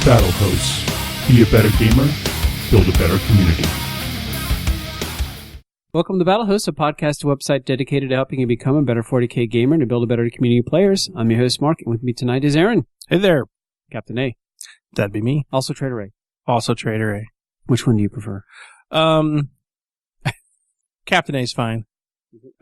Battlehosts. Be a better gamer, build a better community. Welcome to Battlehosts, a podcast website dedicated to helping you become a better 40K gamer and to build a better community of players. I'm your host, Mark, and with me tonight is Aaron. Hey there. Captain A. That'd be me. Also Trader A. Also Trader A. Which one do you prefer? Captain A's fine.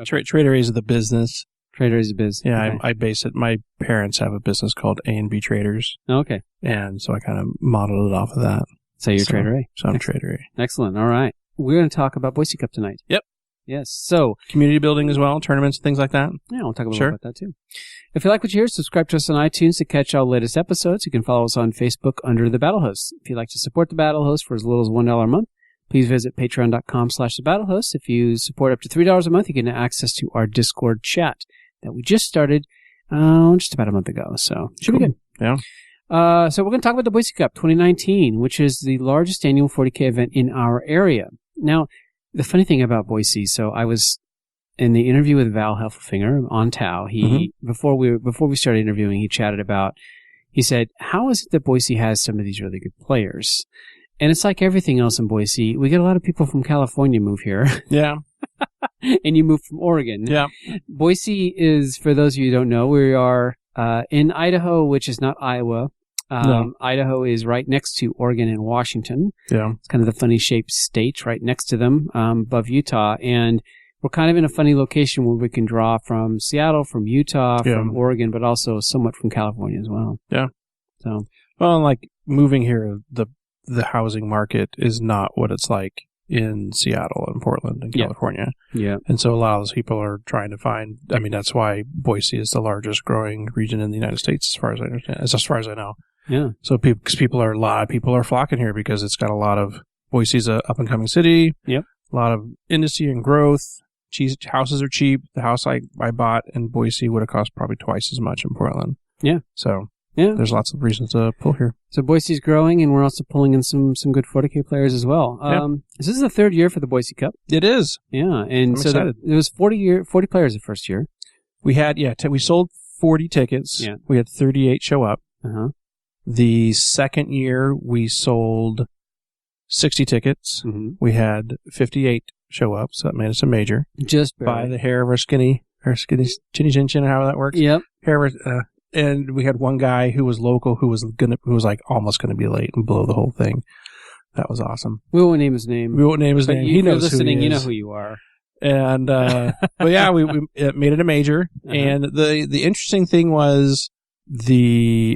Trader A's the business. Trader A's a biz. Yeah, Okay. I base it. My parents have a business called A&B Traders. Oh, okay. And so I kind of modeled it off of that. So you're Trader A. So I'm Excellent. Trader A. Excellent. All right. We're going to talk about Boise Cup tonight. Yep. Yes. So, Community building as well, tournaments, things like that. yeah, we'll talk a little Sure. about that too. If you like what you hear, subscribe to us on iTunes to catch all the latest episodes. You can follow us on Facebook under The Battlehosts. If you'd like to support The Battlehosts for as little as $1 a month, please visit patreon.com/thebattlehosts. If you support up to $3 a month, you get access to our Discord chat that we just started just about a month ago. So it should be good. Yeah. So we're going to talk about the Boise Cup 2019, which is the largest annual 40K event in our area. Now, the funny thing about Boise, so I was in the interview with Val Heffelfinger on Tau. Before we started interviewing, he chatted about, he said, how is it that Boise has some of these really good players? And it's like everything else in Boise. We get a lot of people from California move here. Yeah. And you move from Oregon. Yeah. Boise is, for those of you who don't know, we are in Idaho, which is not Iowa. No. Idaho is right next to Oregon and Washington. Yeah. It's kind of the funny shaped state right next to them, above Utah. And we're kind of in a funny location where we can draw from Seattle, from Utah, Yeah. from Oregon, but also somewhat from California as well. Yeah. So, Well, like moving here, the housing market is not what it's like in Seattle and Portland and Yeah. California. yeah. And so a lot of those people are trying to find, I mean, that's why Boise is the largest growing region in the United States, as far as I understand, as far as I know. Yeah. So a lot of people are flocking here because it's got a lot of, Boise's a up and coming city. Yep. A lot of industry and growth. Houses are cheap. The house I bought in Boise would have cost probably twice as much in Portland. Yeah. So Yeah. there's lots of reasons to pull here. So Boise's growing, and we're also pulling in some good 40K players as well. Yeah. This is the third year for the Boise Cup. It is. Yeah. And I'm so excited. there was 40 players the first year. We had, we sold 40 tickets. Yeah. We had 38 show up. Uh-huh. The second year, we sold 60 tickets. Mm-hmm. We had 58 show up, so that made us a major. Just By barely. the hair of our chinny chin chin, how that works. Yep. Hair of our, and we had one guy who was local who was like almost gonna be late and blow the whole thing. That was awesome. We won't name his name. We won't name his But name. you, He if you're knows listening, who he you know is. who you are. And but yeah, we it made it a major. Uh-huh. And the interesting thing was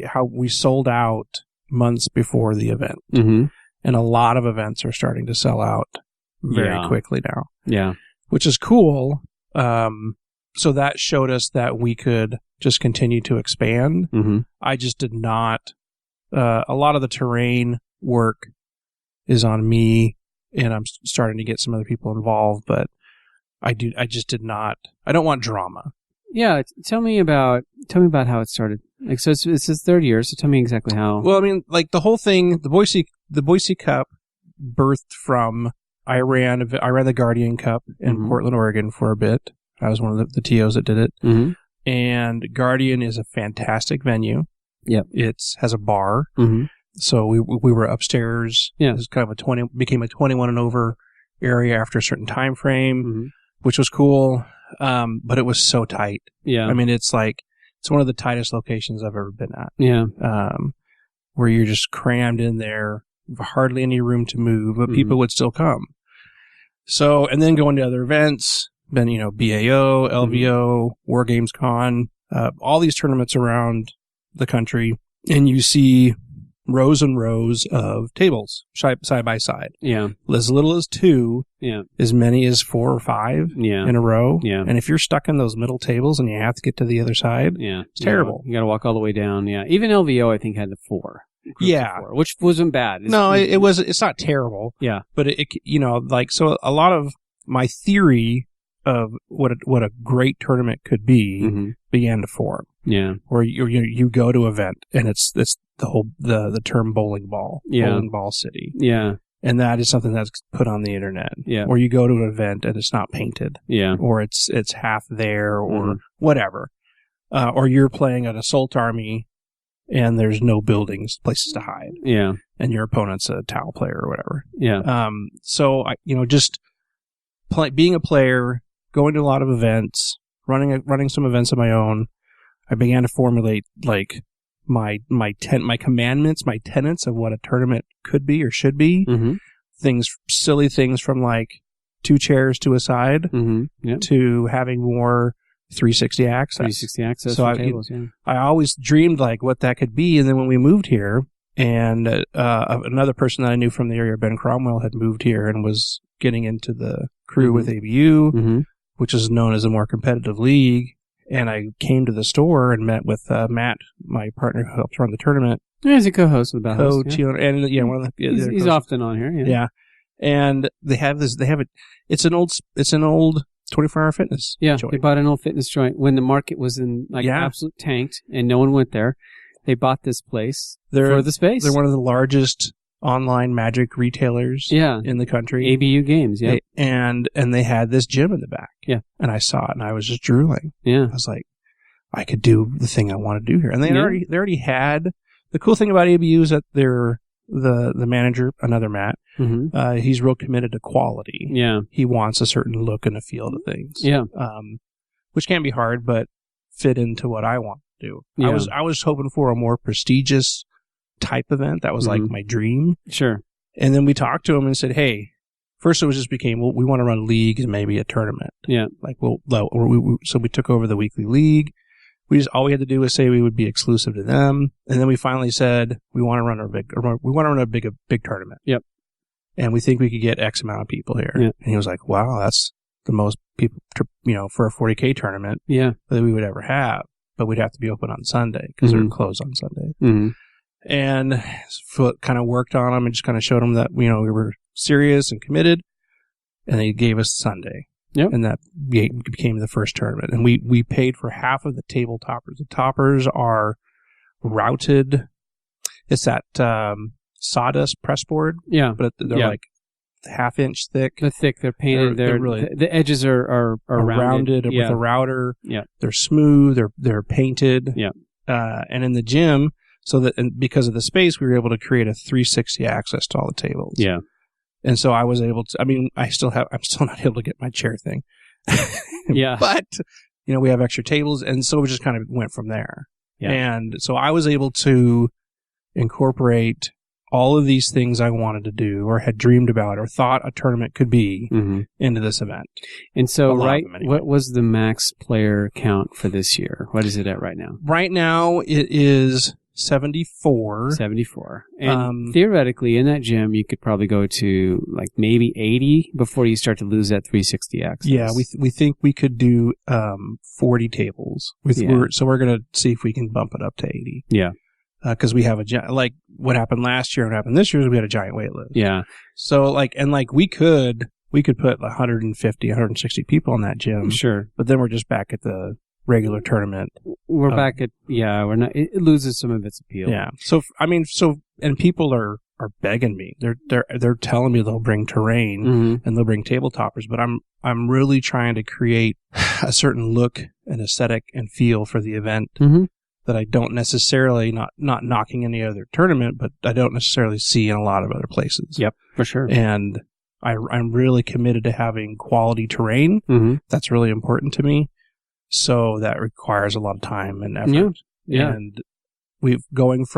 how we sold out months before the event. Mm-hmm. And a lot of events are starting to sell out very Yeah. quickly now, Yeah. which is cool. So that showed us that we could just continue to expand. Mm-hmm. I just did not. A lot of the terrain work is on me, and I'm starting to get some other people involved, but I just did not. I don't want drama. Yeah. Tell me about how it started. Like, so it's his third year. So tell me exactly how. Well, I mean, like the whole thing, the Boise Cup birthed from, I ran the Guardian Cup in Mhm. Portland, Oregon for a bit. I was one of the TOs that did it. Mm-hmm. And Guardian is a fantastic venue. Yep. It has a bar. Mm-hmm. So we were upstairs. Yeah. It was kind of became a 21 and over area after a certain time frame, Mm-hmm. which was cool. But it was so tight. Yeah. I mean, it's one of the tightest locations I've ever been at. Yeah. Where you're just crammed in there, hardly any room to move, but Mhm. people would still come. So, and then going to other events, then, BAO, LVO, War Games Con, all these tournaments around the country, and you see rows and rows of tables side by side. Yeah. As little as 2, Yeah. as many as 4 or 5 Yeah. in a row. Yeah. And if you're stuck in those middle tables and you have to get to the other side, Yeah. it's terrible. You got to walk all the way down. Yeah. Even LVO, I think, had the 4. Groups of Yeah. 4, which wasn't bad. It's not terrible. Yeah. But so a lot of my theory of what a great tournament could be Mm-hmm. began to form. Yeah. Where you go to an event and it's the term bowling ball, Yeah. bowling ball city. Yeah. And that is something that's put on the internet. Yeah. Or you go to an event and it's not painted. Yeah. Or it's half there or Mhm. whatever. Or you're playing an assault army and there's no buildings, places to hide. Yeah. And your opponent's a towel player or whatever. Yeah. So I, just being a player, going to a lot of events, running some events of my own, I began to formulate like my commandments, my tenets of what a tournament could be or should be. Mm-hmm. Silly things from like 2 chairs to a side Yep. to having more 360 access. 360 access So for tables, yeah. I always dreamed like what that could be, and then when we moved here, and another person that I knew from the area, Ben Cromwell, had moved here and was getting into the crew with ABU, Mm-hmm. which is known as a more competitive league. And I came to the store and met with Matt, my partner who helps run the tournament. Yeah, he's a co-host with Battlehosts. One of the He's often on here. Yeah. Yeah, and they have it. It's an old 24-hour fitness. Yeah, joint. they bought an old fitness joint when the market was in absolute tanked and no one went there. They bought this place for the space. They're one of the largest online Magic retailers in the country. ABU Games, yeah. And they had this gym in the back. Yeah. And I saw it and I was just drooling. Yeah. I was like, I could do the thing I want to do here. And they already had, the cool thing about ABU is that they're the manager, another Matt, he's real committed to quality. Yeah. He wants a certain look and a feel to things. Yeah. Which can be hard, but fit into what I want to do. Yeah. I was hoping for a more prestigious type event. That was like my dream. Sure. And then we talked to him and said, hey, first it just became, well, we want to run leagues and maybe a tournament. Yeah. Like, so we took over the weekly league. All we had to do was say we would be exclusive to them. And then we finally said, we want to run a big tournament. Yep. And we think we could get X amount of people here. Yep. And he was like, wow, that's the most people, for a 40K tournament that we would ever have. But we'd have to be open on Sunday because they're closed on Sunday. Mm-hmm. And kind of worked on them and just kind of showed them that, we were serious and committed. And they gave us Sunday. Yep. And that became the first tournament. And we paid for half of the table toppers. The toppers are routed. It's that sawdust press board. Yeah. But they're like half-inch thick. They're thick. They're painted. They're really, the edges are rounded with a router. Yeah. They're smooth. They're painted. Yeah. And in the gym, because of the space, we were able to create a 360 access to all the tables. Yeah. And so I was able to, I'm still not able to get my chair thing. Yeah. But, we have extra tables. And so we just kind of went from there. Yeah. And so I was able to incorporate all of these things I wanted to do or had dreamed about or thought a tournament could be into this event. And so, anyway. What was the max player count for this year? What is it at right now? Right now, it is 74. 74. And theoretically, in that gym, you could probably go to like maybe 80 before you start to lose that 360 access. Yeah, we think we could do 40 tables. So we're going to see if we can bump it up to 80. Yeah. Because we have like what happened last year and what happened this year is we had a giant wait list. Yeah. So we could put 150, 160 people in that gym. Sure. But then we're just back at the regular tournament. We're back at, we're not, it loses some of its appeal. Yeah. And people are begging me. They're telling me they'll bring terrain and they'll bring table toppers, but I'm really trying to create a certain look and aesthetic and feel for the event that I don't necessarily, not knocking any other tournament, but I don't necessarily see in a lot of other places. Yep, for sure. And I'm really committed to having quality terrain. That's really important to me. So that requires a lot of time and effort. Yeah. And we went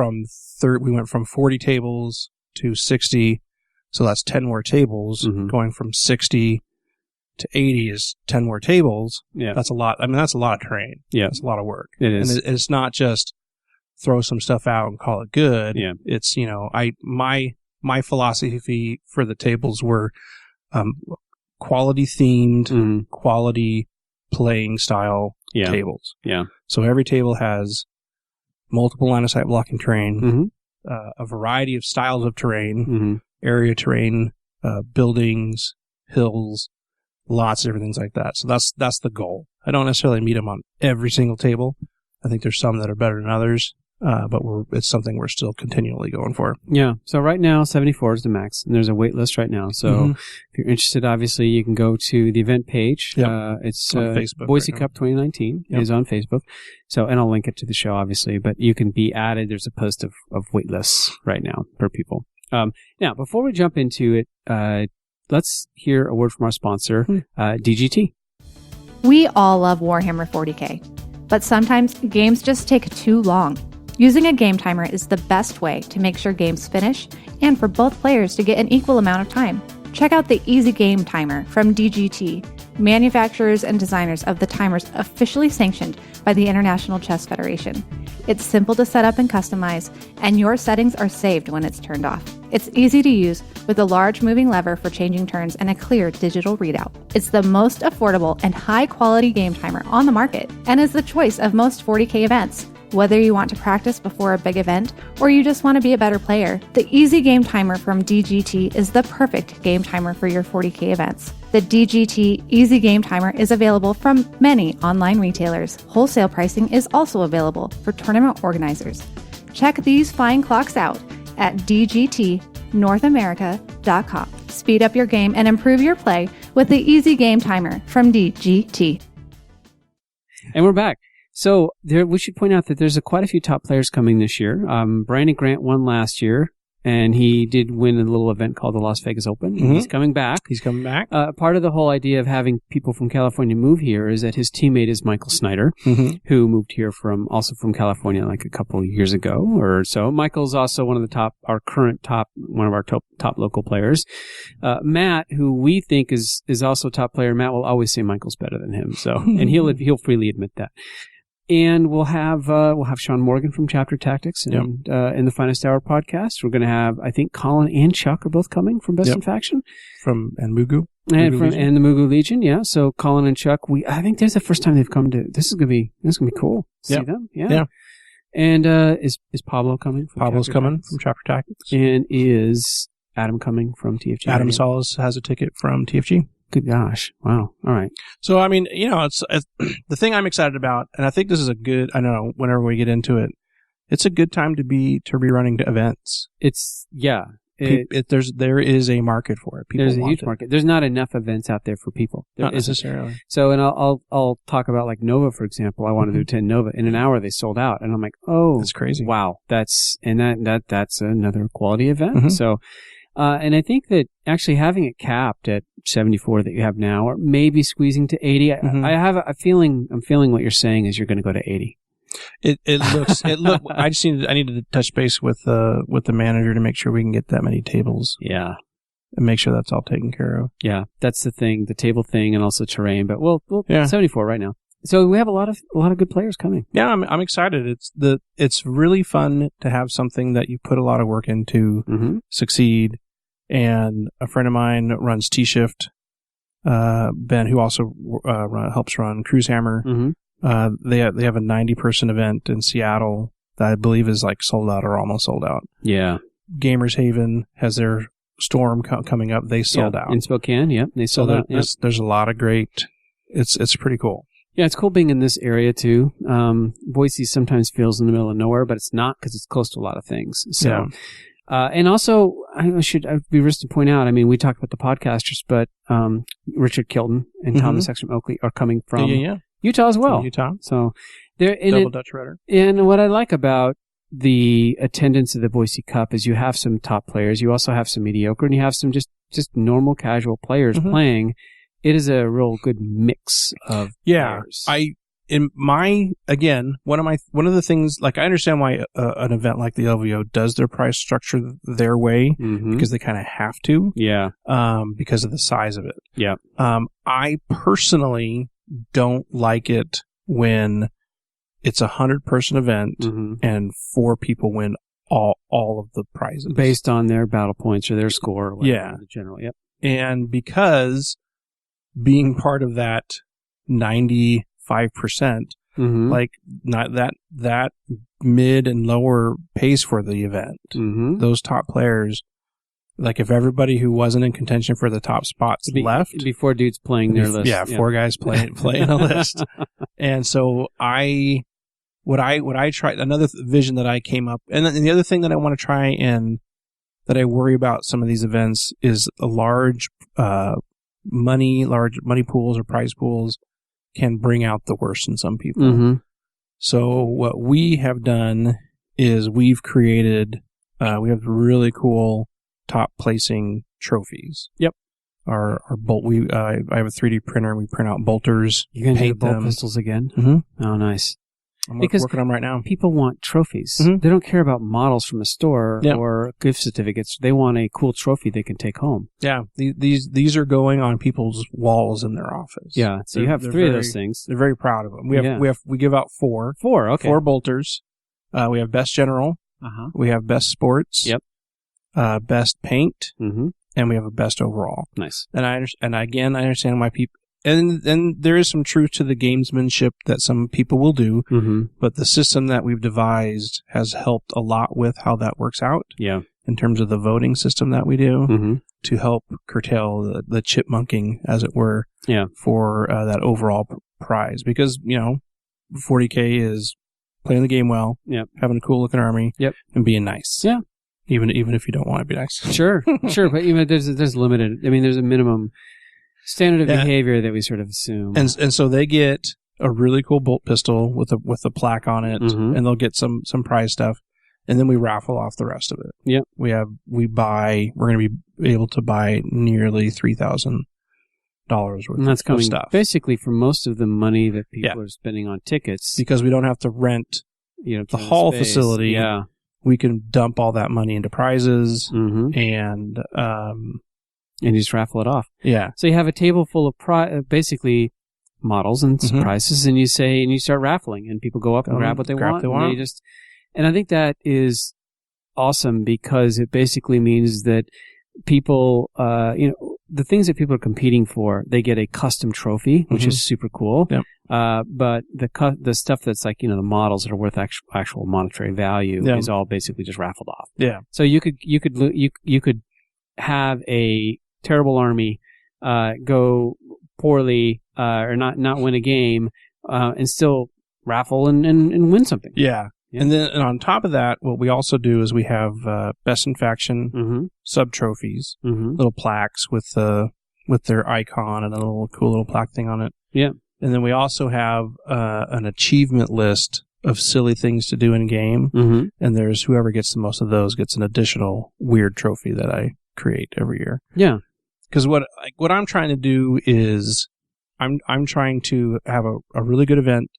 from 40 tables to 60. So that's 10 more tables. Going from 60 to 80 is 10 more tables. Yeah. That's a lot. That's a lot of terrain. Yeah. It's a lot of work. It is. And it's not just throw some stuff out and call it good. Yeah. It's, my philosophy for the tables were, quality themed, quality playing style tables. Yeah. So every table has multiple line of sight blocking terrain, a variety of styles of terrain, area terrain, buildings, hills, lots of different things like that. So that's the goal. I don't necessarily meet them on every single table. I think there's some that are better than others. but it's something we're still continually going for. Yeah. So right now, 74 is the max, and there's a wait list right now. So if you're interested, obviously, you can go to the event page. Yep. It's on Facebook Boise right Cup 2019 is on Facebook. So, and I'll link it to the show, obviously, but you can be added. There's a post of wait lists right now for people. Now, before we jump into it, let's hear a word from our sponsor, DGT. We all love Warhammer 40K, but sometimes games just take too long. Using a game timer is the best way to make sure games finish and for both players to get an equal amount of time. Check out the Easy Game Timer from DGT, manufacturers and designers of the timers officially sanctioned by the International Chess Federation. It's simple to set up and customize, and your settings are saved when it's turned off. It's easy to use with a large moving lever for changing turns and a clear digital readout. It's the most affordable and high-quality game timer on the market and is the choice of most 40K events. Whether you want to practice before a big event or you just want to be a better player, the Easy Game Timer from DGT is the perfect game timer for your 40K events. The DGT Easy Game Timer is available from many online retailers. Wholesale pricing is also available for tournament organizers. Check these fine clocks out at dgtnorthamerica.com. Speed up your game and improve your play with the Easy Game Timer from DGT. And we're back. So we should point out that there's quite a few top players coming this year. Brandon Grant won last year, and he did win a little event called the Las Vegas Open. He's coming back. Part of the whole idea of having people from California move here is that his teammate is Michael Snyder, who moved here also from California like a couple of years ago or so. Michael's also one of our top local players. Matt, who we think is also a top player, Matt will always say Michael's better than him. So, and he'll freely admit that. And we'll have Sean Morgan from Chapter Tactics and in the Finest Hour podcast. We're going to have, I think, Colin and Chuck are both coming from Best in Faction and Mugu and the Mugu Legion. Yeah, so Colin and Chuck, I think this is the first time they've come to. This is gonna be cool. See them, yeah. And is Pablo coming? Pablo's coming from Chapter Tactics, and is Adam coming from TFG? Adam Solis has a ticket from TFG. Good gosh. Wow. All right. So, I mean, it's the thing I'm excited about, and I think this is I don't know, whenever we get into it, it's a good time to be running to events. There is a market for it. There's a huge market. There's not enough events out there for people. Not necessarily. So, and I'll talk about like Nova, for example. I wanted to attend Nova. In an hour, they sold out. And I'm like, oh. That's crazy. Wow. That's another quality event. So, and I think that actually having it capped at 74 that you have now, or maybe squeezing to 80, I have a feeling, I'm feeling what you're saying is you're going to go to 80. I needed to touch base with the manager to make sure we can get that many tables. Yeah. And make sure that's all taken care of. Yeah. That's the thing, the table thing and also terrain, but we'll 74 right now. So we have a lot of good players coming. Yeah, I'm excited. It's really fun to have something that you put a lot of work into succeed. And a friend of mine runs T-Shift, Ben, who also helps run Cruise Hammer. They have a 90-person event in Seattle that I believe is like sold out or almost sold out. Yeah. Gamers Haven has their Storm coming up. They sold out. In Spokane, they sold out. There's a lot of great. It's pretty cool. Yeah, it's cool being in this area too. Boise sometimes feels in the middle of nowhere, but it's not because it's close to a lot of things. So. Yeah. And also, I'd be remiss to point out, I mean, we talked about the podcasters, but Richard Kilton and Thomas Ekstrom Oakley are coming from Utah as well. From Utah. So they're in Double Dutch Rudder. And what I like about the attendance of the Boise Cup is you have some top players, you also have some mediocre, and you have some just normal casual players playing. It is a real good mix of players. One of the things, like I understand why an event like the LVO does their price structure their way because they kind of have to. Yeah. Because of the size of it. Yeah. I personally don't like it when it's 100-person event and 4 people win all of the prizes based on their battle points or their score. Or whatever, the general. Yep. And because being part of that 95%, like not that mid and lower pace for the event. Those top players, like if everybody who wasn't in contention for the top spots left, before dudes playing their list, 4 guys playing a list, and so what I tried, another vision that I came up, and the other thing that I want to try and that I worry about some of these events is a large money pools or prize pools can bring out the worst in some people. Mm-hmm. So what we have done is we've created, we have really cool top placing trophies. Yep. Our bolt, I have a 3D printer. We print out bolters. You're going to do paint bolt them. pistols again? Mm-hmm. Oh, nice. I'm Because working on them right now. People want trophies. Mhm. They don't care about models from a store Yep. or gift certificates. They want a cool trophy they can take home. Yeah, these are going on people's walls in their office. Yeah, so you have They're 3 of very- those things. They're very proud of them. We give out 4. 4, okay. 4 bolters. We have best general. Uh-huh. We have best sports. Yep. Best paint, Mm-hmm. and we have a best overall. Nice. And I understand why people. And there is some truth to the gamesmanship that some people will do, Mm-hmm. but the system that we've devised has helped a lot with how that works out Yeah. in terms of the voting system that we do Mm-hmm. to help curtail the chipmunking, as it were, Yeah. for that overall prize. Because, 40K is playing the game well, Yep. having a cool looking army, Yep. and being nice. Yeah. Even if you don't want to be nice. Sure, sure, but there's limited. I mean, there's a minimum standard of Yeah. behavior that we sort of assume. And so they get a really cool bolt pistol with a plaque on it, Mhm. and they'll get some prize stuff, and then we raffle off the rest of it. Yep. We're going to be able to buy nearly $3,000 worth And that's of coming stuff basically from most of the money that people Yeah. are spending on tickets. because we don't have to rent The the hall space. facility. Yeah. We can dump all that money into prizes, Mm-hmm. and And you just raffle it off. yeah, So you have a table full of basically models and Mhm. prizes, and you start raffling, and people go up and grab what they want. And I think that is awesome because it basically means that people, the things that people are competing for, they get a custom trophy, which Mhm. is super cool. Yep. But the stuff that's like, the models that are worth actual monetary value Yeah. is all basically just raffled off. yeah, So you could have a terrible army, go poorly, or not win a game, and still raffle and win something. yeah. Yeah. And then on top of that, what we also do is we have best in faction Mm-hmm. sub trophies, Mm-hmm. little plaques with their icon and a little cool little plaque thing on it. Yeah. And then we also have an achievement list of silly things to do in game, Mm-hmm. and there's whoever gets the most of those gets an additional weird trophy that I create every year. Yeah. Because what I'm trying to do is I'm trying to have a really good event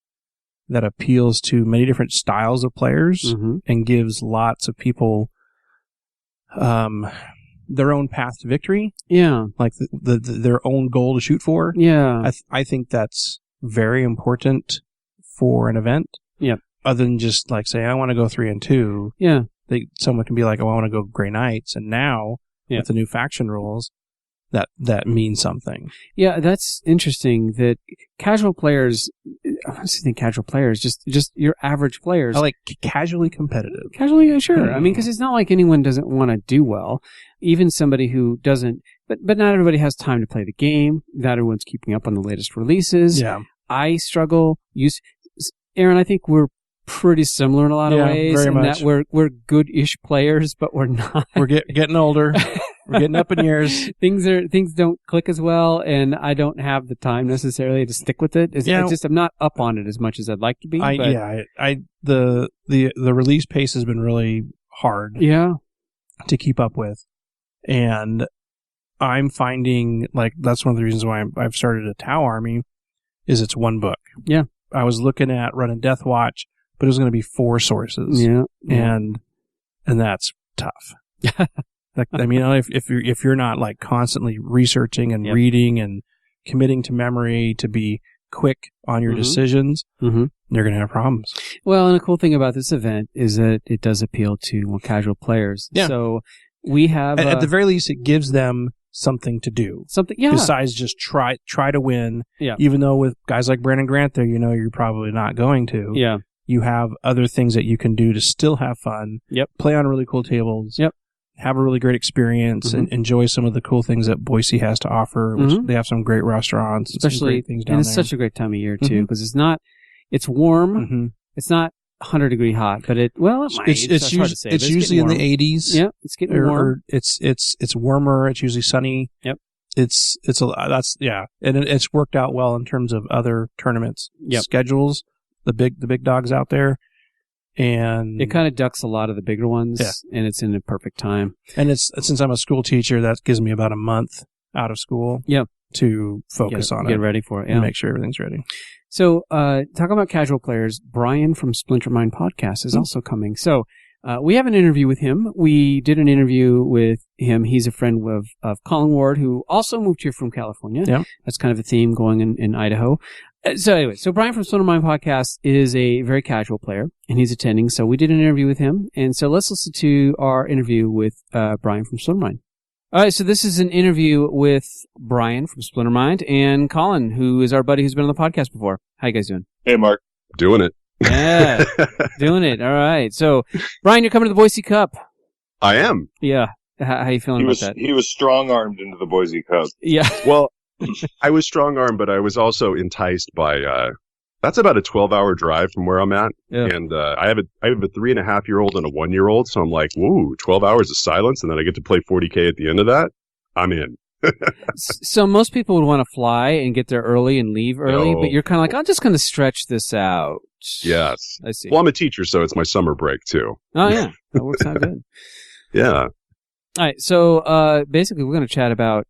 that appeals to many different styles of players Mm-hmm. and gives lots of people their own path to victory, Yeah. like their own goal to shoot for. Yeah. I think that's very important for an event. Yep. Other than just like say I want to go 3-2, Yeah. someone can be like, oh, I want to go Grey Knights, and now Yeah. with the new faction rules, that means something. Yeah, that's interesting that casual players, I don't think casual players, just your average players. I like casually competitive. Casually, yeah, sure. I mean, because it's not like anyone doesn't want to do well. Even somebody who doesn't, but not everybody has time to play the game. Not everyone's keeping up on the latest releases. Yeah. I struggle. Aaron, I think we're pretty similar in a lot of ways. very in much. that we're good-ish players, but we're not. We're getting older. We're getting up in years. Things don't click as well, and I don't have the time necessarily to stick with it. I'm not up on it as much as I'd like to be. The release pace has been really hard Yeah. to keep up with, and I'm finding like that's one of the reasons why I've started a Tau army, is it's one book. Yeah. I was looking at running Death Watch, but it was going to be 4 sources. Yeah. And that's tough. Like, I mean, if you're not like constantly researching and Yep. reading and committing to memory to be quick on your Mhm. decisions, Mm-hmm. you're going to have problems. Well, and the cool thing about this event is that it does appeal to more casual players. Yeah. So we have At the very least, it gives them something to do something. Yeah. besides just try to win. Yeah. Even though with guys like Brandon Grant there, you're probably not going to. Yeah. You have other things that you can do to still have fun. Yep. Play on really cool tables. Yep. Have a really great experience and enjoy some of the cool things that Boise has to offer. Which Mhm. they have some great restaurants, and some Especially, great things down and it's there. such a great time of year too, because it's warm. Mhm. It's not 100-degree hot, but it might. It's hard to say, it's but usually in getting the 80s. warm. Yeah, it's getting warm. It's warmer. It's usually sunny. Yep. And it's worked out well in terms of other tournaments schedules. The big dogs out there, and it kind of ducks a lot of the bigger ones. And it's in the perfect time. And it's since I'm a school teacher, that gives me about a month out of school. To focus on it, get ready for it, and make sure everything's ready. So, talking about casual players, Brian from Splintermind podcast is also coming. So, we have an interview with him. We did an interview with him. He's a friend of Colin Ward, who also moved here from California. Yeah. That's kind of a theme going in Idaho. So anyway, Brian from Splintermind podcast is a very casual player, and he's attending. So we did an interview with him. And so let's listen to our interview with Brian from Splintermind. All right, so this is an interview with Brian from Splintermind and Colin, who is our buddy who's been on the podcast before. How you guys doing? Hey, Mark. Doing it. Yeah, doing it. All right. So, Brian, you're coming to the Boise Cup. I am. Yeah. How you feeling about that? He was strong-armed into the Boise Cup. Yeah. Well, I was strong-armed, but I was also enticed by, that's about a 12-hour drive from where I'm at. Yeah. And I have a 3.5-year-old and a 1-year-old, so I'm like, whoa, 12 hours of silence, and then I get to play 40K at the end of that? I'm in. So most people would want to fly and get there early and leave early, but you're kind of like, I'm just going to stretch this out. Yes. I see. Well, I'm a teacher, so it's my summer break, too. Oh, yeah. That works out good. Yeah. All right. So basically, we're going to chat about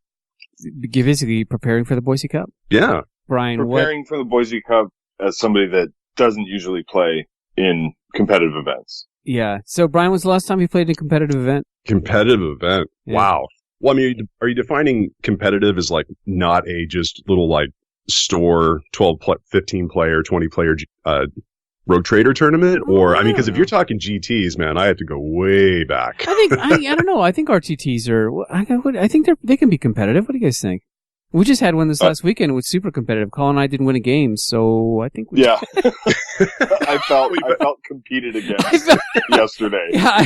basically preparing for the Boise Cup. Yeah. Brian, preparing for the Boise Cup as somebody that doesn't usually play in competitive events. Yeah. So, Brian, when's the last time you played in a competitive event? Competitive event. Yeah. Wow. Well, I mean, are you defining competitive as like not a just little like store 15 player, 20 player Rogue Trader tournament? Or, I mean, because if you're talking GTs, man, I have to go way back. I don't know. I think RTTs I think they can be competitive. What do you guys think? We just had one this last weekend. It was super competitive. Colin and I didn't win a game, so I think we... Yeah. I felt competed against yesterday. Yeah,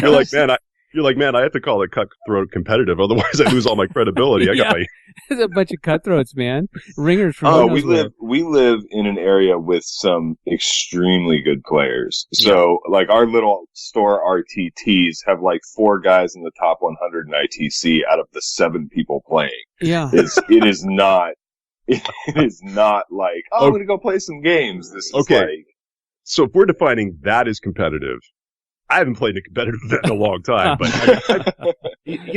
You're like, man, I have to call it cutthroat competitive, otherwise I lose all my credibility. I got my... There's a bunch of cutthroats, man. Ringers from... we live in an area with some extremely good players. So, like, our little store RTTs have like 4 guys in the top 100 in ITC out of the 7 people playing. Yeah. It is not like, I'm going to go play some games. This is like... So if we're defining that as competitive, I haven't played in a competitive event in a long time, but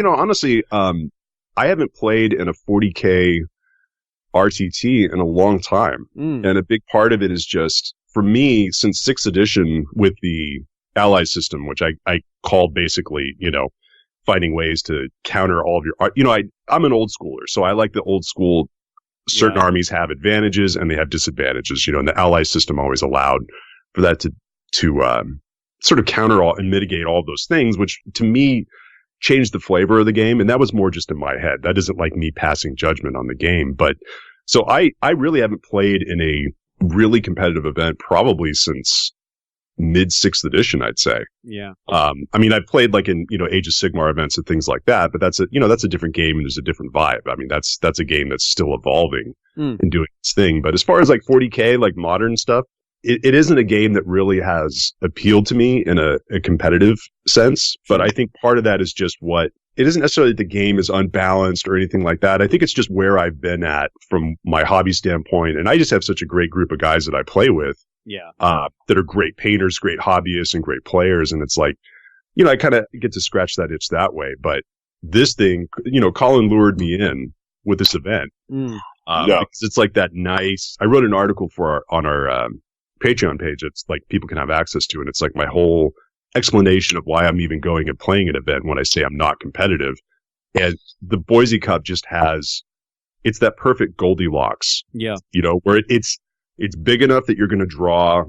honestly, I haven't played in a 40K RTT in a long time. And a big part of it is just, for me, since 6th edition with the ally system, which I call basically, finding ways to counter all of your, I'm an old schooler, so I like the old school. Certain armies have advantages and they have disadvantages, and the ally system always allowed for that to sort of counter all and mitigate all those things, which to me changed the flavor of the game. And that was more just in my head. That isn't like me passing judgment on the game. But so I really haven't played in a really competitive event probably since mid 6th edition, I'd say. Yeah. I mean, I've played like in, Age of Sigmar events and things like that, but that's a different game and there's a different vibe. I mean, that's a game that's still evolving and doing its thing. But as far as like 40K, like modern stuff, it isn't a game that really has appealed to me in a competitive sense, but I think part of that is just it isn't necessarily that the game is unbalanced or anything like that. I think it's just where I've been at from my hobby standpoint. And I just have such a great group of guys that I play with. Yeah. That are great painters, great hobbyists, and great players. And it's like, I kind of get to scratch that itch that way. But this thing, Colin lured me in with this event. Because it's like that nice, I wrote an article on our Patreon page. It's like people can have access to, and it's like my whole explanation of why I'm even going and playing an event when I say I'm not competitive. And the Boise Cup just it's that perfect Goldilocks. Yeah. Where it's big enough that you're going to draw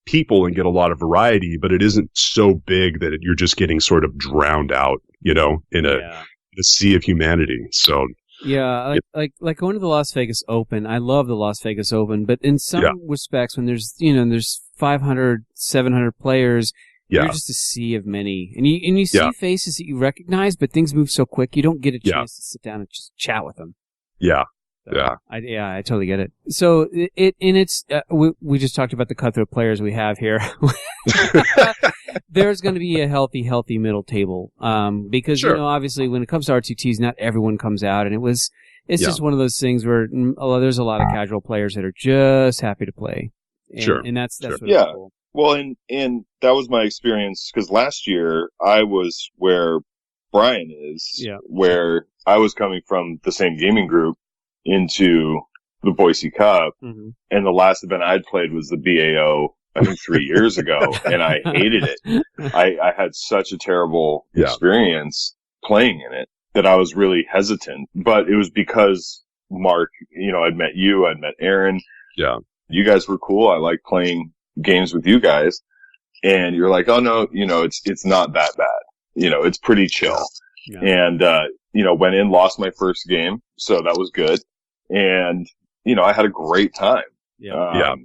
people and get a lot of variety, but it isn't so big that you're just getting sort of drowned out, in a sea of humanity. So. Yeah, like going to the Las Vegas Open. I love the Las Vegas Open, but in some respects, when there's 500, 700 players, you're just a sea of many, and you see faces that you recognize, but things move so quick, you don't get a chance to sit down and just chat with them. Yeah. So, I totally get it. So we just talked about the cutthroat players we have here. There's going to be a healthy middle table. Because, Sure. obviously when it comes to RTTs, not everyone comes out, and it's just one of those things where there's a lot of casual players that are just happy to play. And, Sure. And that's Sure. really cool. Well, and that was my experience because last year I was where Brian is, where I was coming from the same gaming group into the Boise Cup, and the last event I'd played was the BAO, I think 3 years ago, and I hated it. I had such a terrible experience playing in it that I was really hesitant, but it was because Mark, I'd met you, I'd met Aaron. Yeah. You guys were cool. I like playing games with you guys, and you're like, oh no, it's not that bad. It's pretty chill. Yeah. And, went in, lost my first game. So that was good. And, I had a great time. Yeah.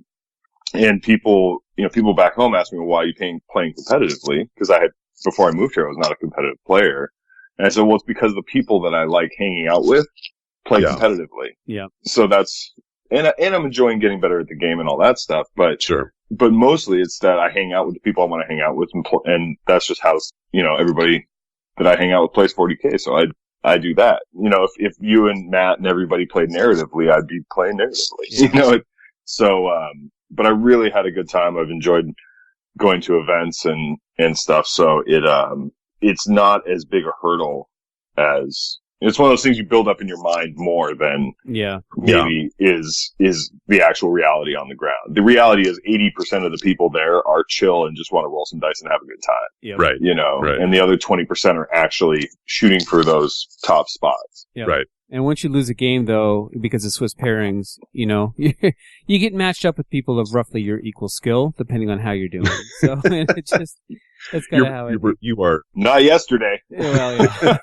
And people back home asked me, well, why are you playing competitively? Cause before I moved here, I was not a competitive player. And I said, well, it's because the people that I like hanging out with play competitively. Yeah. So and I'm enjoying getting better at the game and all that stuff, but but mostly it's that I hang out with the people I want to hang out with, and that's just how everybody that I hang out with plays 40K. So I do that. If you and Matt and everybody played narratively, I'd be playing narratively. Yeah. So but I really had a good time. I've enjoyed going to events and stuff. So it's not as big a hurdle as. It's one of those things you build up in your mind more than maybe is the actual reality on the ground. The reality is 80% of the people there are chill and just want to roll some dice and have a good time. Yep. Right. Right. And the other 20% are actually shooting for those top spots. Yep. Right. And once you lose a game, though, because of Swiss pairings, you get matched up with people of roughly your equal skill, depending on how you're doing. So it's just that's kind of how you are not yesterday. Well, yeah.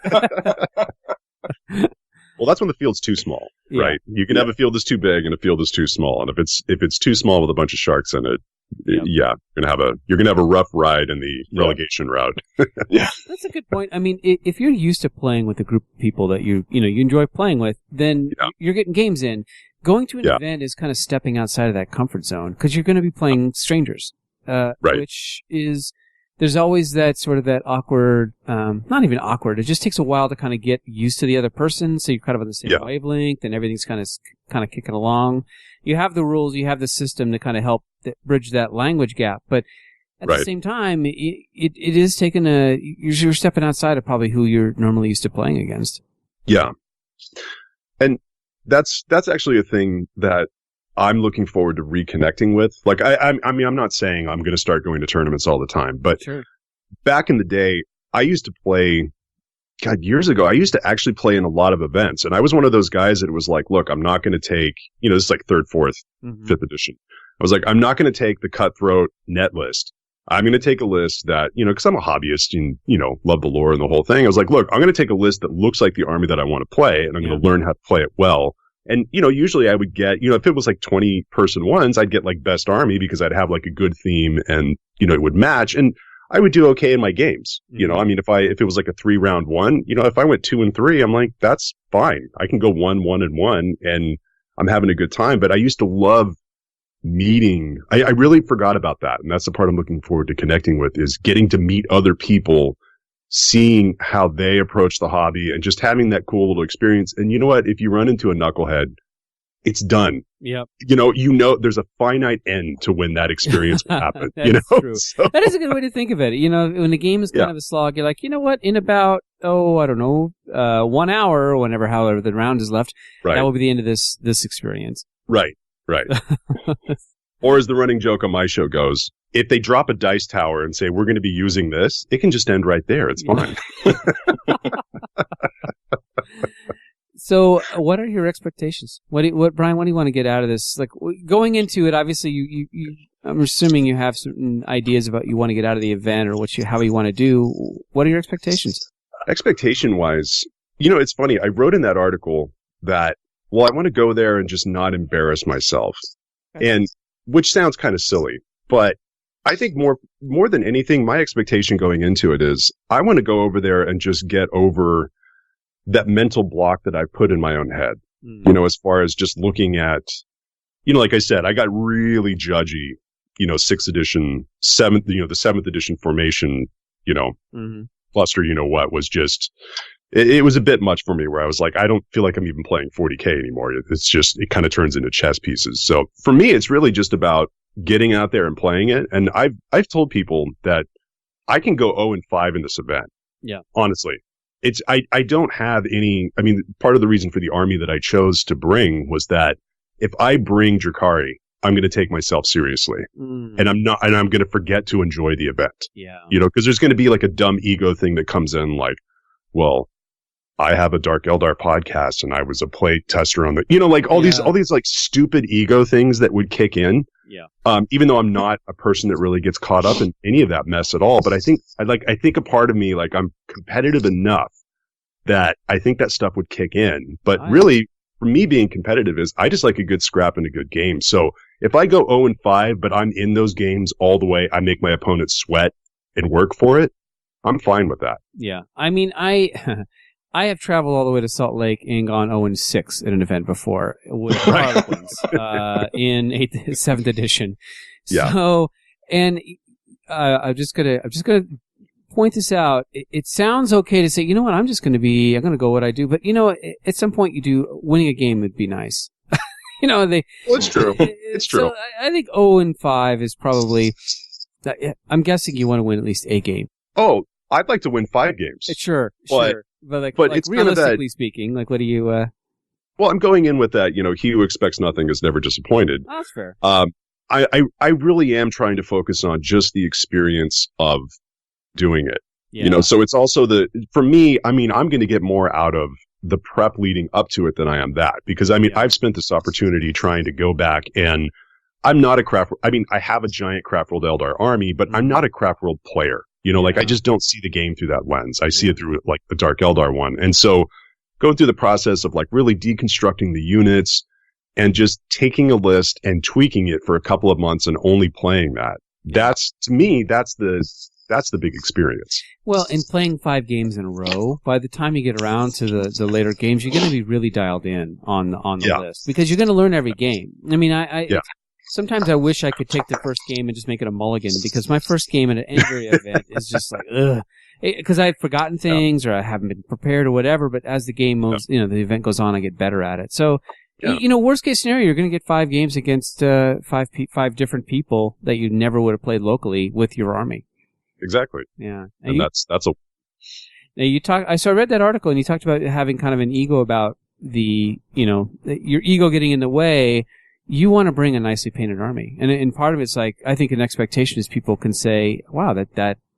Well, that's when the field's too small, right? You can have a field that's too big and a field that's too small, and if it's too small with a bunch of sharks in it, you're gonna have a rough ride in the relegation route. Yeah, that's a good point. I mean, if you're used to playing with a group of people that you enjoy playing with, then you're getting games in. Going to an event is kind of stepping outside of that comfort zone because you're going to be playing strangers, which is. There's always that sort of that awkward, not even awkward. It just takes a while to kind of get used to the other person. So you're kind of on the same wavelength and everything's kind of kicking along. You have the rules, you have the system to kind of help bridge that language gap. But at the same time, it is taking you're stepping outside of probably who you're normally used to playing against. Yeah. And that's actually a thing that I'm looking forward to reconnecting with. Like, I mean, I'm not saying I'm going to start going to tournaments all the time, but back in the day, I used to play, years ago, I used to actually play in a lot of events. And I was one of those guys that was like, look, I'm not going to take, this is like 3rd, 4th, 5th edition. I was like, I'm not going to take the cutthroat net list. I'm going to take a list that, because I'm a hobbyist and, love the lore and the whole thing. I was like, look, I'm going to take a list that looks like the army that I want to play, and I'm going to learn how to play it well. And, usually I would get, if it was like 20 person ones, I'd get like best army because I'd have like a good theme and, it would match. And I would do okay in my games. I mean, if it was like a 3-round one, if I went 2 and 3, I'm like, that's fine. I can go 1, 1 and 1 and I'm having a good time. But I used to love meeting. I really forgot about that. And that's the part I'm looking forward to connecting with, is getting to meet other people, seeing how they approach the hobby and just having that cool little experience. And you know what? If you run into a knucklehead, it's done. Yep. There's a finite end to when that experience will happen. True. So, that is a good way to think of it. When the game is kind of a slog, you're like, you know what? In about, I don't know, 1 hour or however the round is left, that will be the end of this experience. Right. Or as the running joke on my show goes, if they drop a dice tower and say, we're going to be using this, it can just end right there. It's fine. So what are your expectations? What Brian, what do you want to get out of this? Like, going into it, obviously you I'm assuming you have certain ideas about what you want to get out of the event or how you want to do. What are your expectations? Expectation wise, it's funny. I wrote in that article that, I want to go there and just not embarrass myself. And which sounds kind of silly, but I think more than anything, my expectation going into it is I want to go over there and just get over that mental block that I put in my own head, as far as just looking at, like I said, I got really judgy 6th edition, the 7th edition formation, cluster, was just, it was a bit much for me where I was like, I don't feel like I'm even playing 40K anymore. It's just, it kind of turns into chess pieces. So for me, it's really just about getting out there and playing it. And I've told people that I can go 0-5 in this event. Yeah. Honestly. I don't have any, part of the reason for the army that I chose to bring was that if I bring Drakari, I'm going to take myself seriously, and I'm going to forget to enjoy the event. Yeah. Because there's going to be like a dumb ego thing that comes in, like, well, I have a Dark Eldar podcast and I was a play tester on the, all these like stupid ego things that would kick in. Yeah. Even though I'm not a person that really gets caught up in any of that mess at all, but I think a part of me, like, I'm competitive enough that I think that stuff would kick in. But really, for me, being competitive is I just like a good scrap and a good game. So if I go 0-5, but I'm in those games all the way, I make my opponent sweat and work for it, I'm fine with that. Yeah. I have traveled all the way to Salt Lake and gone 0-6 at an event before with Harlequins in 7th edition. Yeah. So, and I'm just gonna point this out. It sounds okay to say, you know what, I'm gonna go what I do, but at some point winning a game would be nice. Well, it's true. It's true. So I think 0-5 is probably. I'm guessing you want to win at least a game. Oh, I'd like to win 5 games. Sure. But it's realistically speaking, like, what do you? Well, I'm going in with that. He who expects nothing is never disappointed. That's fair. I really am trying to focus on just the experience of doing it. Yeah. So it's also for me, I'm going to get more out of the prep leading up to it than I am that, because I've spent this opportunity trying to go back, and I'm not a craft. I have a giant Craft World Eldar army, but I'm not a Craft World player. I just don't see the game through that lens. I see it through like the Dark Eldar one. And so going through the process of like really deconstructing the units and just taking a list and tweaking it for a couple of months and only playing that. That's, to me, that's the big experience. Well, in playing 5 games in a row, by the time you get around to the later games, you're going to be really dialed in on the list, because you're going to learn every game. Sometimes I wish I could take the first game and just make it a mulligan, because my first game at an end area event is just like, ugh. Because I've forgotten things or I haven't been prepared or whatever, but as the game moves, the event goes on, I get better at it. So, worst case scenario, you're going to get 5 games against 5 different people that you never would have played locally with your army. Exactly. Yeah. And that's a... Now I read that article, and you talked about having kind of an ego about your ego getting in the way. You want to bring a nicely painted army. And part of it's like, I think an expectation is people can say, wow,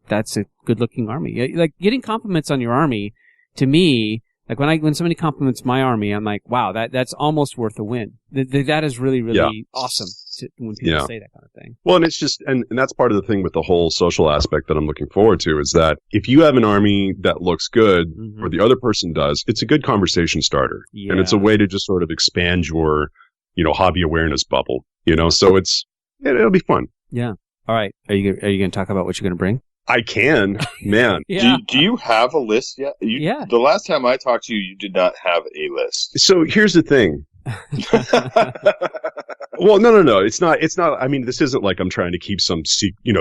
that's a good looking army. Like, getting compliments on your army, to me, like when somebody compliments my army, I'm like, wow, that's almost worth a win. That is really, really awesome when people say that kind of thing. Well, and it's just, and that's part of the thing with the whole social aspect that I'm looking forward to, is that if you have an army that looks good, or the other person does, it's a good conversation starter. Yeah. And it's a way to just sort of expand your hobby awareness bubble, so it'll be fun. Yeah. All right. Are you going to talk about what you're going to bring? I can, man. Yeah. Do you have a list yet? Yeah. The last time I talked to you, you did not have a list. So here's the thing. Well, no. It's not. This isn't like I'm trying to keep some,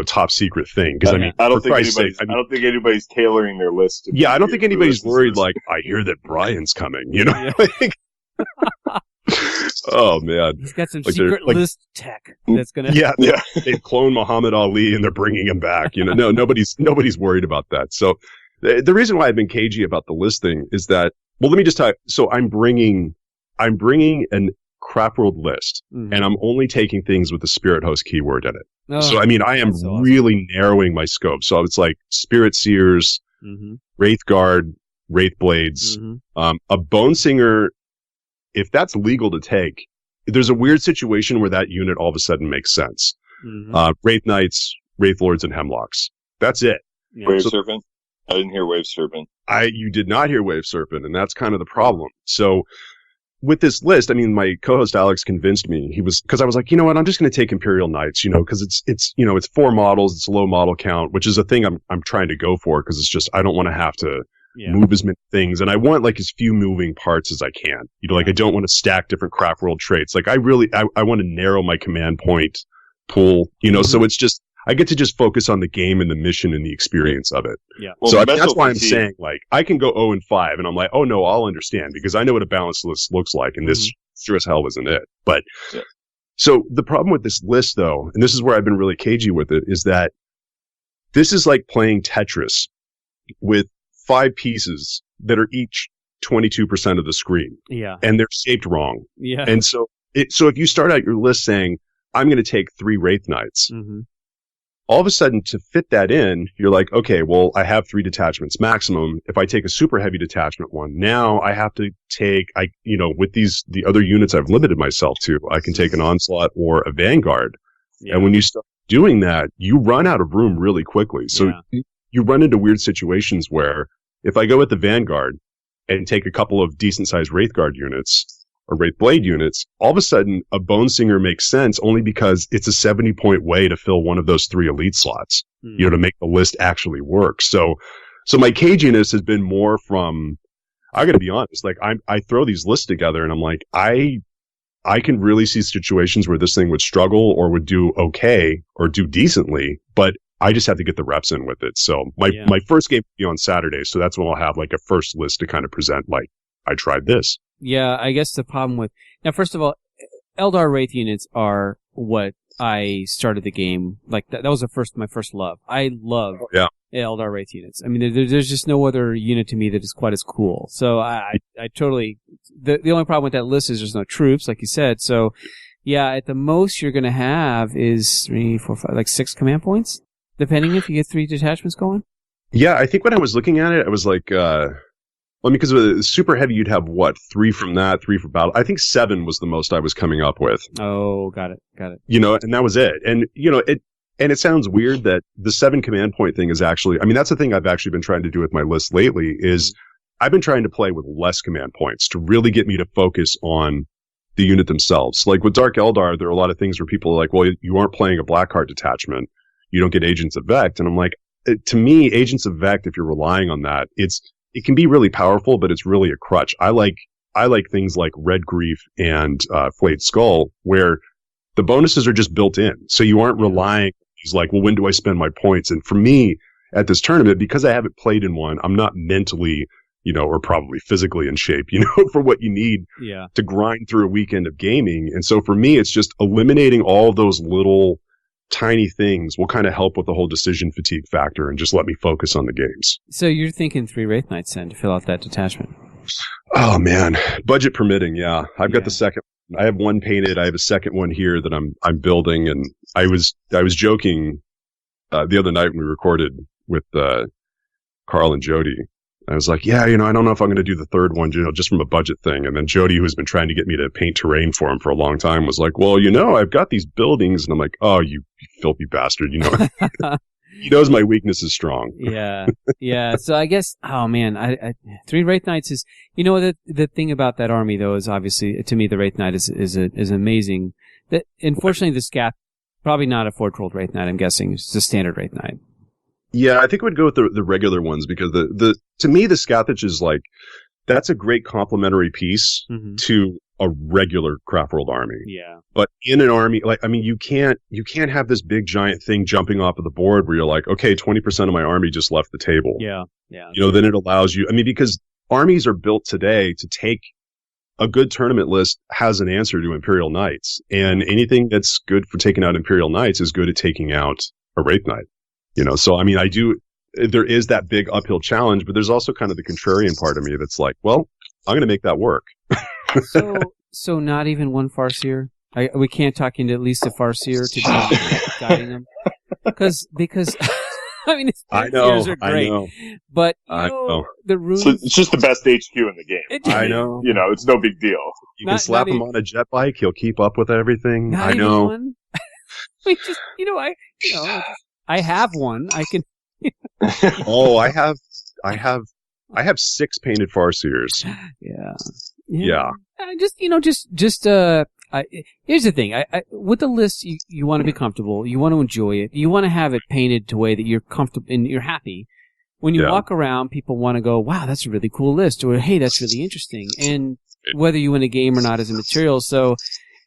top secret thing. Because I don't think anybody's tailoring their list. I don't think anybody's worried. Like, I hear that Brian's coming. Oh man, he's got some secret list tech that's gonna. Yeah. They clone Muhammad Ali and they're bringing him back. No, nobody's worried about that. So the reason why I've been cagey about the list thing is that, well, let me just type. So I'm bringing an Craft World list, and I'm only taking things with the Spirit Host keyword in it. Oh, so I am really narrowing my scope. So it's like Spirit Seers, Wraith Guard, Wraith Blades, a Bone Singer. If that's legal to take, there's a weird situation where that unit all of a sudden makes sense. Wraith Knights, Wraith Lords, and Hemlocks. That's it. Yeah. Wave Serpent? I didn't hear Wave Serpent. You did not hear Wave Serpent, and that's kind of the problem. So with this list, my co-host Alex convinced me. Because I was like, you know what, I'm just going to take Imperial Knights, because it's 4 models, it's a low model count, which is a thing I'm trying to go for, because it's just, I don't want to have to move as many things, and I want like as few moving parts as I can. I don't want to stack different Craft World traits. Like I want to narrow my command point pool, so it's just, I get to just focus on the game and the mission and the experience of it. Yeah. Well, So that's why I'm saying, like, I can go 0-5 and I'm like, oh no, I'll understand because I know what a balanced list looks like, and this sure as hell isn't it. But so the problem with this list, though, and this is where I've been really cagey with it, is that this is like playing Tetris with 5 pieces that are each 22% of the screen. Yeah. And they're shaped wrong. Yeah. And so if you start out your list saying, I'm going to take 3 Wraith Knights, all of a sudden to fit that in, you're like, okay, well, I have 3 detachments maximum. If I take a super heavy detachment one, now I have to take, with the other units I've limited myself to, I can take an Onslaught or a Vanguard. Yeah. And when you start doing that, you run out of room really quickly. So you run into weird situations where if I go with the Vanguard and take a couple of decent sized Wraithguard units, or Wraith Blade units, all of a sudden a Bone Singer makes sense only because it's a 70-point way to fill one of those 3 elite slots, to make the list actually work. So my caginess has been more from, I gotta be honest, like I throw these lists together and I'm like, I can really see situations where this thing would struggle or would do okay or do decently, but I just have to get the reps in with it. So my first game will be on Saturday, so that's when I'll have like a first list to kind of present, like, I tried this. Yeah, I guess the problem with... Now, first of all, Eldar Wraith units are what I started the game... Like, that was my first love. I love Eldar Wraith units. I mean, there's just no other unit to me that is quite as cool. So I totally... The only problem with that list is there's no troops, like you said. So, yeah, at the most you're going to have is 3, 4, 5, like 6 command points, depending if you get 3 detachments going. Yeah, I think when I was looking at it, I was like... because with super heavy, you'd have 3 from that, 3 for battle. I think 7 was the most I was coming up with. Oh, got it. And that was it. And, it sounds weird that the 7 command point thing is actually, I mean, that's the thing I've actually been trying to do with my list lately is I've been trying to play with less command points to really get me to focus on the unit themselves. Like with Dark Eldar, there are a lot of things where people are like, well, you aren't playing a Blackheart detachment. You don't get Agents of Vect. And I'm like, to me, Agents of Vect, if you're relying on that, it can be really powerful, but it's really a crutch. I like things like Red Grief and Flayed Skull, where the bonuses are just built in. So you aren't relying. He's like, well, when do I spend my points? And for me, at this tournament, because I haven't played in one, I'm not mentally, or probably physically in shape, for what you need to grind through a weekend of gaming. And so for me, it's just eliminating all of those little tiny things will kind of help with the whole decision fatigue factor and just let me focus on the games. So you're thinking 3 Wraith Knights then to fill out that detachment? Oh man, budget permitting, yeah. I've got the second. I have 1 painted. I have a second one here that I'm building, and I was joking the other night when we recorded with Carl and Jody. I was like, yeah, I don't know if I'm going to do the third one, just from a budget thing. And then Jody, who's been trying to get me to paint terrain for him for a long time, was like, well, I've got these buildings. And I'm like, oh, you filthy bastard. He knows my weakness is strong. Yeah. So I guess, oh man, I 3 Wraith Knights is, the thing about that army though is obviously, to me, the Wraith Knight is amazing. That, unfortunately, the Scath, probably not a 4-trolled Wraith Knight, I'm guessing. It's a standard Wraith Knight. Yeah, I think I would go with the regular ones because to me, the Scathach is like, that's a great complementary piece to a regular Craft World army. Yeah. But in an army, you can't have this big giant thing jumping off of the board where you're like, okay, 20% of my army just left the table. Yeah. Then it allows you, because armies are built today to take a good tournament list has an answer to Imperial Knights, and anything that's good for taking out Imperial Knights is good at taking out a Wraith Knight. So there is that big uphill challenge, but there's also kind of the contrarian part of me that's like, well, I'm going to make that work. So not even 1 Farseer? We can't talk into at least a Farseer to be guiding them? Because I know, are great. I know. But, the runes... So it's just the best HQ in the game. I know. It's no big deal. You can slap him on a jet bike, he'll keep up with everything. I know. I have one. I can... Oh, I have 6 painted Farseers. Yeah. Here's the thing. With the list, you want to be comfortable. You want to enjoy it. You want to have it painted to a way that you're comfortable and you're happy. When you walk around, people want to go, wow, that's a really cool list, or hey, that's really interesting. And whether you win a game or not is immaterial. So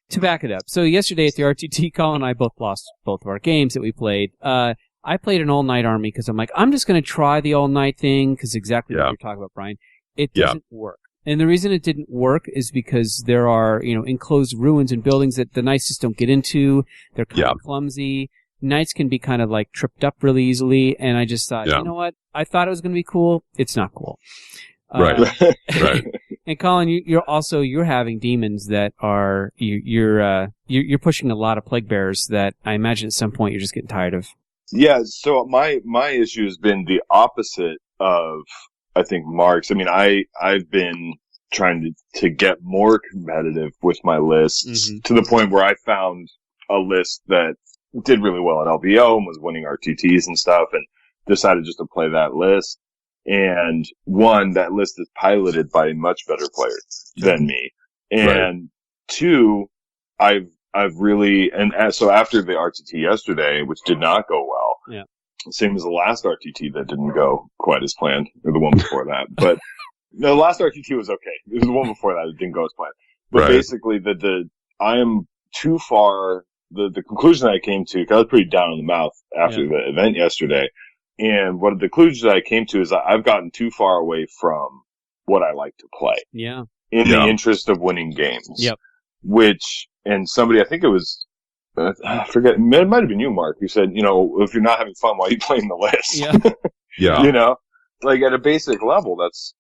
to back it up, so yesterday at the RTT, Colin and I both lost both of our games that we played. I played an all-night army because I'm like, I'm just going to try the all-night thing because exactly what you're talking about, Brian. It doesn't work. And the reason it didn't work is because there are, enclosed ruins and buildings that the knights just don't get into. They're kind of clumsy. Knights can be kind of like tripped up really easily. And I just thought, you know what? I thought it was going to be cool. It's not cool. Right. Right. And Colin, you're having demons that are, you're pushing a lot of plague bearers that I imagine at some point you're just getting tired of. Yeah, so my issue has been the opposite of, I think, Mark's. I mean, I've been trying to get more competitive with my lists to the point where I found a list that did really well at LVO and was winning RTTs and stuff, and decided just to play that list. And one, that list is piloted by a much better player than me. And two, I've really, so after the RTT yesterday, which did not go well, same as the last RTT that didn't go quite as planned, or the one before that, but no, the last RTT was okay. It was the one before that that didn't go as planned. But basically, I am too far, the conclusion I came to, because I was pretty down in the mouth after the event yesterday, and what the conclusion I came to is I've gotten too far away from what I like to play. Yeah. In the interest of winning games. Yep. Which, and somebody, I think it was, I forget, it might have been you, Mark, who said, if you're not having fun, why are you playing the list? Yeah. Like at a basic level, that's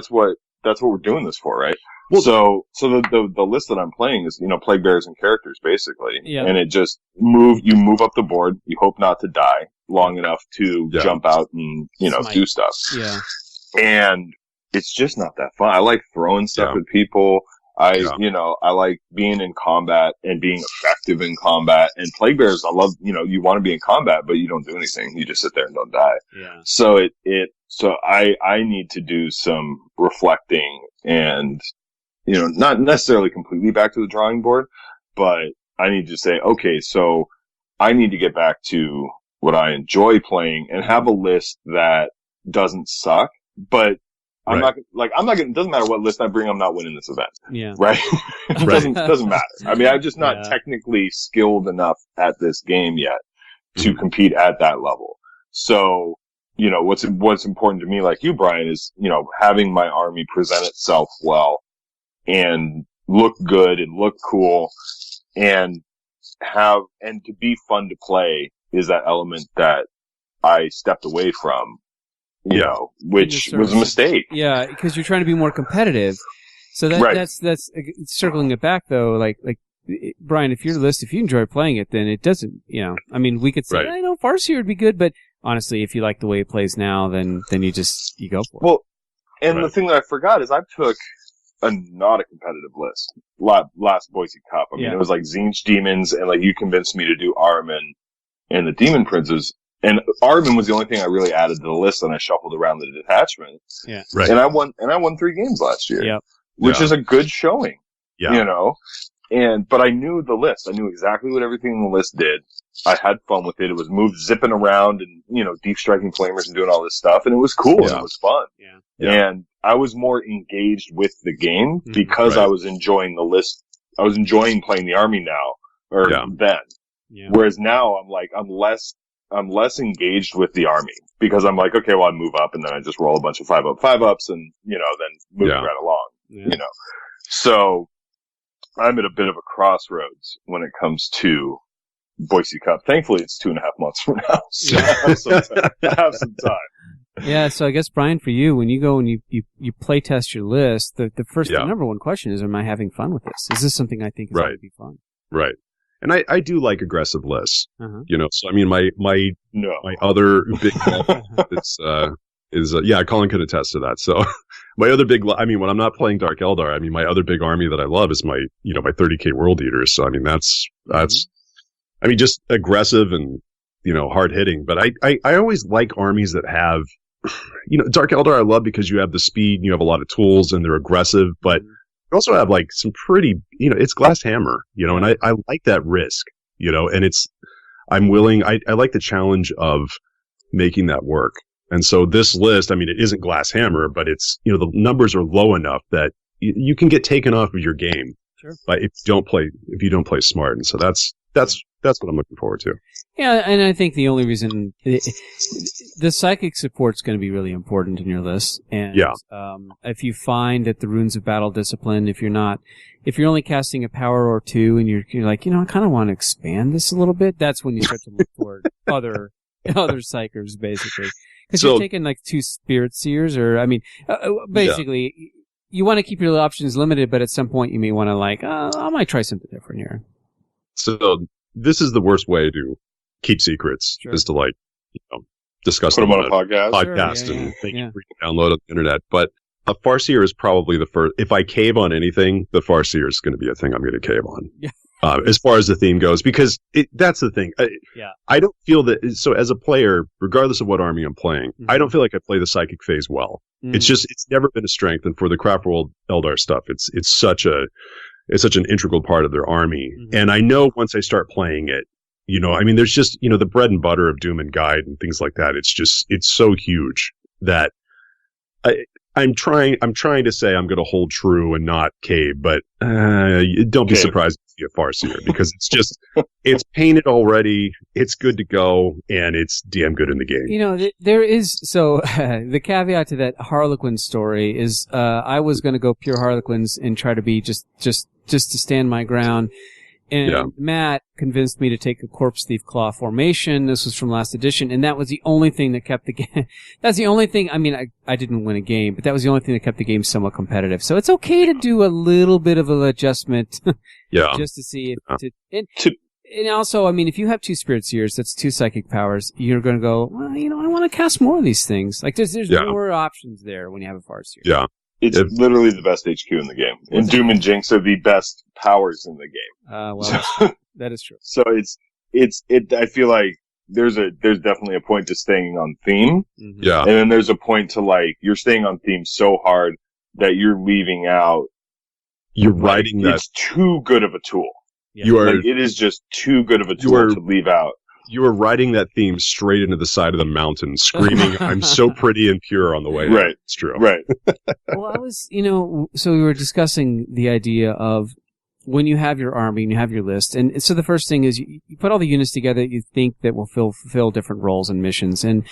what we're doing this for, right? Well, so the list that I'm playing is, plague bearers and characters, basically. Yeah. And it just you move up the board, you hope not to die long enough to jump out and, do stuff. Yeah. And it's just not that fun. I like throwing stuff at people. I like being in combat and being effective in combat. And plague bearers, I love, you want to be in combat, but you don't do anything. You just sit there and don't die. Yeah. So so I need to do some reflecting and, not necessarily completely back to the drawing board, but I need to say, okay, so I need to get back to what I enjoy playing and have a list that doesn't suck, but it doesn't matter what list I bring, I'm not winning this event. Yeah. Right? It doesn't matter. I mean, I'm just not technically skilled enough at this game yet to compete at that level. So, what's important to me, like you, Brian, is, having my army present itself well and look good and look cool and to be fun to play is that element that I stepped away from. Which was a mistake. Yeah, because you're trying to be more competitive. So that's circling it back though. Like Brian, if you enjoy playing it, then it doesn't. I mean, we could say, I know Farseer would be good, but honestly, if you like the way it plays now, then you go for it. Well, and the thing that I forgot is I took not a competitive list last Boise Cup. I mean, it was like Zinch Demons, and like you convinced me to do Armin and the Demon Princes. And Armin was the only thing I really added to the list, and I shuffled around the detachment. Yeah. Right. And I won 3 games last year. Which is a good showing. Yeah. But I knew the list. I knew exactly what everything in the list did. I had fun with it. It was zipping around and, deep striking flamers and doing all this stuff. And it was cool and it was fun. Yeah. And I was more engaged with the game because I was enjoying the list. I was enjoying playing the army then. Yeah. Whereas now I'm less engaged with the army because I'm like, okay, well, I move up and then I just roll a bunch of 5-ups and, then move right along, So I'm at a bit of a crossroads when it comes to Boise Cup. Thankfully, it's 2.5 months from now, so I have some time. Yeah, so I guess, Brian, for you, when you go and you play test your list, the number one question is, am I having fun with this? Is this something I think is going to be fun? Right. And I do like aggressive lists, so I mean, my other big, Colin could attest to that. So my other big, when I'm not playing Dark Eldar, my other big army that I love is my 30K World Eaters. So, that's just aggressive and, hard hitting. But I always like armies that have, Dark Eldar I love because you have the speed and you have a lot of tools and they're aggressive, but you also have some pretty, it's Glass Hammer, and I like that risk, and I'm willing, I like the challenge of making that work. And so this list, it isn't Glass Hammer, but it's, the numbers are low enough that you can get taken off of your game Sure. But if you don't play smart, and so that's what I'm looking forward to. Yeah, and I think the only reason the psychic support's going to be really important in your list. And if you find that the Runes of Battle Discipline, if you're only casting a power or two, and you're like, I kind of want to expand this a little bit, that's when you start to look toward other psychers, basically, because you're taking like 2 Spirit Seers, or basically. You want to keep your options limited, but at some point you may want to I might try something different here. So this is the worst way to keep secrets, is to discuss them on a podcast sure, and think you can download on the internet. But a Farseer is probably the first. If I cave on anything, the Farseer is going to be a thing I'm going to cave on. Yeah. As far as the theme goes, because that's the thing. I don't feel that. So as a player, regardless of what army I'm playing, I don't feel like I play the psychic phase well. It's never been a strength, and for the Craft World Eldar stuff, it's such an integral part of their army. And I know once I start playing it, there's just the bread and butter of Doom and Guide and things like that. It's so huge that I'm trying to say I'm going to hold true and not cave, but don't be surprised to see a Farseer, because it's painted already, it's good to go, and it's damn good in the game. There is, the caveat to that Harlequin story is I was going to go pure Harlequins and try to be just to stand my ground. And Matt convinced me to take a Corpse Thief Claw formation. This was from last edition, and that was the only thing that kept the game. That's the only thing. I mean, I didn't win a game, but that was the only thing that kept the game somewhat competitive. So it's okay to do a little bit of an adjustment, just to see and also, if you have 2 Spirit Seers, that's 2 psychic powers. You're going to go, well, I want to cast more of these things. Like there's more options there when you have a Farseer. Yeah. It's literally the best HQ in the game. And Doom and Jinx are the best powers in the game. That is true. So I feel like there's definitely a point to staying on theme. Yeah. And then there's a point to you're staying on theme so hard that you're leaving out. You're writing that. It's too good of a tool. Yeah. It is just too good of a tool to leave out. You were riding that theme straight into the side of the mountain, screaming, "I'm so pretty and pure" on the way. Right. It's true. Right. Well, I was, so we were discussing the idea of when you have your army and you have your list, and so the first thing is you put all the units together that you think that will fulfill different roles and missions. And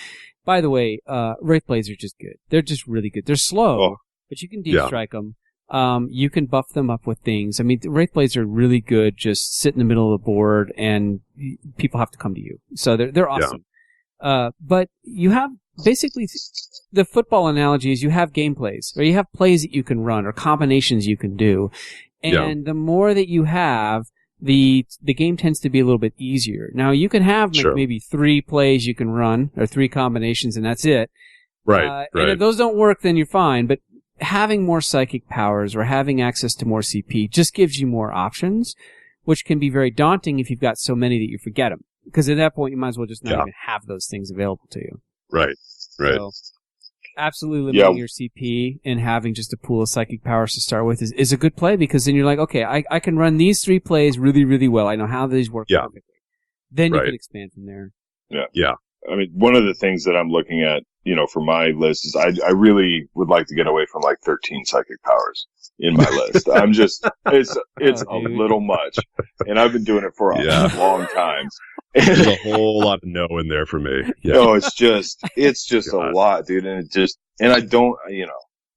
by the way, Wraithblades are just good. They're just really good. They're slow, but you can deep strike them. You can buff them up with things. The Wraithblades are really good. Just sit in the middle of the board, and people have to come to you. So they're awesome. But you have basically the football analogy is you have gameplays, or you have plays that you can run, or combinations you can do, and the more that you have, the game tends to be a little bit easier. Now you can have maybe 3 plays you can run, or 3 combinations, and that's it. Right. And if those don't work, then you're fine. But having more psychic powers or having access to more CP just gives you more options, which can be very daunting if you've got so many that you forget them. Because at that point, you might as well just not even have those things available to you. Right. So, absolutely limiting your CP and having just a pool of psychic powers to start with is a good play, because then you're like, okay, I can run these 3 plays really, really well. I know how these work perfectly. Then you can expand from there. Yeah. One of the things that I'm looking at, for my list is I really would like to get away from 13 psychic powers in my list. I'm just, it's a little much, and I've been doing it for a long time. There's a whole lot of no in there for me. Yeah. No, it's just a lot, dude. And I don't,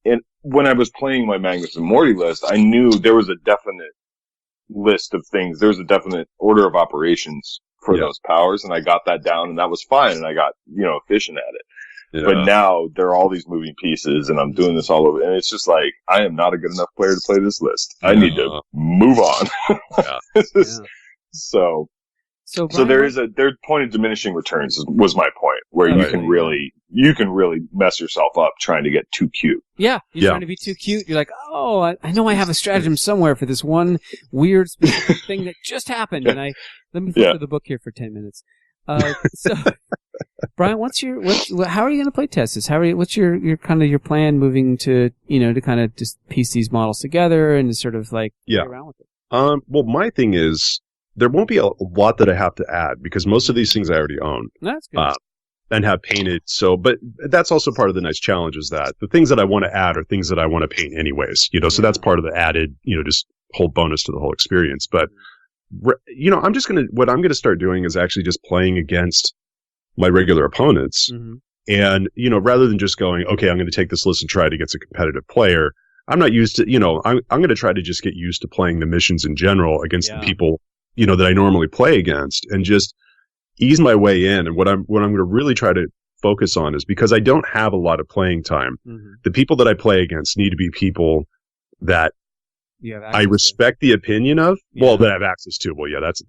and when I was playing my Magnus and Morty list, I knew there was a definite list of things. There was a definite order of operations for those powers, and I got that down, and that was fine, and I got, efficient at it. Yeah. But now there are all these moving pieces, and I'm doing this all over, and it's just I am not a good enough player to play this list. I need to move on. So there's point of diminishing returns was my point, where you can really mess yourself up trying to get too cute. Yeah, you're trying to be too cute. You're like, oh, I know I have a stratagem somewhere for this one weird specific thing that just happened, and let me flip to the book here for 10 minutes. So, Brian, how are you going to play test this? What's your kind of your plan moving to, to kind of just piece these models together and to sort of play around with it? Well, my thing is, there won't be a lot that I have to add, because most of these things I already own. That's good. And have painted. So, but that's also part of the nice challenge, is that the things that I want to add are things that I want to paint anyways, so that's part of the added, just whole bonus to the whole experience. But, you know, what I'm going to start doing is actually just playing against my regular opponents. Mm-hmm. And, you know, rather than just going, okay, I'm going to take this list and try it against a competitive player, I'm not used to, you know, I'm going to try to just get used to playing the missions in general against the people, you know, that I normally play against, and just ease my way in. And what I'm going to really try to focus on is, because I don't have a lot of playing time, the people that I play against need to be people that I respect the opinion of. Well, that I have access to. Well, yeah, that's,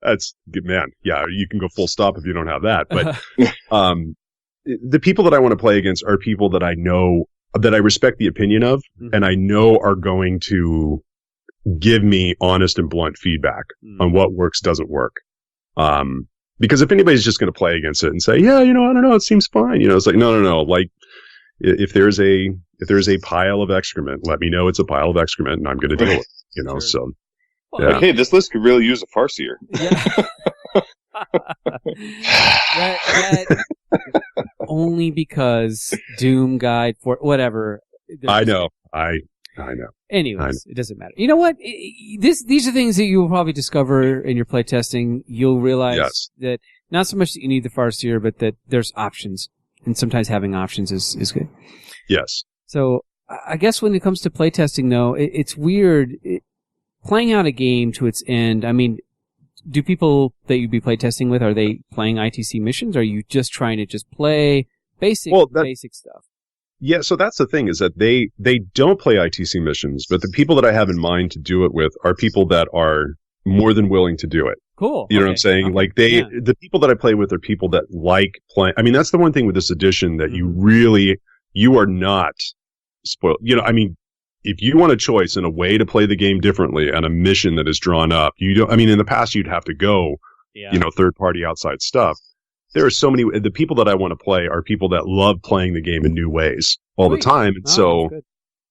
that's good, man. Yeah, you can go full stop if you don't have that. But the people that I want to play against are people that I know, that I respect the opinion of, and I know are going to give me honest and blunt feedback on what works, doesn't work. Because if anybody's just going to play against it and say, yeah, you know, I don't know, it seems fine. You know, it's like, no. Like, if there's a pile of excrement, let me know it's a pile of excrement, and I'm going to deal with it. You know, so. Yeah. Like, hey, this list could really use a farseer. Yeah. that only because Doom Guide for whatever. I know. Anyways, it doesn't matter. You know what? These are things that you will probably discover in your playtesting. You'll realize that not so much that you need the farseer, but that there's options, and sometimes having options is good. Yes. So I guess when it comes to playtesting, though, it's weird. Playing out a game to its end, I mean, do people that you'd be playtesting with, are they playing ITC missions? Or are you just trying to just play basic stuff? Yeah, so that's the thing, is that they don't play ITC missions, but the people that I have in mind to do it with are people that are more than willing to do it. Cool. You know what I'm saying? Like, the people that I play with are people that like playing. I mean, that's the one thing with this edition, that you are not spoiled. You know, I mean, if you want a choice and a way to play the game differently and a mission that is drawn up, you don't, I mean, in the past you'd have to go, you know, third party outside stuff. There are so many, the people that I want to play are people that love playing the game in new ways all the time. And so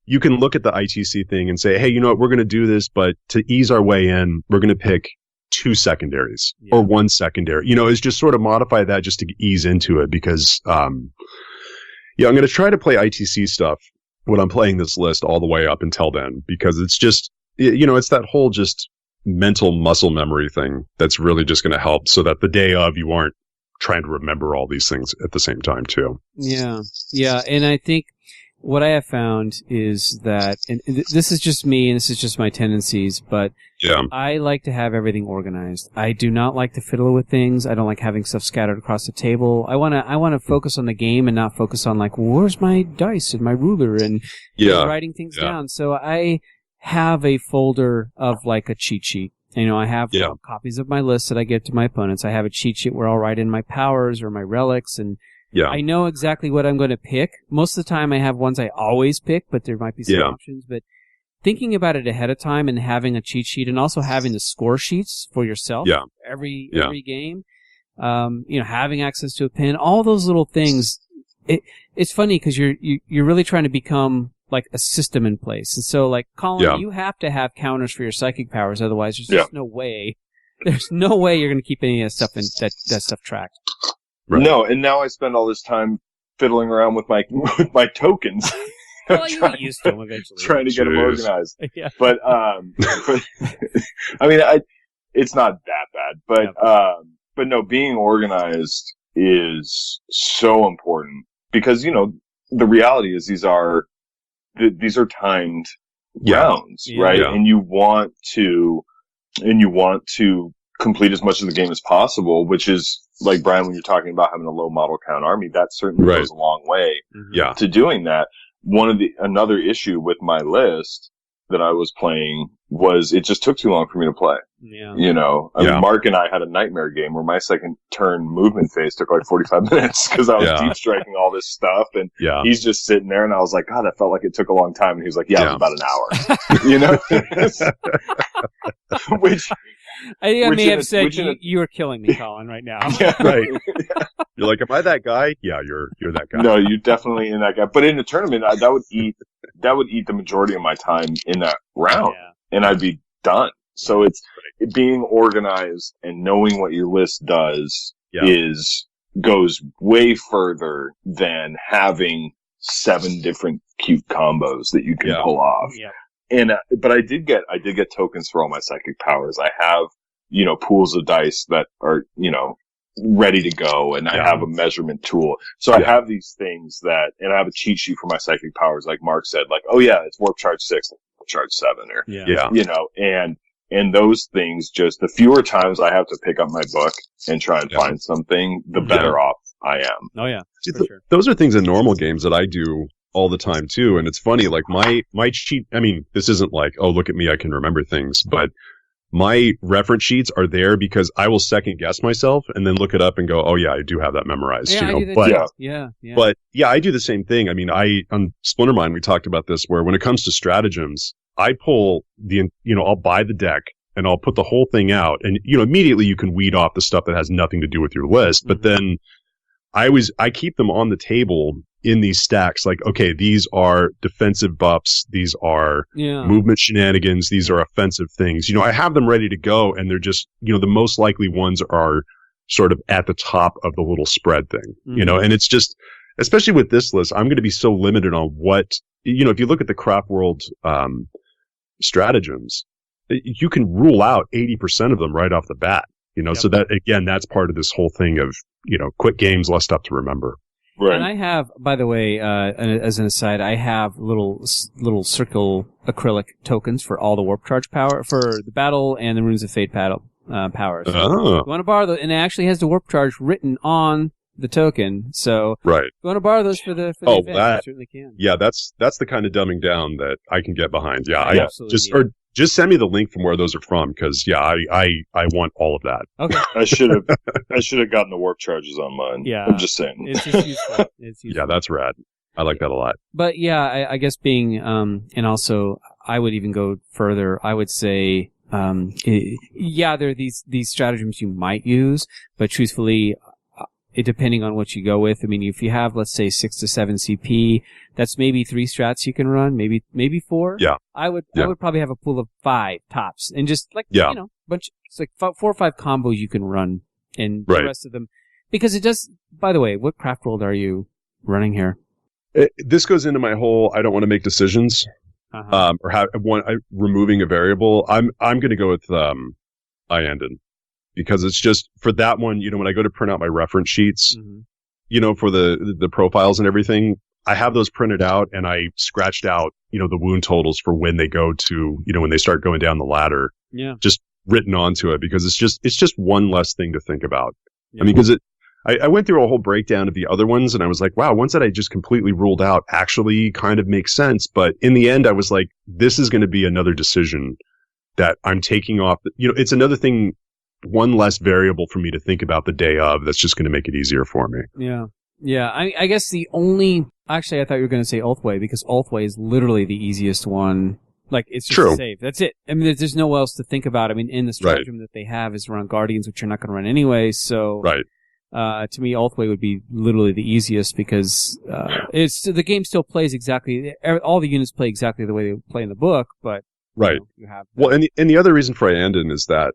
you can look at the ITC thing and say, hey, you know what, we're going to do this, but to ease our way in, we're going to pick 2 secondaries or 1 secondary. You know, it's just sort of modify that just to ease into it, because, I'm going to try to play ITC stuff when I'm playing this list all the way up until then, because it's just, you know, it's that whole just mental muscle memory thing that's really just going to help, so that the day of you aren't trying to remember all these things at the same time too. Yeah. And I think what I have found is that, and this is just me and this is just my tendencies, but I like to have everything organized. I do not like to fiddle with things. I don't like having stuff scattered across the table. I want to focus on the game and not focus on, like, well, where's my dice and my ruler and writing things down. So I have a folder of, like, a cheat sheet. You know, I have copies of my list that I give to my opponents. I have a cheat sheet where I'll write in my powers or my relics, and I know exactly what I'm going to pick. Most of the time I have ones I always pick, but there might be some options. But thinking about it ahead of time and having a cheat sheet, and also having the score sheets for yourself every game, you know, having access to a pen, all those little things. It's funny because you're really trying to become like a system in place. And so, like, Colin, you have to have counters for your psychic powers, otherwise there's just no way. There's no way you're going to keep any of that stuff tracked. Right. No, and now I spend all this time fiddling around with my tokens. Well, you get used to them eventually. Trying to get them organized. But I mean, it's not that bad. But no, being organized is so important, because, you know, the reality is these are timed rounds, right? Yeah. And you want to complete as much of the game as possible, which is, like, Brian, when you're talking about having a low model count army, that certainly goes a long way to doing that. Another issue with my list that I was playing was it just took too long for me to play. Yeah. You know, I mean, Mark and I had a nightmare game where my second turn movement phase took like 45 minutes because I was deep striking all this stuff, and he's just sitting there, and I was like, God, that felt like it took a long time. And he was like, it was about an hour. You know? Which I may have said you are killing me, Colin, right now. Right. You're like, am I that guy? Yeah, you're that guy. No, you're definitely in that guy. But in a tournament, that would eat the majority of my time in that round, and I'd be done. So it's being organized and knowing what your list does goes way further than having 7 different cute combos that you can pull off. Yeah. but I did get tokens for all my psychic powers. I have, pools of dice that are, ready to go, and I have a measurement tool. So I have these things and I have a cheat sheet for my psychic powers, like Mark said, like, oh yeah, it's warp charge 6, warp charge 7, or, and those things, just the fewer times I have to pick up my book and try and find something, the better off I am. Oh yeah. Sure. Those are things in normal games that I do all the time too. And it's funny, like my cheat, I mean, this isn't like, oh, look at me, I can remember things, but my reference sheets are there because I will second guess myself and then look it up and go, oh yeah, I do have that memorized. Yeah, I do that but too. But yeah, I do the same thing. I mean, on Splintermind, we talked about this, where when it comes to stratagems, I pull I'll buy the deck and I'll put the whole thing out, and immediately you can weed off the stuff that has nothing to do with your list. But then I keep them on the table in these stacks, like, okay, these are defensive buffs, these are movement shenanigans, these are offensive things. I have them ready to go, and they're just, the most likely ones are sort of at the top of the little spread thing, and it's just, especially with this list, I'm going to be so limited on what, if you look at the Craft World stratagems, you can rule out 80% of them right off the bat, so that, again, that's part of this whole thing of, quick games, less stuff to remember. Right. And I have, by the way, as an aside, I have little circle acrylic tokens for all the warp charge power for the battle and the Runes of Fate powers. Oh. You want to borrow those, and it actually has the warp charge written on the token. So, right. If you want to borrow those for the event, you certainly can. Yeah, that's the kind of dumbing down that I can get behind. Yeah, I absolutely. Just send me the link from where those are from, because I want all of that. Okay. I should have gotten the warp charges on mine. Yeah, I'm just saying. It's just useful. Yeah, that's rad. I like that a lot. But yeah, I guess being and also I would even go further. I would say there are these stratagems you might use, but truthfully, depending on what you go with. I mean, if you have, let's say, 6 to 7 CP, that's maybe 3 strats you can run, maybe 4. Yeah. I would probably have a pool of 5 tops, and just like bunch. It's like 4 or 5 combos you can run, and the rest of them, because it does. By the way, what craft world are you running here? This goes into my whole, I don't want to make decisions, or have removing a variable. I'm going to go with Iandon. Because it's just, for that one, when I go to print out my reference sheets, for the profiles and everything, I have those printed out, and I scratched out, the wound totals for when they go to, when they start going down the ladder. Yeah. Just written onto it, because it's just one less thing to think about. Yeah. I mean, because I went through a whole breakdown of the other ones, and I was like, wow, ones that I just completely ruled out actually kind of make sense. But in the end, I was like, this is going to be another decision that I'm taking off. It's another thing, one less variable for me to think about the day of, that's just going to make it easier for me. Yeah. Yeah. I guess actually, I thought you were going to say Ulthway, because Ulthway is literally the easiest one. Like, it's just a save. That's it. I mean, there's no else to think about. I mean, in the stratagem that they have is around Guardians, which you're not going to run anyway. So, to me, Ulthway would be literally the easiest, because the game still plays exactly, all the units play exactly the way they play in the book, but you have that. Well, and the other reason for Iandon is that,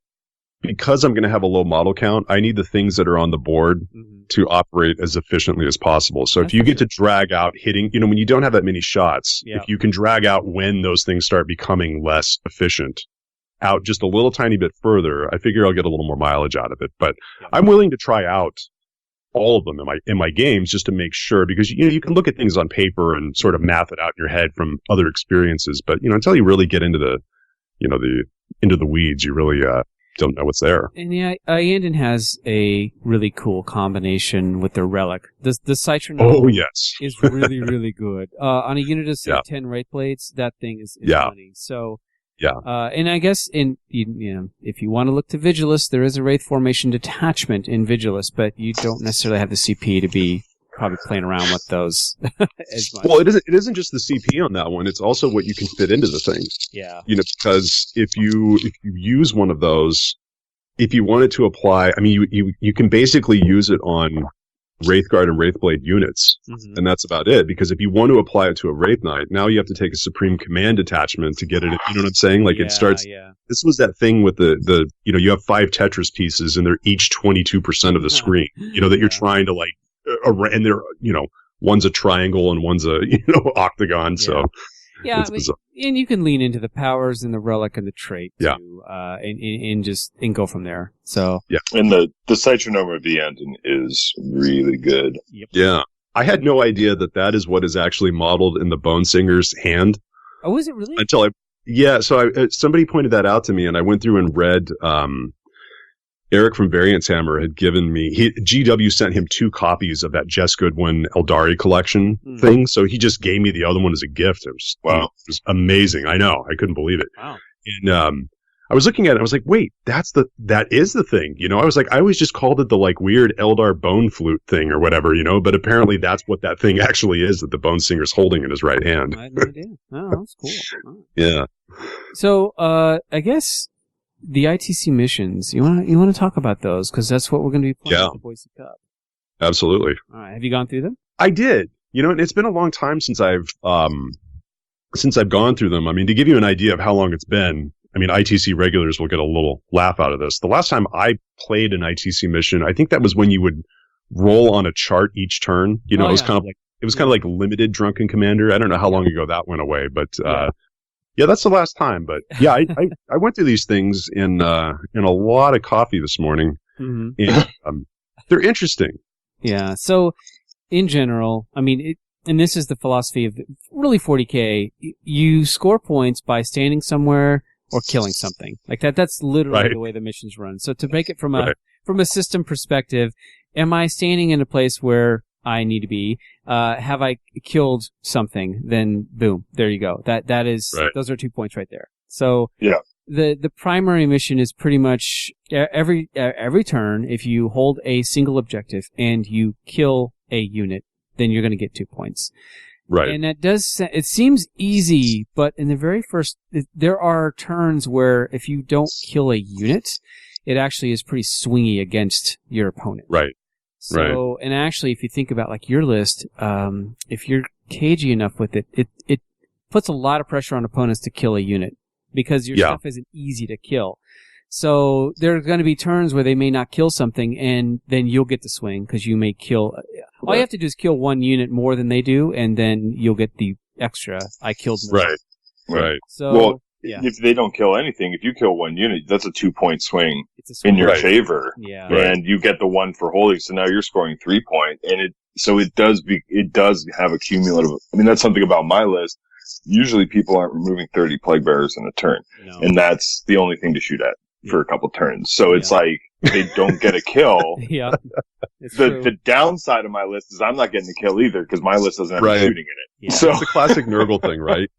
because I'm going to have a low model count, I need the things that are on the board to operate as efficiently as possible. So if you get to drag out hitting, when you don't have that many shots, if you can drag out when those things start becoming less efficient out just a little tiny bit further, I figure I'll get a little more mileage out of it. But I'm willing to try out all of them in my games, just to make sure, because you can look at things on paper and sort of math it out in your head from other experiences, but until you really get into the into the weeds, you really don't know what's there. And Iandon has a really cool combination with their relic. The Citronome is really, really good. On a unit of, say, 10 Wraith Blades, that thing is money. So, and I guess if you want to look to Vigilus, there is a Wraith Formation detachment in Vigilus, but you don't necessarily have the CP to be probably playing around with those as much. Well, it isn't just the CP on that one. It's also what you can fit into the thing. Yeah. Because if you use one of those, if you wanted to apply, I mean, you can basically use it on Wraithguard and Wraithblade units, and that's about it. Because if you want to apply it to a Wraith Knight, now you have to take a Supreme Command attachment to get it. You know what I'm saying? Like, it starts. Yeah. This was that thing with the you have 5 Tetris pieces, and they're each 22% of the screen. That you're trying to and they're one's a triangle and one's a octagon. So Yeah, It's bizarre. and you can lean into the powers and the relic and the trait Yeah. too, and go from there. So And the Citronoma V engine is really good. Yeah. I had no idea that is what is actually modeled in the Bone Singer's hand oh, is it really? until somebody pointed that out to me, and I went through and read, Eric from Variance Hammer had given me, GW sent him 2 copies of that Jess Goodwin Eldari collection thing, so he just gave me the other one as a gift. It was, Wow. it was amazing. I know. I couldn't believe it. Wow. And, I was looking at it, I was like, wait, that is the thing. I was like, I always just called it the like weird Eldar bone flute thing or whatever, but apparently that's what that thing actually is that the Bone Singer's holding in his right hand. I had no idea. Oh, that's cool. Oh. Yeah. So, I guess the ITC missions, you want to talk about those? Because that's what we're going to be playing at the Boise Cup. Absolutely. All right. Have you gone through them? I did. And it's been a long time since I've gone through them. I mean, to give you an idea of how long it's been, ITC regulars will get a little laugh out of this. The last time I played an ITC mission, I think that was when you would roll on a chart each turn. It was kind of like limited Drunken Commander. I don't know how long ago that went away, but yeah, that's the last time. But yeah, I went through these things in a lot of coffee this morning, and they're interesting. Yeah. So in general, and this is the philosophy of really 40K. You score points by standing somewhere or killing something like that. That's literally the way the missions run. So to make it from a system perspective, am I standing in a place where I need to be? Have I killed something? Then boom, there you go. That is those are 2 points right there. So the primary mission is pretty much every turn. If you hold a single objective and you kill a unit, then you're going to get 2 points. Right. And it seems easy, but in the very first, there are turns where if you don't kill a unit, it actually is pretty swingy against your opponent. Right. So, and actually, if you think about like your list, if you're cagey enough with it, it puts a lot of pressure on opponents to kill a unit because your stuff isn't easy to kill. So there are going to be turns where they may not kill something, and then you'll get the swing because you may kill. All you have to do is kill one unit more than they do, and then you'll get the extra. I killed more. Right. So if they don't kill anything, if you kill one unit, that's a 2-point swing in your favor. Yeah. And you get the 1 for holding, so now you're scoring 3 points, and it does have a cumulative. That's something about my list. Usually, people aren't removing 30 plague bearers in a turn, and that's the only thing to shoot at for a couple turns. So it's like they don't get a kill. The downside of my list is I'm not getting a kill either because my list doesn't have any shooting in it. So it's a classic Nurgle thing, right?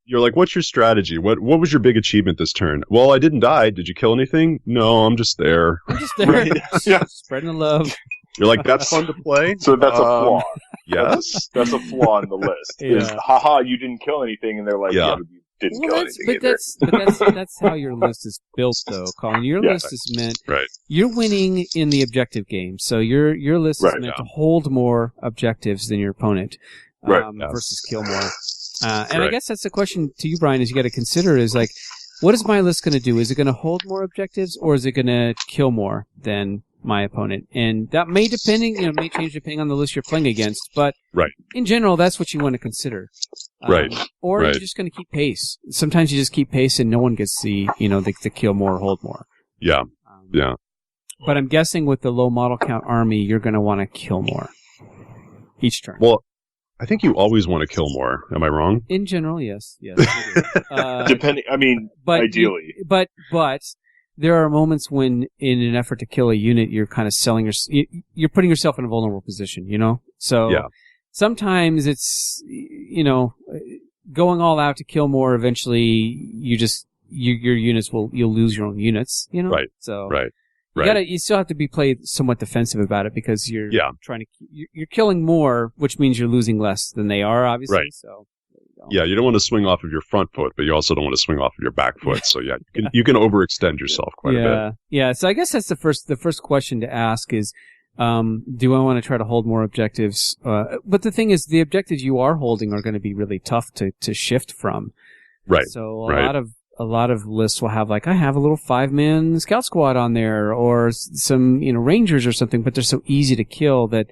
You're like, what's your strategy? What was your big achievement this turn? Well, I didn't die. Did you kill anything? No, I'm just there. Spreading the love. You're like, that's fun to play. So that's a flaw. Yes, that's a flaw in the list. Is haha, you didn't kill anything, and they're like, but you didn't kill anything either. That's how your list is built, though, Colin. Your list is meant you're winning in the objective game, so your list is meant to hold more objectives than your opponent, versus kill more. And I guess that's the question to you, Brian, is you got to consider is like, what is my list going to do? Is it going to hold more objectives, or is it going to kill more than my opponent? And that may may change depending on the list you're playing against, but in general, that's what you want to consider. Or you're just going to keep pace. Sometimes you just keep pace and no one gets the kill more or hold more. Yeah. But I'm guessing with the low model count army, you're going to want to kill more each turn. Well, I think you always want to kill more. Am I wrong? In general, yes. Depending, ideally. But there are moments when, in an effort to kill a unit, you're kind of you're putting yourself in a vulnerable position, So sometimes it's, going all out to kill more. Eventually, your units you'll lose your own units, Right. So Right. You still have to be played somewhat defensive about it because you're you're killing more, which means you're losing less than they are, obviously. Right. So. Yeah, you don't want to swing off of your front foot, but you also don't want to swing off of your back foot. So you can overextend yourself quite a bit. Yeah. So I guess that's the first question to ask is, do I want to try to hold more objectives? But the thing is, the objectives you are holding are going to be really tough to shift from. Right. So a lot of lists will have I have a little 5-man scout squad on there, or some Rangers or something, but they're so easy to kill that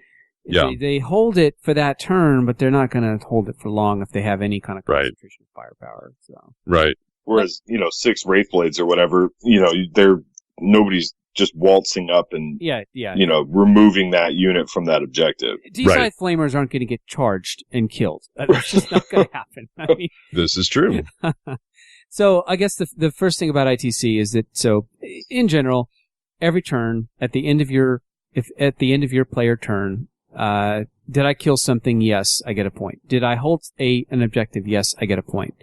Yeah. They hold it for that turn, but they're not going to hold it for long if they have any kind of Right. concentration of firepower. So. Right. Whereas, 6 Wraithblades or whatever, nobody's just waltzing up and, Yeah. removing that unit from that objective. D-side flamers aren't going to get charged and killed. That's just not going to happen. I mean, This is true. So I guess the first thing about ITC is that, so in general, every turn at the end of your player turn, did I kill something? Yes, I get a point. Did I hold an objective? Yes, I get a point.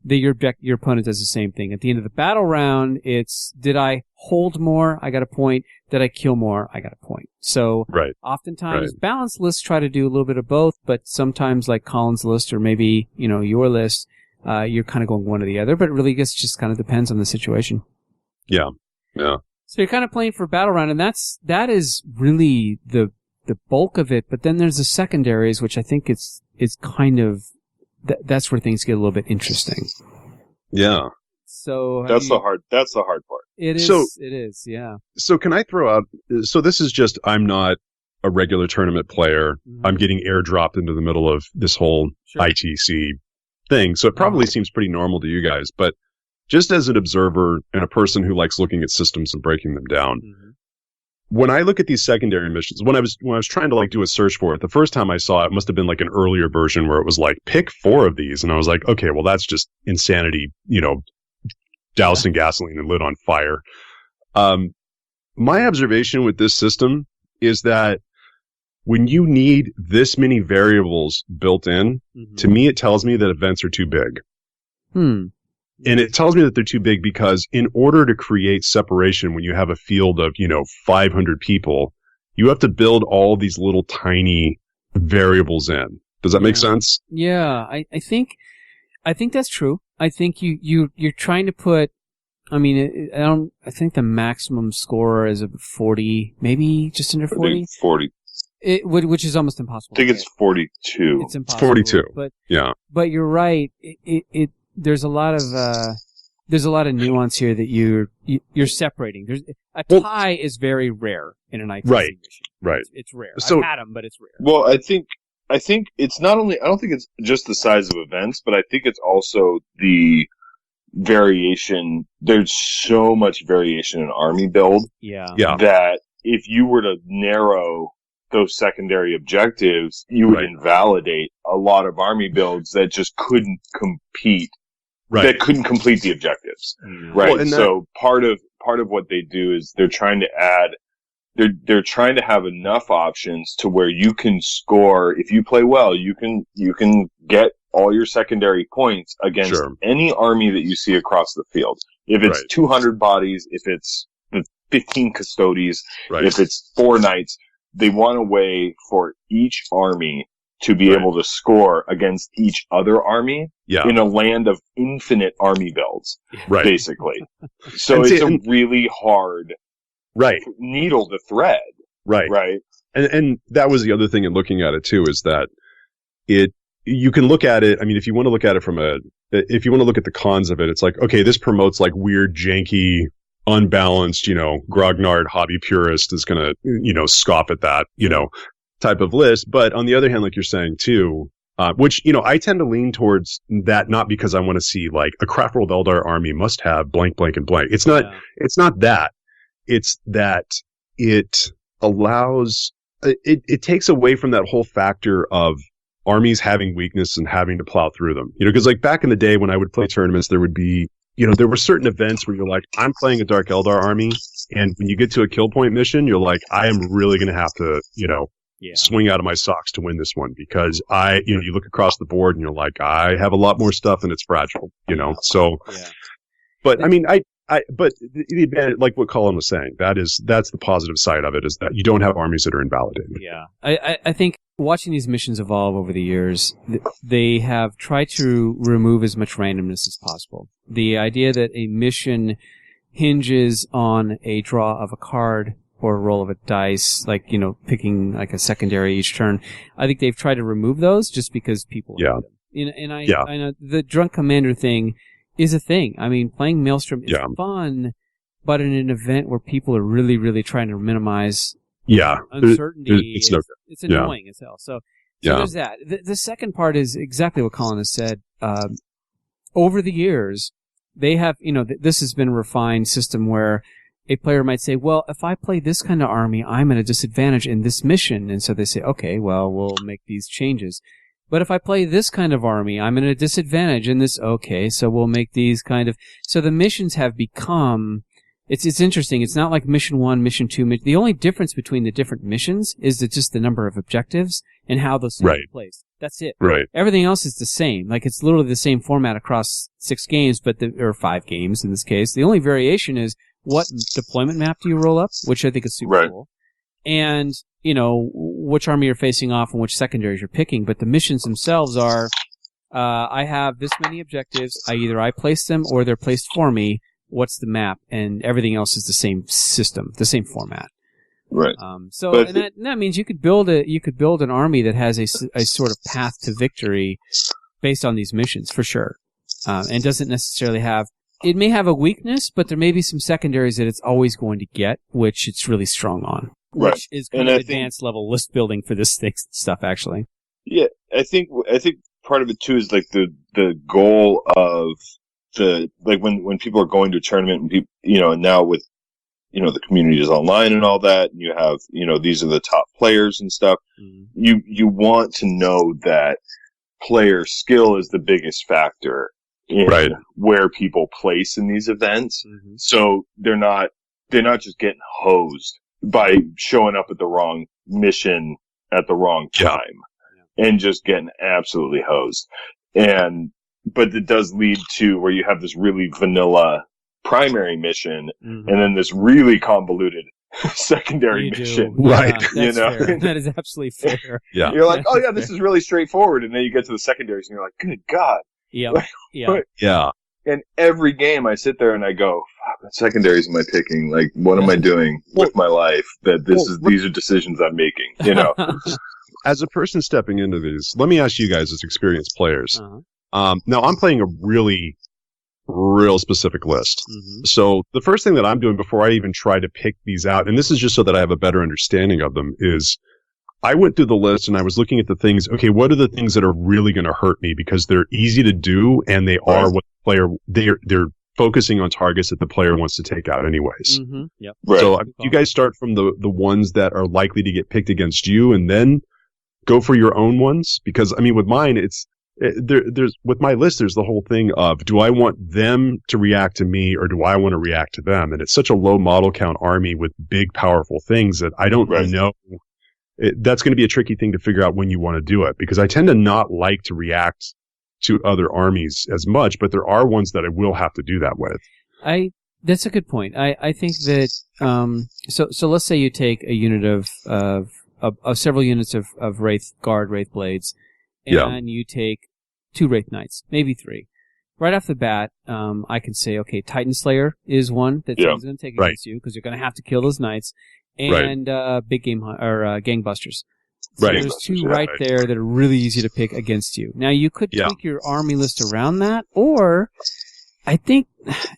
Your opponent does the same thing. At the end of the battle round, it's, did I hold more? I got a point. Did I kill more? I got a point. So oftentimes balanced lists try to do a little bit of both, but sometimes like Colin's list or maybe, your list, you're kind of going one or the other, but it really just kind of depends on the situation. Yeah. Yeah. So you're kind of playing for battle round, and that is really the bulk of it. But then there's the secondaries, which I think it's kind of that's where things get a little bit interesting. Yeah. So that's the hard part. It is. Yeah. So can I throw out? So this is just, I'm not a regular tournament player. Mm-hmm. I'm getting airdropped into the middle of this whole ITC thing, so it probably seems pretty normal to you guys, but just as an observer and a person who likes looking at systems and breaking them down, when I look at these secondary missions, when I was trying to do a search for it, the first time I saw it must have been an earlier version where it was pick 4 of these, and I was like, okay, well that's just insanity, doused in gasoline and lit on fire. My observation with this system is that when you need this many variables built in, to me it tells me that events are too big. And it tells me that they're too big because in order to create separation when you have a field of, 500 people, you have to build all these little tiny variables in. Does that make sense? Yeah, I think that's true. I think you're trying to put, I think the maximum score is 40, maybe just under 40. I think 40. Which is almost impossible. I think it's 42. It's impossible. 42. But you're right. There's a lot of nuance here that you're separating. A tie is very rare in an ITC mission. Right. It's rare. So, I've had them, but it's rare. Well, I think it's not only, I don't think it's just the size of events, but I think it's also the variation. There's so much variation in army build. Yeah. That if you were to narrow those secondary objectives, you would invalidate a lot of army builds that just couldn't compete, that couldn't complete the objectives, right? Well, so part of what they do is they're trying to add, they're trying to have enough options to where you can score. If you play well, you can get all your secondary points against any army that you see across the field. If it's 200 bodies, if it's the 15 custodies, if it's 4 knights, they want a way for each army to be able to score against each other army in a land of infinite army builds, basically. So it's a really hard needle to thread. Right. And that was the other thing in looking at it too, is that you can look at it, if you want to look at it if you want to look at the cons of it, it's okay, this promotes weird, janky, unbalanced, grognard hobby purist is going to, scoff at that, type of list. But on the other hand, like you're saying too, which, I tend to lean towards that, not because I want to see a craft world Eldar army must have blank, blank, and blank. It's not that. It's that it allows, it takes away from that whole factor of armies having weakness and having to plow through them. Because back in the day when I would play tournaments, there would be, there were certain events where you're I'm playing a Dark Eldar army, and when you get to a kill point mission, you're I am really going to have to, swing out of my socks to win this one, because you look across the board and you're I have a lot more stuff and it's fragile, so, but but the advantage, like what Colin was saying, that's the positive side of it, is that you don't have armies that are invalidated. Yeah. I think watching these missions evolve over the years, they have tried to remove as much randomness as possible. The idea that a mission hinges on a draw of a card or a roll of a dice, picking a secondary each turn, I think they've tried to remove those just because people like them. And I know the drunk commander thing is a thing. Playing Maelstrom is fun, but in an event where people are really, really trying to minimize Yeah. uncertainty. It's no good. It's annoying as hell. So there's that. The second part is exactly what Colin has said. Over the years, they have, this has been a refined system where a player might say, well, if I play this kind of army, I'm at a disadvantage in this mission. And so they say, okay, well, we'll make these changes. But if I play this kind of army, I'm at a disadvantage in this. Okay, so we'll make these kind of... So the missions have become... It's interesting. It's not like mission 1, mission 2. The only difference between the different missions is just the number of objectives and how those things are placed. That's it. Right. Everything else is the same. Like, it's literally the same format across 6 games, or 5 games in this case. The only variation is what deployment map do you roll up, which I think is super cool. And, which army you're facing off and which secondaries you're picking. But the missions themselves are, I have this many objectives. Either I place them or they're placed for me. What's the map? And everything else is the same system, the same format. Right. That means you could build an army that has a sort of path to victory based on these missions for sure. And doesn't necessarily have, it may have a weakness, but there may be some secondaries that it's always going to get, which it's really strong on. Right. Which is kind of advanced level list building for this stuff, actually. Yeah, I think part of it too is like the goal of when people are going to a tournament and people, and now with, the community is online and all that, and you have, these are the top players and stuff. Mm-hmm. You want to know that player skill is the biggest factor in where people place in these events. Mm-hmm. So they're not just getting hosed by showing up at the wrong mission at the wrong time and just getting absolutely hosed. But it does lead to where you have this really vanilla primary mission and then this really convoluted secondary mission. Right. That's fair. That is absolutely fair. Yeah. You're like, oh yeah, this is really straightforward. And then you get to the secondaries and you're like, good God. Yeah. Yeah. And every game I sit there and I go, fuck, what secondaries am I picking? Like, what am I doing with my life? These are decisions I'm making, As a person stepping into these, let me ask you guys as experienced players. Now I'm playing a really real specific list. Mm-hmm. So the first thing that I'm doing before I even try to pick these out, and this is just so that I have a better understanding of them, is I went through the list and I was looking at the things, okay, what are the things that are really going to hurt me because they're easy to do and they are what the player, they're focusing on targets that the player wants to take out anyways. Mm-hmm. Yep. Right. So you guys start from the ones that are likely to get picked against you and then go for your own ones, because I mean with mine there's with my list there's the whole thing of, do I want them to react to me or do I want to react to them? And it's such a low model count army with big powerful things that I don't know. That's going to be a tricky thing to figure out when you want to do it, because I tend to not like to react to other armies as much, but there are ones that I will have to do that with. That's a good point. I think that so let's say you take a unit of several units of Wraith Blades, and you take 2 Wraith Knights, maybe 3. Right off the bat, I can say, okay, Titan Slayer is one that someone's going to take against you because you're going to have to kill those knights, and big game or Gangbusters. So there's 2 there that are really easy to pick against you. Now you could tweak your army list around that, or I think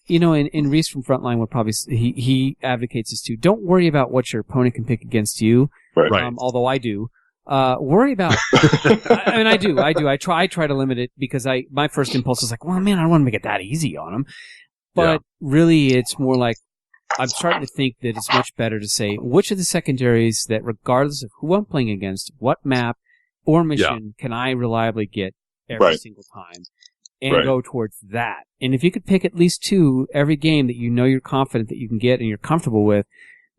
in Reese from Frontline would probably he advocates this too. Don't worry about what your opponent can pick against you. Right. Although I do. Worry about. I mean, I do. I try to limit it because my first impulse is like, well, man, I don't want to make it that easy on them. But really, it's more like I'm starting to think that it's much better to say which of the secondaries that, regardless of who I'm playing against, what map or mission, can I reliably get every single time, and go towards that. And if you could pick at least 2 every game that you're confident that you can get and you're comfortable with,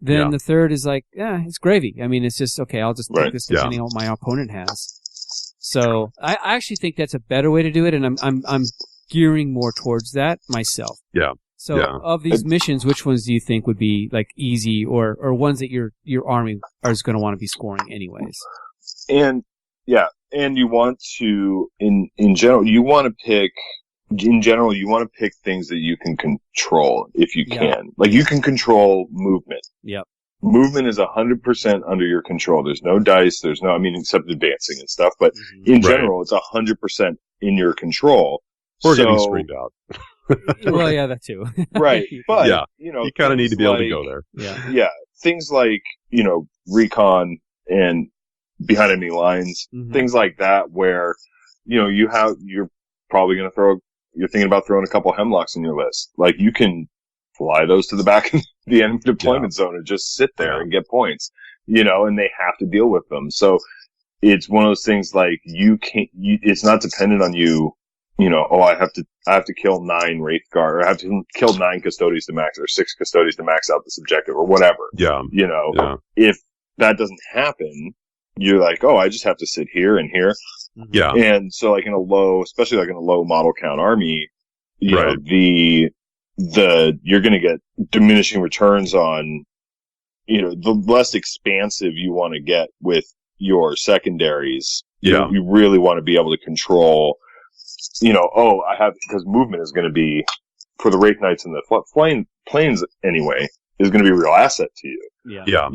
then the third is like, it's gravy. I mean, it's just, okay, I'll just take this depending on what my opponent has. So I actually think that's a better way to do it, and I'm gearing more towards that myself. Yeah. So of these missions, which ones do you think would be like easy or ones that your army is going to want to be scoring anyways? And you want to, in general, you want to pick things that you can control if you can. Like, you can control movement. Yep. Movement is 100% under your control. There's no dice. Except advancing and stuff. But in general, it's 100% in your control. Or getting screened out. Well, yeah, that too. Right. But, you kind of need to be able to go there. Yeah. Things like, recon and behind enemy lines, things like that, where, you're probably going to you're thinking about throwing a couple hemlocks in your list. Like, you can fly those to the back of the enemy deployment zone and just sit there and get points, and they have to deal with them. So it's one of those things, like, it's not dependent on you, I have to kill 9 Wraithguard, or I have to kill 9 Custodians to max, or 6 Custodians to max out this objective, or whatever. Yeah. If that doesn't happen, you're like, I just have to sit here and here. Yeah. And so, like, especially like in a low model count army, you're going to get diminishing returns on, the less expansive you want to get with your secondaries. Yeah. You really want to be able to control, because movement is going to be, for the Wraith Knights and the planes anyway, is going to be a real asset to you. Yeah.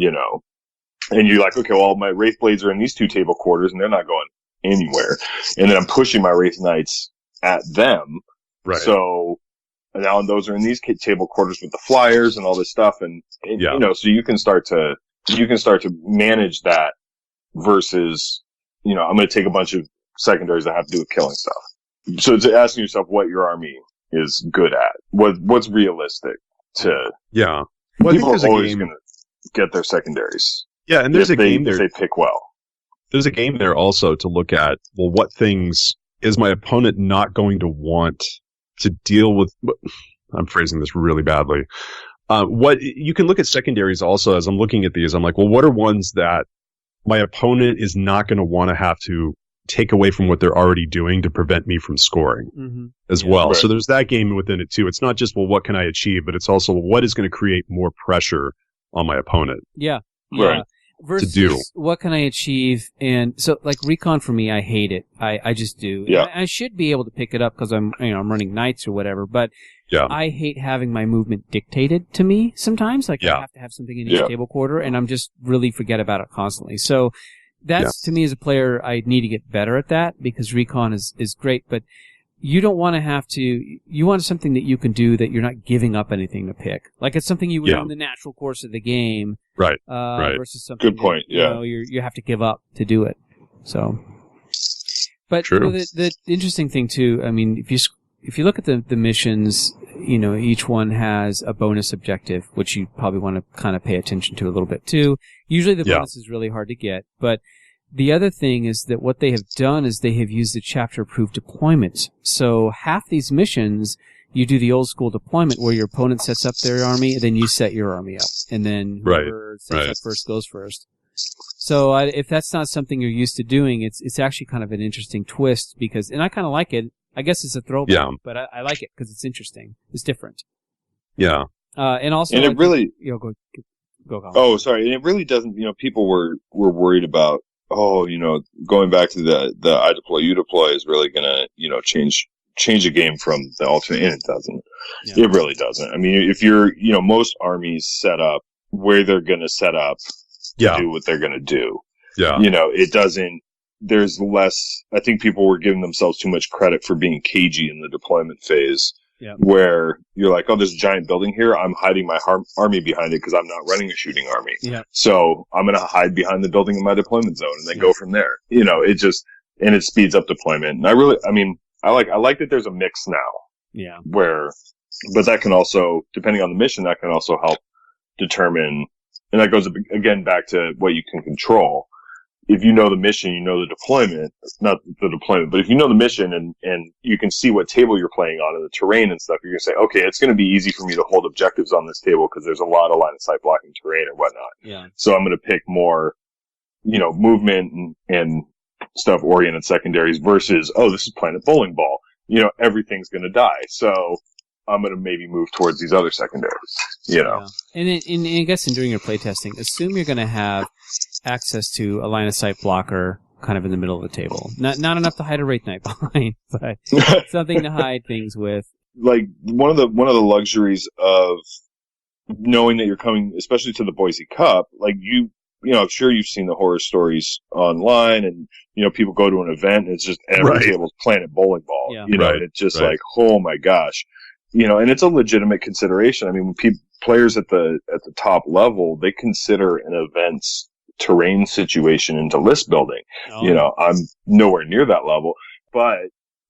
And you're like, okay, well, my Wraith Blades are in these 2 table quarters and they're not going anywhere. And then I'm pushing my Wraith Knights at them. Right. So now those are in these table quarters with the flyers and all this stuff. And so you can start to manage that versus, I'm going to take a bunch of secondaries that have to do with killing stuff. So it's asking yourself what your army is good at. What's realistic to. Yeah. Well, people are always going to get their secondaries. Yeah, and there's a game there. If they pick well. There's a game there also to look at, well, what things is my opponent not going to want to deal with? I'm phrasing this really badly. What you can look at secondaries also. As I'm looking at these, I'm like, well, what are ones that my opponent is not going to want to have to take away from what they're already doing to prevent me from scoring as well. Right. So there's that game within it too. It's not just, well, what can I achieve, but it's also what is going to create more pressure on my opponent. Yeah. Right. Versus to do. What can I achieve? And so, like, recon for me, I hate it. I just do. Yeah. I should be able to pick it up because I'm running knights or whatever, but I hate having my movement dictated to me sometimes. Like, I have to have something in each table quarter, and I'm just really forget about it constantly. So that's, to me as a player, I need to get better at that because recon is great, but you don't want to have to, you want something that you can do that you're not giving up anything to pick. Like, it's something you would do in the natural course of the game. Right. Versus something good point. that, you have to give up to do it. So, but the interesting thing too, I mean, if you look at the missions, each one has a bonus objective, which you probably want to kind of pay attention to a little bit too. Usually the bonus is really hard to get, but the other thing is that what they have done is they have used the chapter-approved deployment. So half these missions, you do the old school deployment where your opponent sets up their army, and then you set your army up. And then whoever sets up first goes first. So if that's not something you're used to doing, it's actually kind of an interesting twist because, and I kind of like it. I guess it's a throwback, but I like it because it's interesting. It's different. Yeah. And also, and it really, go. Oh, sorry. And it really doesn't, people were worried about, going back to the I deploy, you deploy is really going to, change a game from the alternate, and it doesn't. Yeah. It really doesn't. I mean, if you're, most armies set up where they're going to set up to do what they're going to do. Yeah. It doesn't, there's less, I think people were giving themselves too much credit for being cagey in the deployment phase. Yeah. Where you're like, oh, there's a giant building here. I'm hiding my army behind it because I'm not running a shooting army. Yeah. So I'm going to hide behind the building in my deployment zone and then go from there. It just, and it speeds up deployment. And I like that there's a mix now. Yeah. But that can also, depending on the mission, that can also help determine, and that goes again back to what you can control. If you know the mission, you know the deployment, not the deployment, but if you know the mission and you can see what table you're playing on and the terrain and stuff, you're going to say, okay, it's going to be easy for me to hold objectives on this table because there's a lot of line of sight blocking terrain or whatnot. Yeah. So I'm going to pick more, movement and stuff oriented secondaries versus, oh, this is Planet Bowling Ball. Everything's going to die. So I'm going to maybe move towards these other secondaries, Yeah. And I guess during your playtesting, assume you're going to have access to a line of sight blocker kind of in the middle of the table. Not enough to hide a Wraith Knight behind, but something to hide things with. Like one of the luxuries of knowing that you're coming, especially to the Boise Cup, like I'm sure you've seen the horror stories online and, people go to an event and it's just every table's Planet Bowling Ball, and it's just like, oh my gosh, and it's a legitimate consideration. I mean, when players at the top level, they consider an event's terrain situation into list building. Oh. You know, I'm nowhere near that level, but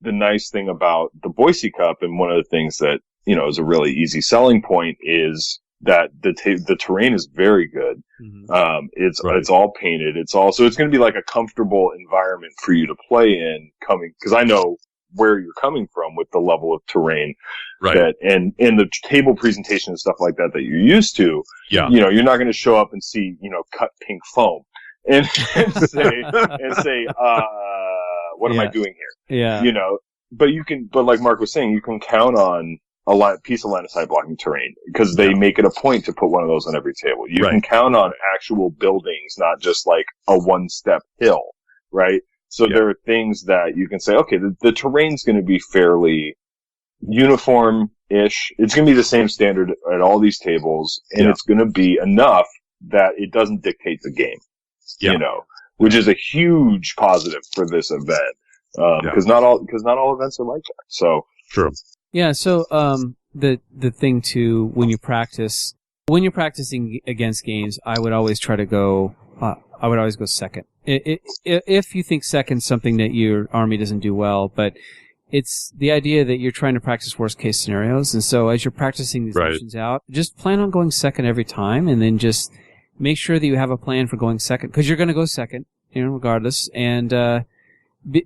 the nice thing about the Boise Cup, and one of the things that, you know, is a really easy selling point, is that the terrain is very good. Mm-hmm. It's all painted. So it's going to be like a comfortable environment for you to play in, because I know where you're coming from with the level of terrain, Right. and the table presentation and stuff like that you're used to. Yeah. You know, you're not going to show up and see, you know, cut pink foam and say, what am I doing here? Yeah. You know, but like Mark was saying, you can count on a piece of line of sight blocking terrain, because they make it a point to put one of those on every table. You can count on actual buildings, not just like a one-step hill, right? So there are things that you can say, okay, the terrain's going to be fairly uniform-ish. It's going to be the same standard at all these tables, and it's going to be enough that it doesn't dictate the game, you know, which is a huge positive for this event. Because not all events are like that. So true. Yeah. So the thing too, when you're practicing against games, I would always try to go. I would always go second. If you think second's something that your army doesn't do well, but it's the idea that you're trying to practice worst case scenarios, and so as you're practicing these missions out, just plan on going second every time, and then just make sure that you have a plan for going second, because you're going to go second, you know, regardless, and.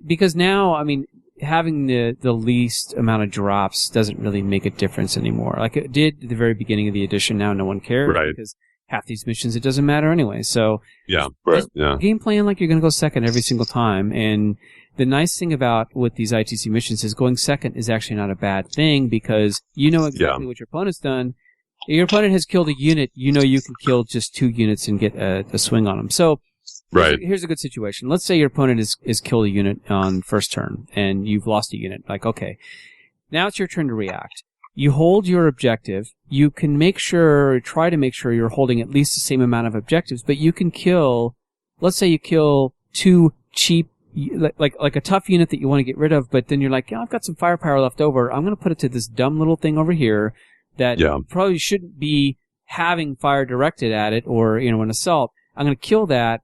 Because now, I mean, having the least amount of drops doesn't really make a difference anymore. Like it did at the very beginning of the edition. Now no one cares because half these missions it doesn't matter anyway. So game plan like you're going to go second every single time. And the nice thing about with these ITC missions is going second is actually not a bad thing, because you know exactly what your opponent's done. If your opponent has killed a unit, you know you can kill just 2 units and get a swing on them. So. Here's a good situation. Let's say your opponent is killed a unit on first turn, and you've lost a unit. Like, okay, now it's your turn to react. You hold your objective. You can try to make sure you're holding at least the same amount of objectives, but you can kill, let's say you kill 2 cheap, like a tough unit that you want to get rid of, but then you're like, I've got some firepower left over. I'm going to put it to this dumb little thing over here that probably shouldn't be having fire directed at it, or, you know, an assault. I'm going to kill that.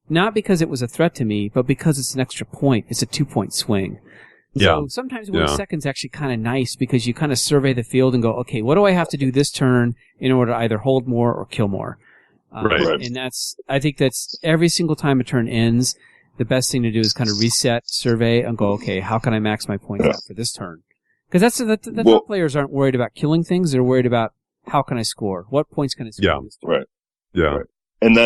Not because it was a threat to me, but because it's an extra point. It's a 2-point swing. So sometimes 1 second's actually kind of nice, because you kind of survey the field and go, okay, what do I have to do this turn in order to either hold more or kill more? And I think that's every single time a turn ends, the best thing to do is kind of reset, survey, and go, okay, how can I max my points out for this turn? Because that's what players aren't worried about killing things. They're worried about how can I score? What points can I score this turn? And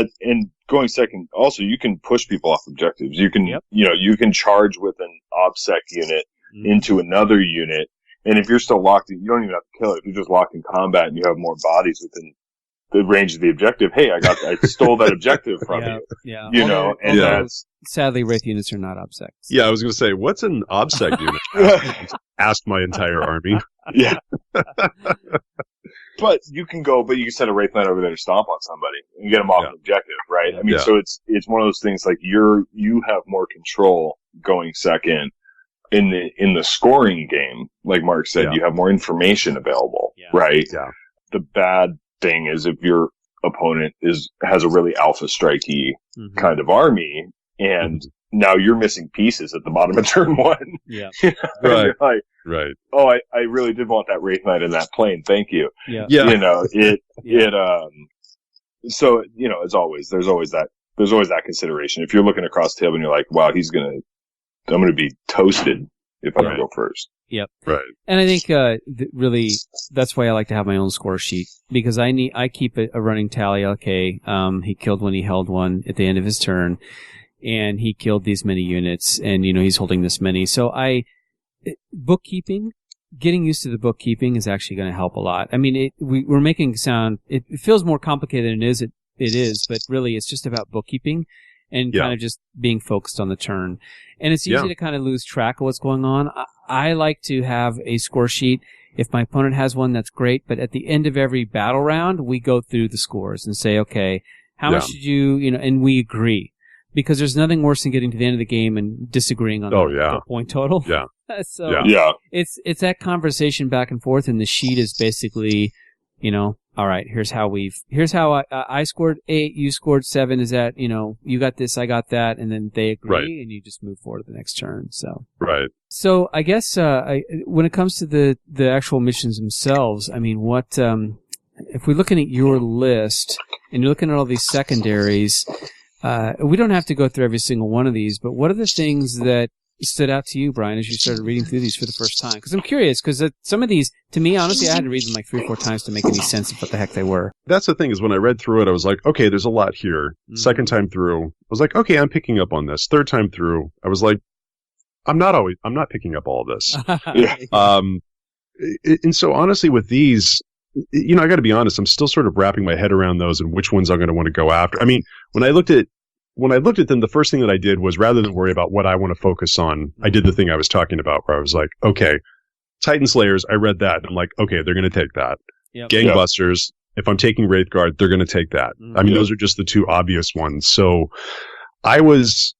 going second, also, you can push people off objectives. You can, you can charge with an OBSEC unit into another unit, and if you're still locked in, you don't even have to kill it. If you're just locked in combat and you have more bodies within the range of the objective, hey, I stole that objective from you. Yeah. You know, and that's... Sadly, Wraith units are not OBSECs. Yeah, I was going to say, what's an OBSEC unit? Asked my entire army. Yeah. But you can set a Wraith Knight over there to stomp on somebody and get them off an objective, right? I mean, so it's one of those things like you have more control going second in the scoring game. Like Mark said, you have more information available, right? Yeah. The bad thing is if your opponent has a really alpha strikey kind of army, and now you're missing pieces at the bottom of turn 1. Yeah. Right. Oh, I really did want that Wraith Knight in that plane. Thank you. Yeah. You know, so, you know, there's always that consideration. If you're looking across the table and you're like, wow, I'm going to be toasted if I don't go first. Yep. Right. And I think, really, that's why I like to have my own score sheet, because I keep a running tally. Okay, he killed one, he held one at the end of his turn, and he killed these many units, and, you know, he's holding this many. So bookkeeping, getting used to the bookkeeping is actually going to help a lot. I mean, we're making it sound, it feels more complicated than it is, but really it's just about bookkeeping and kind of just being focused on the turn. And it's easy to kind of lose track of what's going on. I like to have a score sheet. If my opponent has one, that's great. But at the end of every battle round, we go through the scores and say, okay, how much did you know, and we agree. Because there's nothing worse than getting to the end of the game and disagreeing on the point total. Yeah. So it's that conversation back and forth, and the sheet is basically, you know, all right, here's how I scored 8, you scored 7. Is that, you got this, I got that, and then they agree, Right. and you just move forward to the next turn. Right. So I guess when it comes to the actual missions themselves, I mean, what if we're looking at your list and you're looking at all these secondaries, we don't have to go through every single one of these, but what are the things that stood out to you, Brian, as you started reading through these for the first time? Because I'm curious, because some of these, to me, honestly, I had to read them like 3 or 4 times to make any sense of what the heck they were. That's the thing, is when I read through it, I was like, okay, there's a lot here. Mm-hmm. Second time through, I was like, okay, I'm picking up on this. Third time through, I was like, I'm not picking up all of this. And so honestly, with these, I got to be honest, I'm still sort of wrapping my head around those and which ones I'm going to want to go after. I mean, when I looked at them, the first thing that I did was, rather than worry about what I want to focus on, I did the thing I was talking about, where I was like, okay, Titan Slayers, I read that, and I'm like, okay, they're going to take that. Yep. Gangbusters, if I'm taking Wraithguard, they're going to take that. Mm-hmm. I mean, those are just the 2 obvious ones. So I was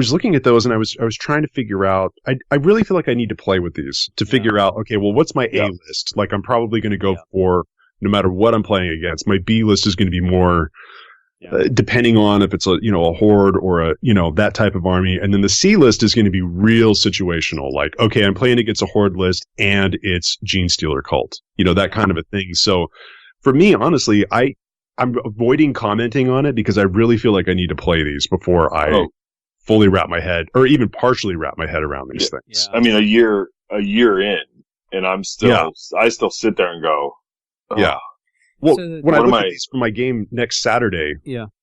looking at those, and I was trying to figure out, I really feel like I need to play with these to figure out, okay, well, what's my A list? Like, I'm probably going to go for, no matter what I'm playing against, my B list is going to be more, depending on if it's a horde or that type of army. And then the C list is going to be real situational. Like, okay, I'm playing against a horde list and it's Gene Stealer cult, that kind of a thing. So for me, honestly, I'm avoiding commenting on it because I really feel like I need to play these before I fully wrap my head, or even partially wrap my head around these things. I mean, a year in, and I still sit there and go, oh. Yeah. Well, So when I look at these for my game next Saturday,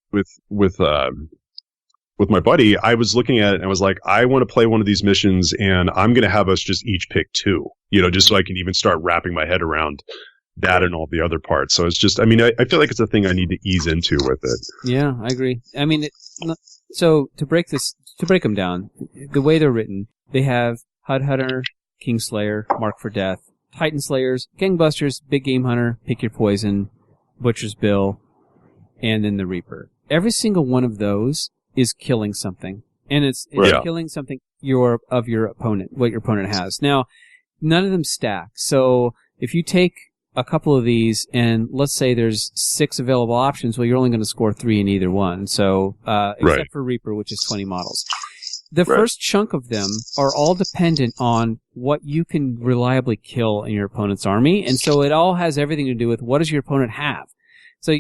with my buddy, I was looking at it and I was like, I want to play one of these missions, and I'm going to have us just each pick 2, just so I can even start wrapping my head around that and all the other parts. So it's just, I mean, I feel like it's a thing I need to ease into with it. Yeah, I agree. I mean, so to break them down, the way they're written, they have Hud Hunter, Kingslayer, Mark for Death, Titan Slayers, Gangbusters, Big Game Hunter, Pick Your Poison, Butcher's Bill, and then the Reaper. Every single one of those is killing something. And it's killing something of your opponent, what your opponent has. Now, none of them stack. So if you take a couple of these and let's say there's 6 available options, well, you're only going to score 3 in either one. So, except for Reaper, which is 20 models. The first chunk of them are all dependent on what you can reliably kill in your opponent's army, and so it all has everything to do with what does your opponent have. So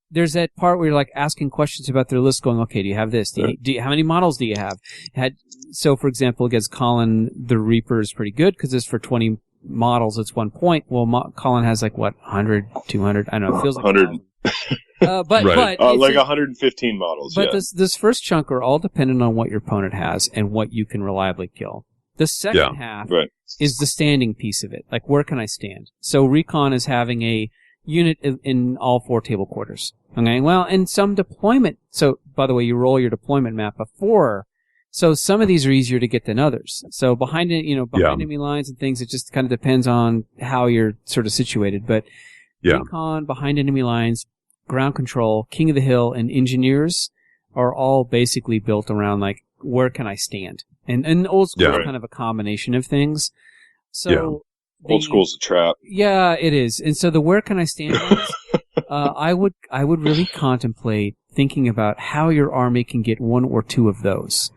there's that part where you're like asking questions about their list, going, okay, do you have this? How many models do you have? So, for example, against Colin, the Reaper is pretty good because it's for 20 models. It's 1 point. Well, Colin has 100, 200. I don't know. It feels like 100. But like 115 models. But this first chunk are all dependent on what your opponent has and what you can reliably kill. The second half is the standing piece of it. Like, where can I stand? So Recon is having a unit in all 4 table quarters. Okay, well, and some deployment. So, by the way, you roll your deployment map before. So some of these are easier to get than others. So behind enemy lines and things, it just kind of depends on how you're sort of situated. But Recon, behind enemy lines, ground control, King of the Hill, and engineers are all basically built around where can I stand? And old school is kind of a combination of things. So old school's a trap. Yeah, it is. And so the where can I stand ones, I would really contemplate thinking about how your army can get 1 or 2 of those.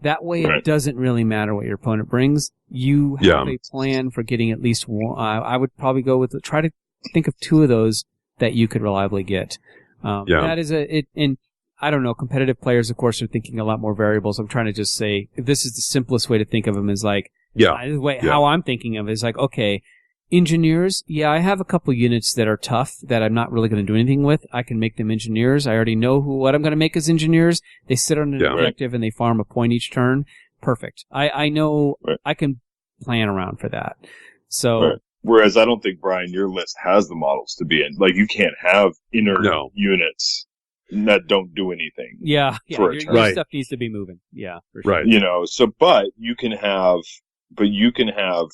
That way it doesn't really matter what your opponent brings. You have a plan for getting at least 1. I would probably go with try to think of 2 of those that you could reliably get. That is and I don't know, competitive players, of course, are thinking a lot more variables. I'm trying to just say, this is the simplest way to think of them is how I'm thinking of it is okay, engineers, I have a couple units that are tough that I'm not really going to do anything with. I can make them engineers. I already know what I'm going to make as engineers. They sit on an objective and they farm a point each turn. Perfect. I know I can plan around for that. So... Whereas I don't think, Brian, your list has the models to be in. You can't have inner units that don't do anything. Your stuff needs to be moving. Yeah, for sure. Right. But you can have,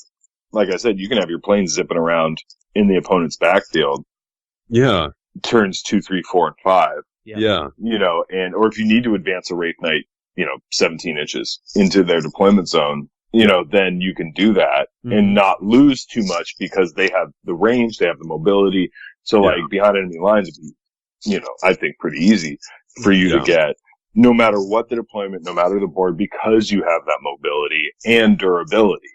like I said, you can have your planes zipping around in the opponent's backfield. Yeah. Turns 2, 3, 4, and 5. Yeah. Or if you need to advance a Wraith Knight, 17 inches into their deployment zone, then you can do that and not lose too much because they have the range, they have the mobility. So like behind enemy lines would be, I think pretty easy for you to get no matter what the deployment, no matter the board, because you have that mobility and durability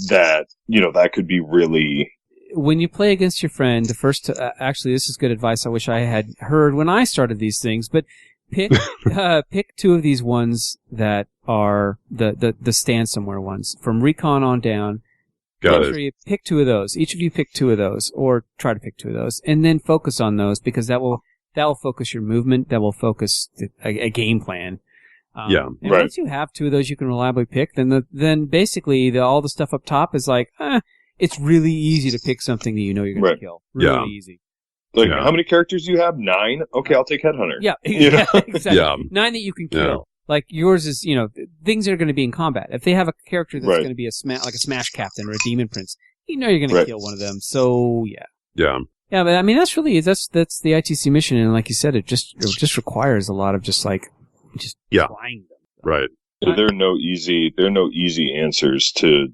that, that could be really... When you play against your friend, the first, actually this is good advice I wish I had heard when I started these things, but pick two of these ones that are the stand somewhere ones from recon on down. Got Make sure you pick two of those. Each of you pick two of those, or try to pick two of those, and then focus on those because that will focus your movement. That will focus a game plan. And once you have two of those you can reliably pick, then basically all the stuff up top is like, it's really easy to pick something that you know you're going to kill. Really easy. Like, how many characters do you have? 9? Okay, I'll take Headhunter. Yeah, exactly. Yeah. 9 that you can kill. Yeah. Like, yours is, things that are going to be in combat. If they have a character that's going to be like a Smash Captain or a Demon Prince, you're going to kill one of them. So, yeah. Yeah. Yeah, but I mean, that's the ITC mission, and like you said, it just requires a lot of flying them. Right. There are no easy answers to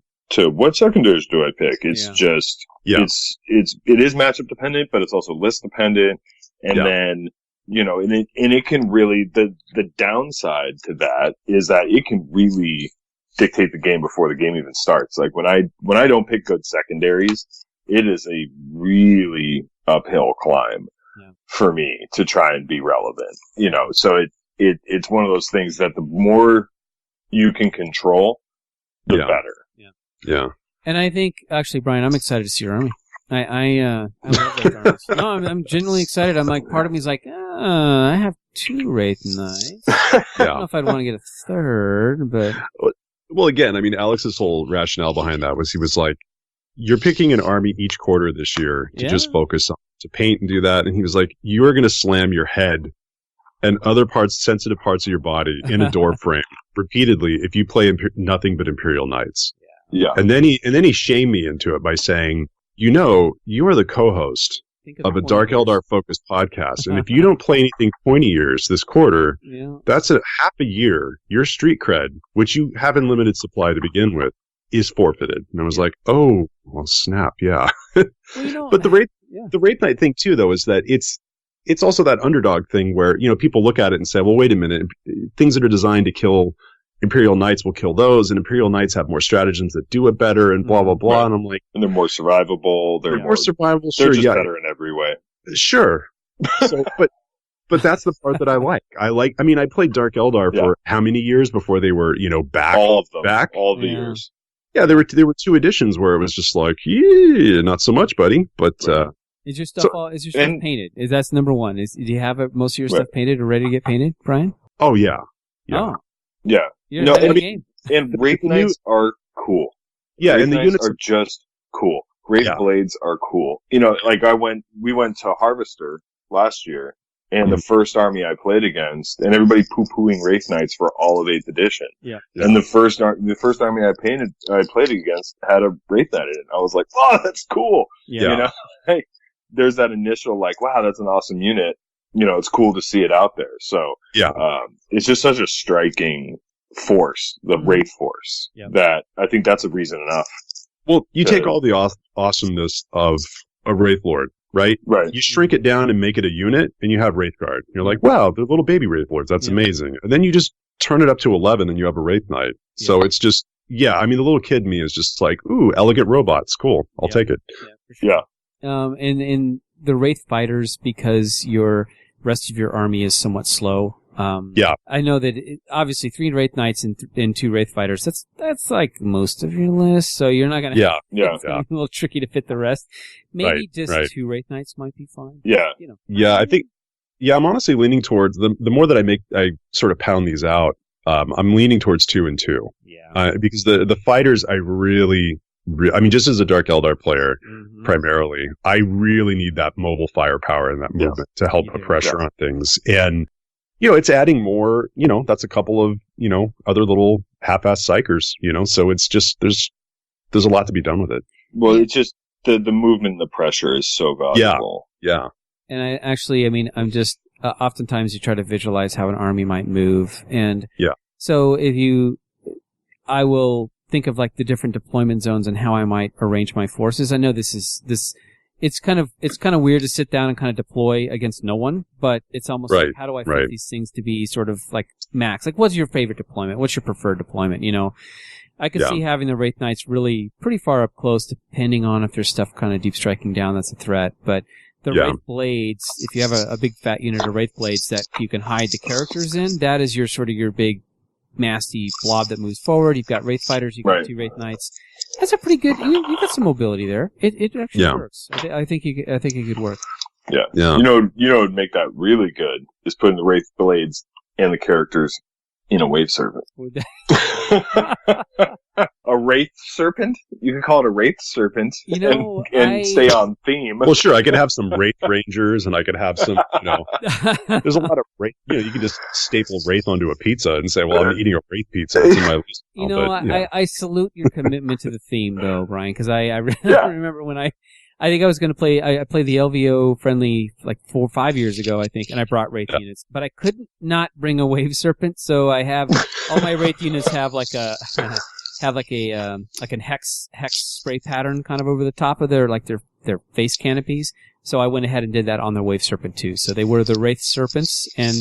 what secondaries do I pick? It's just it is matchup dependent, but it's also list dependent, and then and it can really the downside to that is that it can really dictate the game before the game even starts. Like when I don't pick good secondaries, it is a really uphill climb for me to try and be relevant. So it's one of those things that the more you can control, the better. Yeah. And I think, actually, Brian, I'm excited to see your army. I love Wraith armies. No, I'm genuinely excited. I'm like, part of me is like, I have 2 Wraith Knights. I don't know if I'd want to get a 3rd, but... Well, again, I mean, Alex's whole rationale behind that was he was like, you're picking an army each quarter this year to just focus on, to paint and do that. And he was like, you are going to slam your head and other sensitive parts of your body in a door frame repeatedly if you play nothing but Imperial Knights. Yeah. And then he shamed me into it by saying, you are the co-host of a Dark Eldar focused podcast. And if you don't play anything pointy years this quarter, that's a half a year. Your street cred, which you have in limited supply to begin with, is forfeited. And I was like, oh, well, snap. Yeah. Well, but the Wraith Knight thing too, though, is that it's also that underdog thing where, people look at it and say, well, wait a minute, things that are designed to kill Imperial Knights will kill those, and Imperial Knights have more stratagems that do it better, and blah, blah, blah. Right. And I'm like... And they're more survivable. They're more survivable, sure, they're just better in every way. Sure. So, but that's the part that I like. I played Dark Eldar for how many years before they were, back? All of them. Back? All the years. Yeah, there were 2 editions where it was just like, yeah, not so much, buddy. But, Is your stuff painted? That's number one. Do you have most of your stuff painted or ready to get painted, Brian? Oh, yeah. Oh. Yeah. And Wraith Knights are cool. Yeah, Wraith and the Knights units are just cool. Wraith Blades are cool. Like we went to Harvester last year, and the first army I played against, and everybody poo-pooing Wraith Knights for all of 8th edition. Yeah. And the first army I played against had a Wraith Knight in it. I was like, oh, that's cool. Yeah. There's that initial like, wow, that's an awesome unit. It's cool to see it out there. So, it's just such a striking force, the Wraith force, that I think that's a reason enough. Well, you take all the awesomeness of a Wraith Lord, right? Right. You shrink it down and make it a unit, and you have Wraith Guard. You're like, wow, they're little baby Wraith Lords. That's amazing. And then you just turn it up to 11, and you have a Wraith Knight. Yeah. So it's just, the little kid in me is just like, ooh, elegant robots. Cool. I'll take it. Yeah, for sure. And the Wraith Fighters, because your rest of your army is somewhat slow. I know that obviously 3 Wraith Knights and 2 Wraith Fighters. That's like most of your list. So you're not gonna. It's a little tricky to fit the rest. Maybe 2 Wraith Knights might be fine. Yeah. I think. Yeah, I'm honestly leaning towards the more that I sort of pound these out. I'm leaning towards 2 and 2. Yeah. Because the fighters, I really. Just as a Dark Eldar player, primarily, I really need that mobile firepower and that movement to help put pressure on things. And, it's adding more, that's a couple of, other little half-ass psychers, so it's just, there's a lot to be done with it. Well, it's just the movement and the pressure is so valuable. Yeah. And I'm just, oftentimes you try to visualize how an army might move. And so think of like the different deployment zones and how I might arrange my forces. I know it's kind of weird to sit down and kind of deploy against no one, but it's almost like, how do I fit these things to be sort of like max? Like, what's your favorite deployment? What's your preferred deployment? You know, I could see having the Wraith Knights really pretty far up close, depending on if there's stuff kind of deep striking down that's a threat. But the Wraith Blades, if you have a big fat unit of Wraith Blades that you can hide the characters in, that is your sort of your big nasty blob that moves forward. You've got Wraith Fighters, you've got 2 Wraith Knights. That's a pretty good. You got some mobility there. It actually works. I think it could work. Yeah. You know would make that really good is putting the Wraith Blades and the characters in a Wave Serpent. A Wraith Serpent? You can call it a Wraith Serpent and stay on theme. Well, sure, I could have some Wraith Rangers, and I could have some, there's a lot of Wraith, you can just staple Wraith onto a pizza and say, well, I'm eating a Wraith pizza. It's in my list. I salute your commitment to the theme, though, Brian, because I remember when I think I was going to play, I played the LVO friendly like 4 or 5 years ago, I think, and I brought Wraith units, but I couldn't not bring a Wave Serpent, so I have, all my Wraith units have like a hex spray pattern kind of over the top of their face canopies. So I went ahead and did that on their Wave Serpent too. So they were the Wraith Serpents, and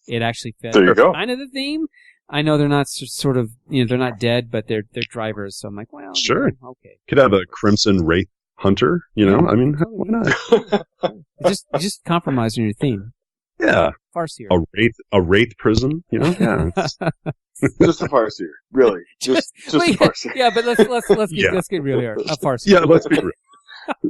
it actually fit kind of the theme. I know they're not sort of, they're not dead, but they're drivers. So I'm like, well, sure, okay. Could have a Crimson Wraith Hunter. I mean, why not? just compromise on your theme. Yeah, Farseer. A Wraith Prison. Yeah. Just a Farseer, really. Just a Farseer. Yeah, but let's get real here. A Farseer. Yeah, let's be real.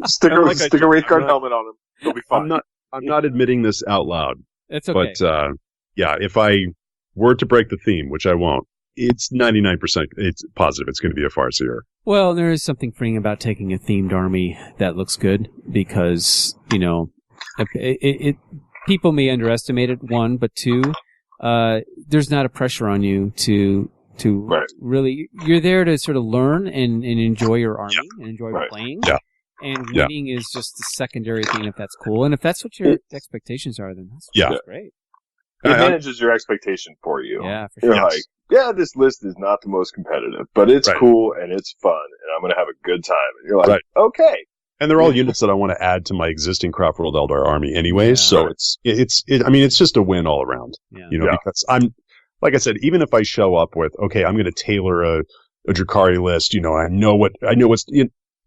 Stick a Wraith Guard helmet on him. He'll be fine. I'm not admitting this out loud. It's okay. But if I were to break the theme, which I won't, it's 99%. It's positive. It's going to be a Farseer. Well, there is something freeing about taking a themed army that looks good because people may underestimate it. 1, but 2. There's not a pressure on you to really. You're there to sort of learn and enjoy your army and enjoy playing. Yeah. And winning is just the secondary thing if that's cool. And if that's what your expectations are, then that's great. It manages your expectation for you. Yeah, for sure. You're like, this list is not the most competitive, but it's cool and it's fun, and I'm going to have a good time. And you're like, okay. And they're all units that I want to add to my existing Cropworld Eldar army anyways, so it's just a win all around. Because like I said, even if I show up with, okay, I'm going to tailor a Drukhari list,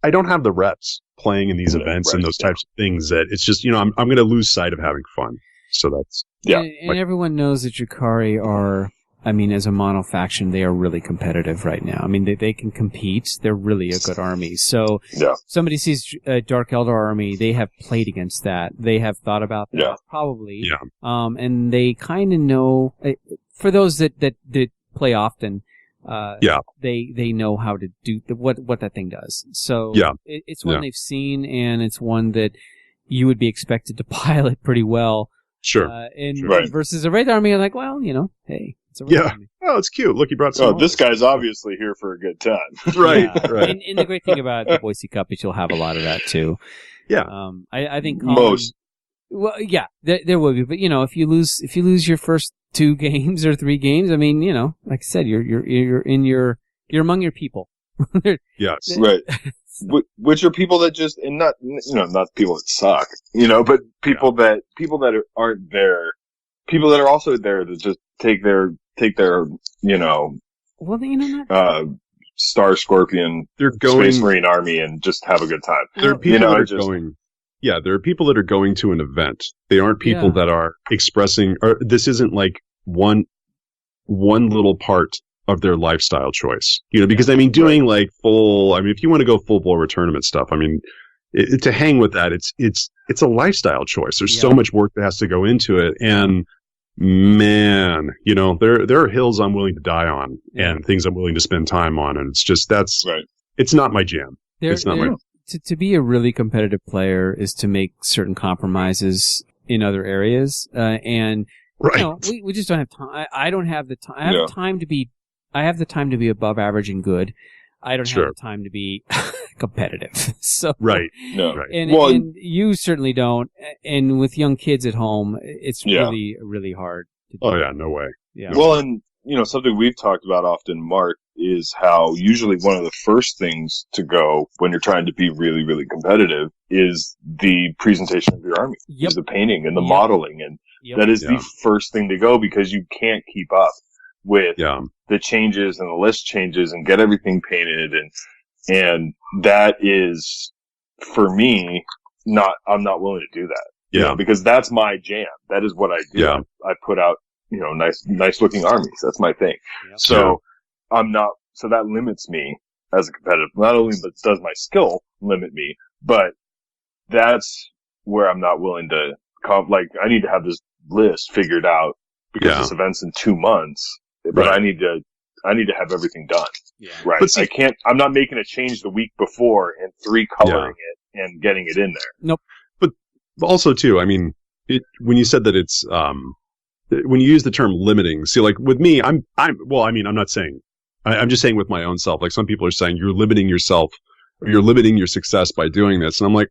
I don't have the reps playing in these events and those types of things that it's just, I'm going to lose sight of having fun. So that's, And everyone knows that Drukhari are, as a mono faction, they are really competitive right now. They can compete. They're really a good army. So somebody sees a Dark Eldar army, they have played against that. They have thought about that, probably. Yeah. And they kind of know, for those that play often, they know how to do what that thing does. So it's one they've seen, and it's one that you would be expected to pilot pretty well. Sure. Versus a Wraith army, I'm like, well, hey, it's a Wraith army. Oh, it's cute. Look, you brought some. Oh, this guy's obviously here for a good time. Right. And the great thing about the Boise Cup is you'll have a lot of that too. Yeah. I think most. Well, yeah, there will be, but if you lose your first 2 games or 3 games, like I said, you're among your people. Yes. Right. Which are people that just, and not people that suck, but people that aren't there, people that are also there to just take their Star Scorpion, Space Marine army and just have a good time. There are people that are going. Yeah, there are people that are going to an event. They aren't people that are expressing, or this isn't like one little part of their lifestyle choice, because doing like full, if you want to go full bore tournament stuff, to hang with that, it's a lifestyle choice. There's so much work that has to go into it. And man, there are hills I'm willing to die on and things I'm willing to spend time on. And it's just, it's not my jam. It's not my to be a really competitive player is to make certain compromises in other areas. And we just don't have time. I don't have the time. I have the time to be above average and good. I don't have the time to be competitive. So and you certainly don't. And with young kids at home, it's really, really hard. Oh yeah, no way. Yeah. Well, and something we've talked about often, Mark, is how usually one of the first things to go when you're trying to be really, really competitive is the presentation of your army, is the painting and the modeling. And that is the first thing to go, because you can't keep up with the changes and the list changes and get everything painted. And that is, for me, I'm not willing to do that. Because that's my jam. That is what I do. Yeah. I put out, nice looking armies. That's my thing. Yep. So so that limits me as a competitive. Not only does my skill limit me, but that's where I'm not willing to I need to have this list figured out because this event's in 2 months, but I need to have everything done. Yeah. Right. But see, I'm not making a change the week before and 3 coloring it and getting it in there. Nope. But also too, I mean, when you said that it's, when you use the term limiting, see, like with me, I'm not saying, I'm just saying with my own self, like some people are saying you're limiting yourself or you're limiting your success by doing this. And I'm like,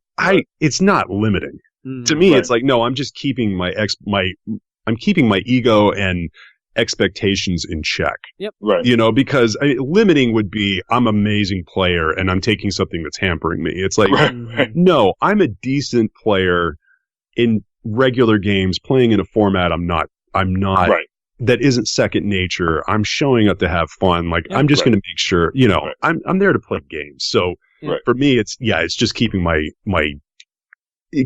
it's not limiting. To me, it's like, no, I'm just keeping I'm keeping my ego and expectations in check. Yep. Right. Because limiting would be, I'm an amazing player and I'm taking something that's hampering me. It's like, no, I'm a decent player in regular games, playing in a format I'm not, that isn't second nature. I'm showing up to have fun. Like, I'm just going to make sure, I'm there to play games. So for me, it's just keeping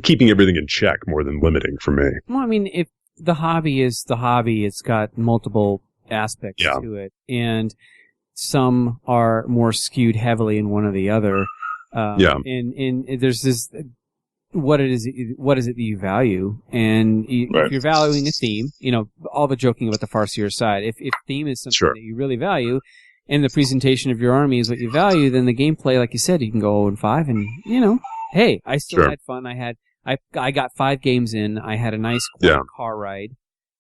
keeping everything in check more than limiting for me. Well, I mean, if the hobby is the hobby, it's got multiple aspects to it, and some are more skewed heavily in one or the other. And there's this, what is it that you value? And if you're valuing a theme, all the joking about the farcier side, if theme is something that you really value, and the presentation of your army is what you value, then the gameplay, like you said, you can go 0-5, and hey, I still had fun. I got 5 games in. I had a nice car ride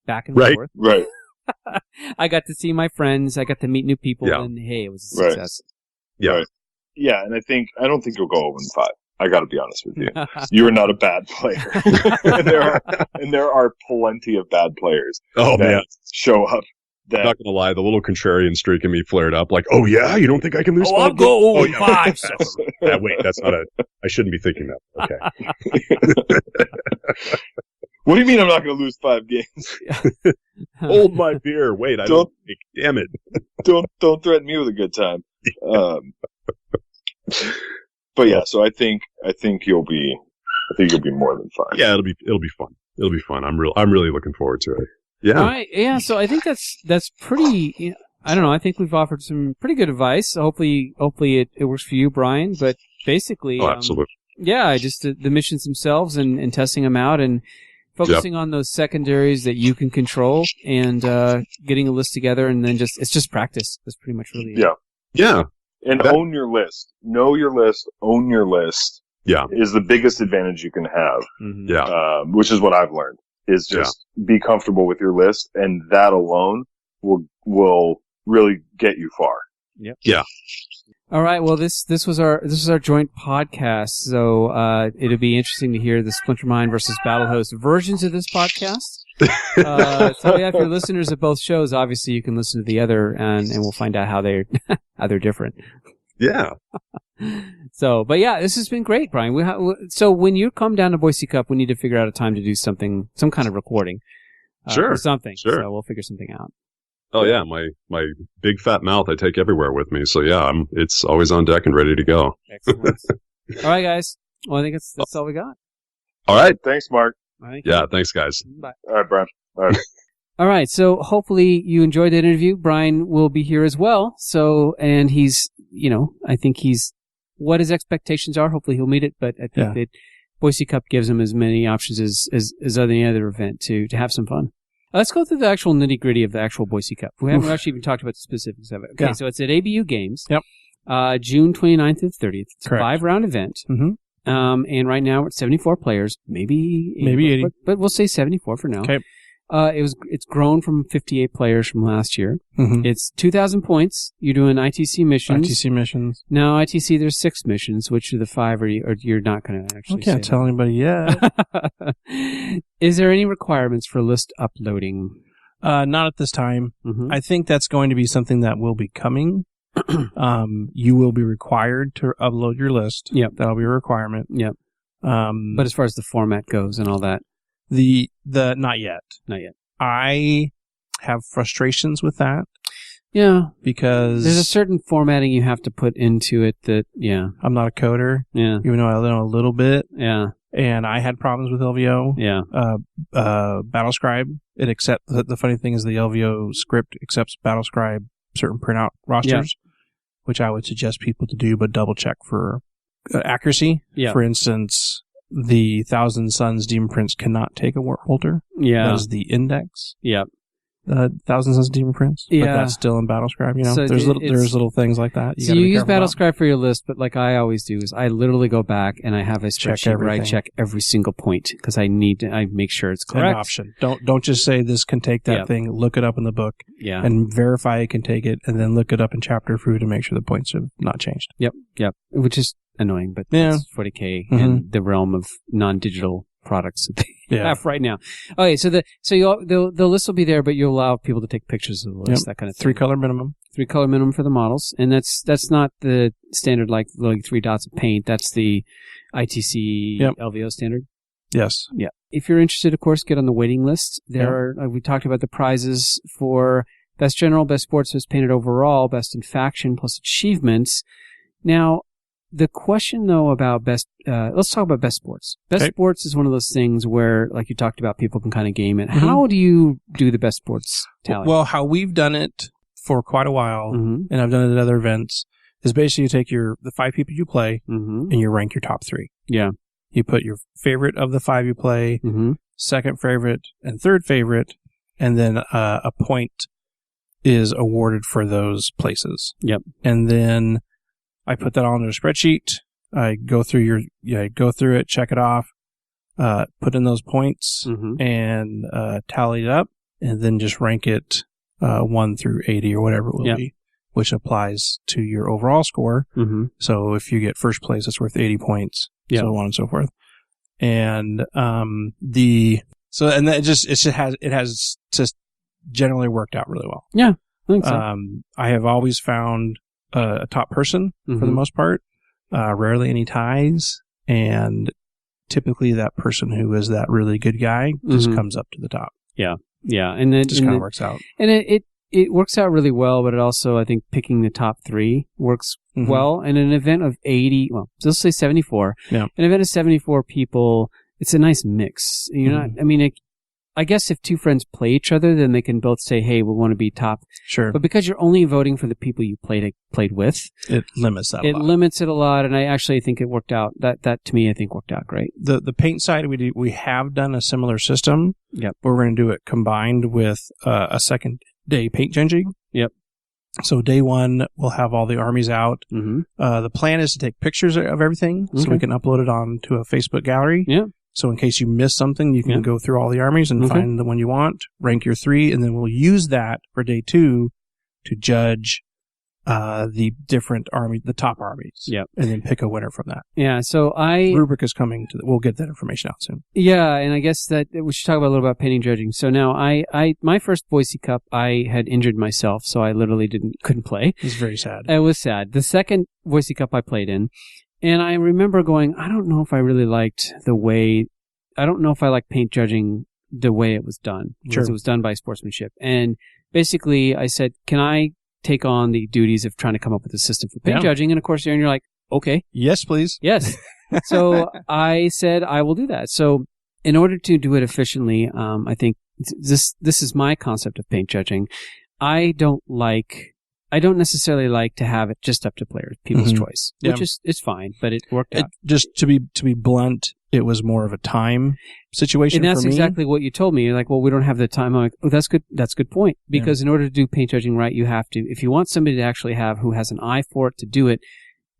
back and forth. Right. I got to see my friends. I got to meet new people, and hey, it was a success. Yeah. Right. Yeah, and I don't think you'll go 0-5. I got to be honest with you. You are not a bad player. and there are plenty of bad players that show up. I'm not gonna lie, the little contrarian streak in me flared up. Like, oh yeah, you don't think I can lose? I'll go 5. Wait, that's not I shouldn't be thinking that. Okay. What do you mean I'm not going to lose 5 games? Hold my beer. Wait, damn it. Don't threaten me with a good time. But yeah, so I think you'll be more than fine. Yeah, it'll be fun. It'll be fun. I'm really looking forward to it. Yeah. All right. Yeah. So I think that's pretty. I don't know. I think we've offered some pretty good advice. Hopefully it works for you, Brian. But basically, absolutely. Just the missions themselves and testing them out and focusing on those secondaries that you can control and getting a list together, and then it's just practice. That's pretty much really it. Yeah. And own your list. Know your list. Own your list. Yeah. Is the biggest advantage you can have. Mm-hmm. Yeah. Which is what I've learned. Is just be comfortable with your list, and that alone will really get you far. Yep. Yeah. All right. Well, this was our joint podcast, so it'll be interesting to hear the Splintermind versus Battlehosts versions of this podcast. So if you're listeners of both shows, obviously you can listen to the other, and we'll find out how they're different. Yeah. So, but yeah, this has been great, Brian. So when you come down to Boise Cup, we need to figure out a time to do some kind of recording. Or something. Sure. So we'll figure something out. Oh yeah, my big fat mouth I take everywhere with me. So yeah, it's always on deck and ready to go. Excellent. All right, guys. Well, I think that's all we got. All right. Thanks, Mark. Thanks, guys. Bye. All right, Brian. All right. All right. So hopefully you enjoyed that interview. Brian will be here as well. So, and he's, I think what his expectations are. Hopefully he'll meet it, but I think that Boise Cup gives him as many options as any other event to have some fun. Let's go through the actual nitty-gritty of the actual Boise Cup. We haven't actually even talked about the specifics of it. Okay, so it's at ABU Games. Yep. June 29th and 30th. It's Correct. a 5-round event. Mm-hmm. And right now we're at 74 players, maybe 80. But we'll say 74 for now. Okay. It's grown from 58 players from last year. Mm-hmm. It's 2,000 points. You're doing ITC missions. Now, ITC, there's 6 missions, which of the 5 you're not going to actually I can't tell anybody yet. Is there any requirements for list uploading? Not at this time. Mm-hmm. I think that's going to be something that will be coming. You will be required to upload your list. Yep. That'll be a requirement. Yep. But as far as the format goes and all that, the not yet. not yet. I have frustrations with that Yeah. because There's a certain formatting you have to put into it that, yeah. I'm not a coder, Yeah. even though I know a little bit, Yeah. and I had problems with LVO. Yeah. BattleScribe, it accept the funny thing is the LVO script accepts BattleScribe certain printout rosters, which I would suggest people to do, but double check for accuracy. Yeah. For instance, the Thousand Suns Demon Prince cannot take a Worlder. Yeah. That is the index. Yeah. Thousand Suns Demon Prince. Yeah. But that's still in BattleScribe, you know. So there's little things like that. So you use careful about. BattleScribe for your list, but like I always do is I literally go back and I have a spreadsheet where I check every single point because I make sure it's correct. An option. Don't just say this can take that thing. Look it up in the book. Yeah. And verify it can take it, and then look it up in chapter 4 to make sure the points have not changed. Yep. Which is annoying, but Yeah. it's 40K and the realm of non-digital products that they Yeah. have right now. Okay, so the list will be there, but you'll allow people to take pictures of the list, that kind of thing. 3-color minimum. 3-color minimum for the models, and that's not the standard like 3 dots of paint. That's the ITC LVO standard. Yes. Yeah. If you're interested, of course, get on the waiting list. There are we talked about the prizes for best general, best sports, best painted overall, best in faction, plus achievements. Now, the question, though, about best, let's talk about best sports. Best sports is one of those things where, like you talked about, people can kind of game it. How do you do the best sports tally? Well, how we've done it for quite a while, and I've done it at other events, is basically you take the 5 people you play, and you rank your top 3. Yeah. You put your favorite of the 5 you play, second favorite, and third favorite, and then a point is awarded for those places. Yep. And then I put that on a spreadsheet. I go through it, check it off, put in those points, and tally it up, and then just rank it 1 through 80 or whatever it will be, which applies to your overall score. So if you get first place, it's worth 80 points, so on and so forth. And it has just generally worked out really well. Yeah, I think so. I have always found a top person for the most part, rarely any ties, and typically that person who is that really good guy just comes up to the top. Yeah, and then it just kind of works out. And it works out really well, but it also, I think, picking the top 3 works well. And an event of 80, well, let's say 74. Yeah. An event of 74 people, it's a nice mix. You're not, I mean, I guess if 2 friends play each other, then they can both say, hey, we want to be top. Sure. But because you're only voting for the people you played with, it limits that a lot. It limits it a lot, and I actually think it worked out. That to me, I think worked out great. The paint side, we have done a similar system. Yep. We're going to do it combined with a second day paint judging. Yep. So day 1, we'll have all the armies out. The plan is to take pictures of everything so we can upload it onto a Facebook gallery. Yeah. So in case you miss something, you can go through all the armies and find the one you want, rank your 3, and then we'll use that for day 2 to judge the different army, the top armies. Yep. And then pick a winner from that. Yeah, so rubric is coming we'll get that information out soon. Yeah, and I guess that we should talk about a little about painting judging. So now my first Boise Cup, I had injured myself, so I literally couldn't play. It was very sad. It was sad. The second Boise Cup I played in, and I remember going, I don't know if I really liked I don't know if I liked paint judging the way it was done. Because it was done by sportsmanship. And basically I said, can I take on the duties of trying to come up with a system for paint judging? And of course, you're like, okay. Yes, please. Yes. So I said, I will do that. So in order to do it efficiently, I think this is my concept of paint judging. I don't necessarily like to have it just up to people's choice, which is it's fine, but it worked out. Just to be blunt, it was more of a time situation. And that's for me. exactly what you told me. You're like, well, we don't have the time. I'm like, oh, that's good. That's a good point. Because in order to do paint judging right, you have to, if you want somebody to actually who has an eye for it to do it,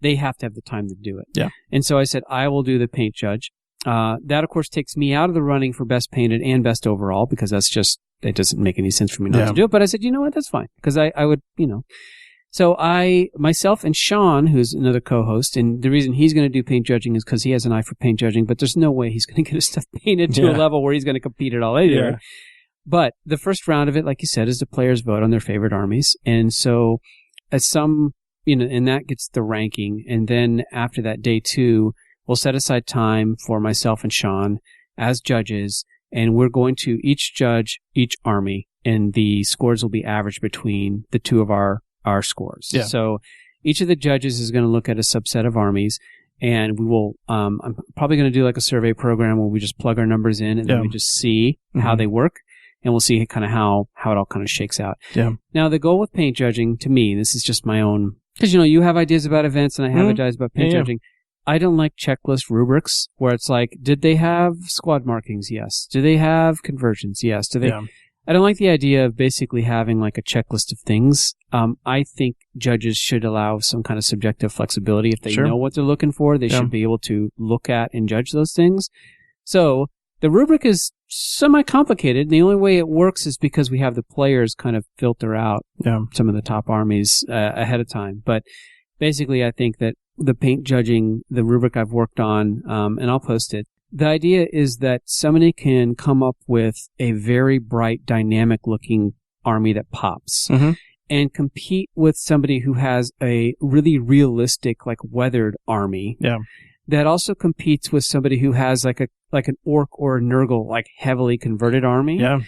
they have to have the time to do it. Yeah. And so I said, I will do the paint judge. That of course takes me out of the running for best painted and best overall, because it doesn't make any sense for me not to do it. But I said, you know what? That's fine. Because I would, So myself and Sean, who's another co-host, and the reason he's going to do paint judging is because he has an eye for paint judging, but there's no way he's going to get his stuff painted to a level where he's going to compete at all either. But the first round of it, like you said, is the players vote on their favorite armies. And so as some, and that gets the ranking. And then after that, day 2, we'll set aside time for myself and Sean as judges. And we're going to each judge each army. And the scores will be averaged between the two of our scores. Yeah. So each of the judges is going to look at a subset of armies. And we will, I'm probably going to do like a survey program where we just plug our numbers in and then we just see how they work. And we'll see kind of how it all kind of shakes out. Yeah. Now, the goal with paint judging, to me, this is just my own, because, you have ideas about events and I have ideas about paint judging. I don't like checklist rubrics where it's like, did they have squad markings? Yes. Do they have conversions? Yes. Do they? Yeah. I don't like the idea of basically having like a checklist of things. I think judges should allow some kind of subjective flexibility. If they know what they're looking for, they should be able to look at and judge those things. So the rubric is semi-complicated. The only way it works is because we have the players kind of filter out some of the top armies ahead of time. But basically, I think that the paint judging, the rubric I've worked on, and I'll post it, the idea is that somebody can come up with a very bright, dynamic-looking army that pops and compete with somebody who has a really realistic, like weathered army that also competes with somebody who has like an orc or a Nurgle, like heavily converted army. Yeah.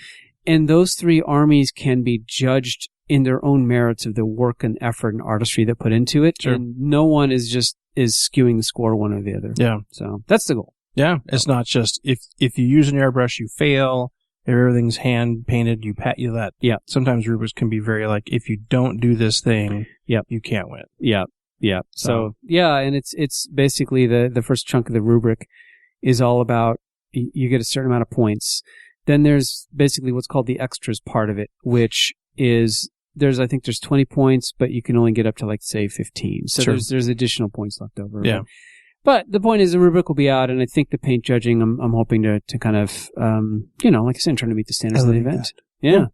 And those 3 armies can be judged in their own merits of the work and effort and artistry that put into it. Sure. And no one is skewing the score one or the other. Yeah. So that's the goal. Yeah, it's not just if you use an airbrush, you fail. If everything's hand painted, you that. Yeah. Sometimes rubrics can be very like, if you don't do this thing, you can't win. Yeah. Yeah. So and it's basically the first chunk of the rubric is all about you get a certain amount of points. Then there's basically what's called the extras part of it, which is I think there's 20 points, but you can only get up to like say 15. So there's additional points left over. Yeah. But the point is the rubric will be out, and I think the paint judging, I'm hoping to kind of, like I said, trying to meet the standards of the event. Yeah.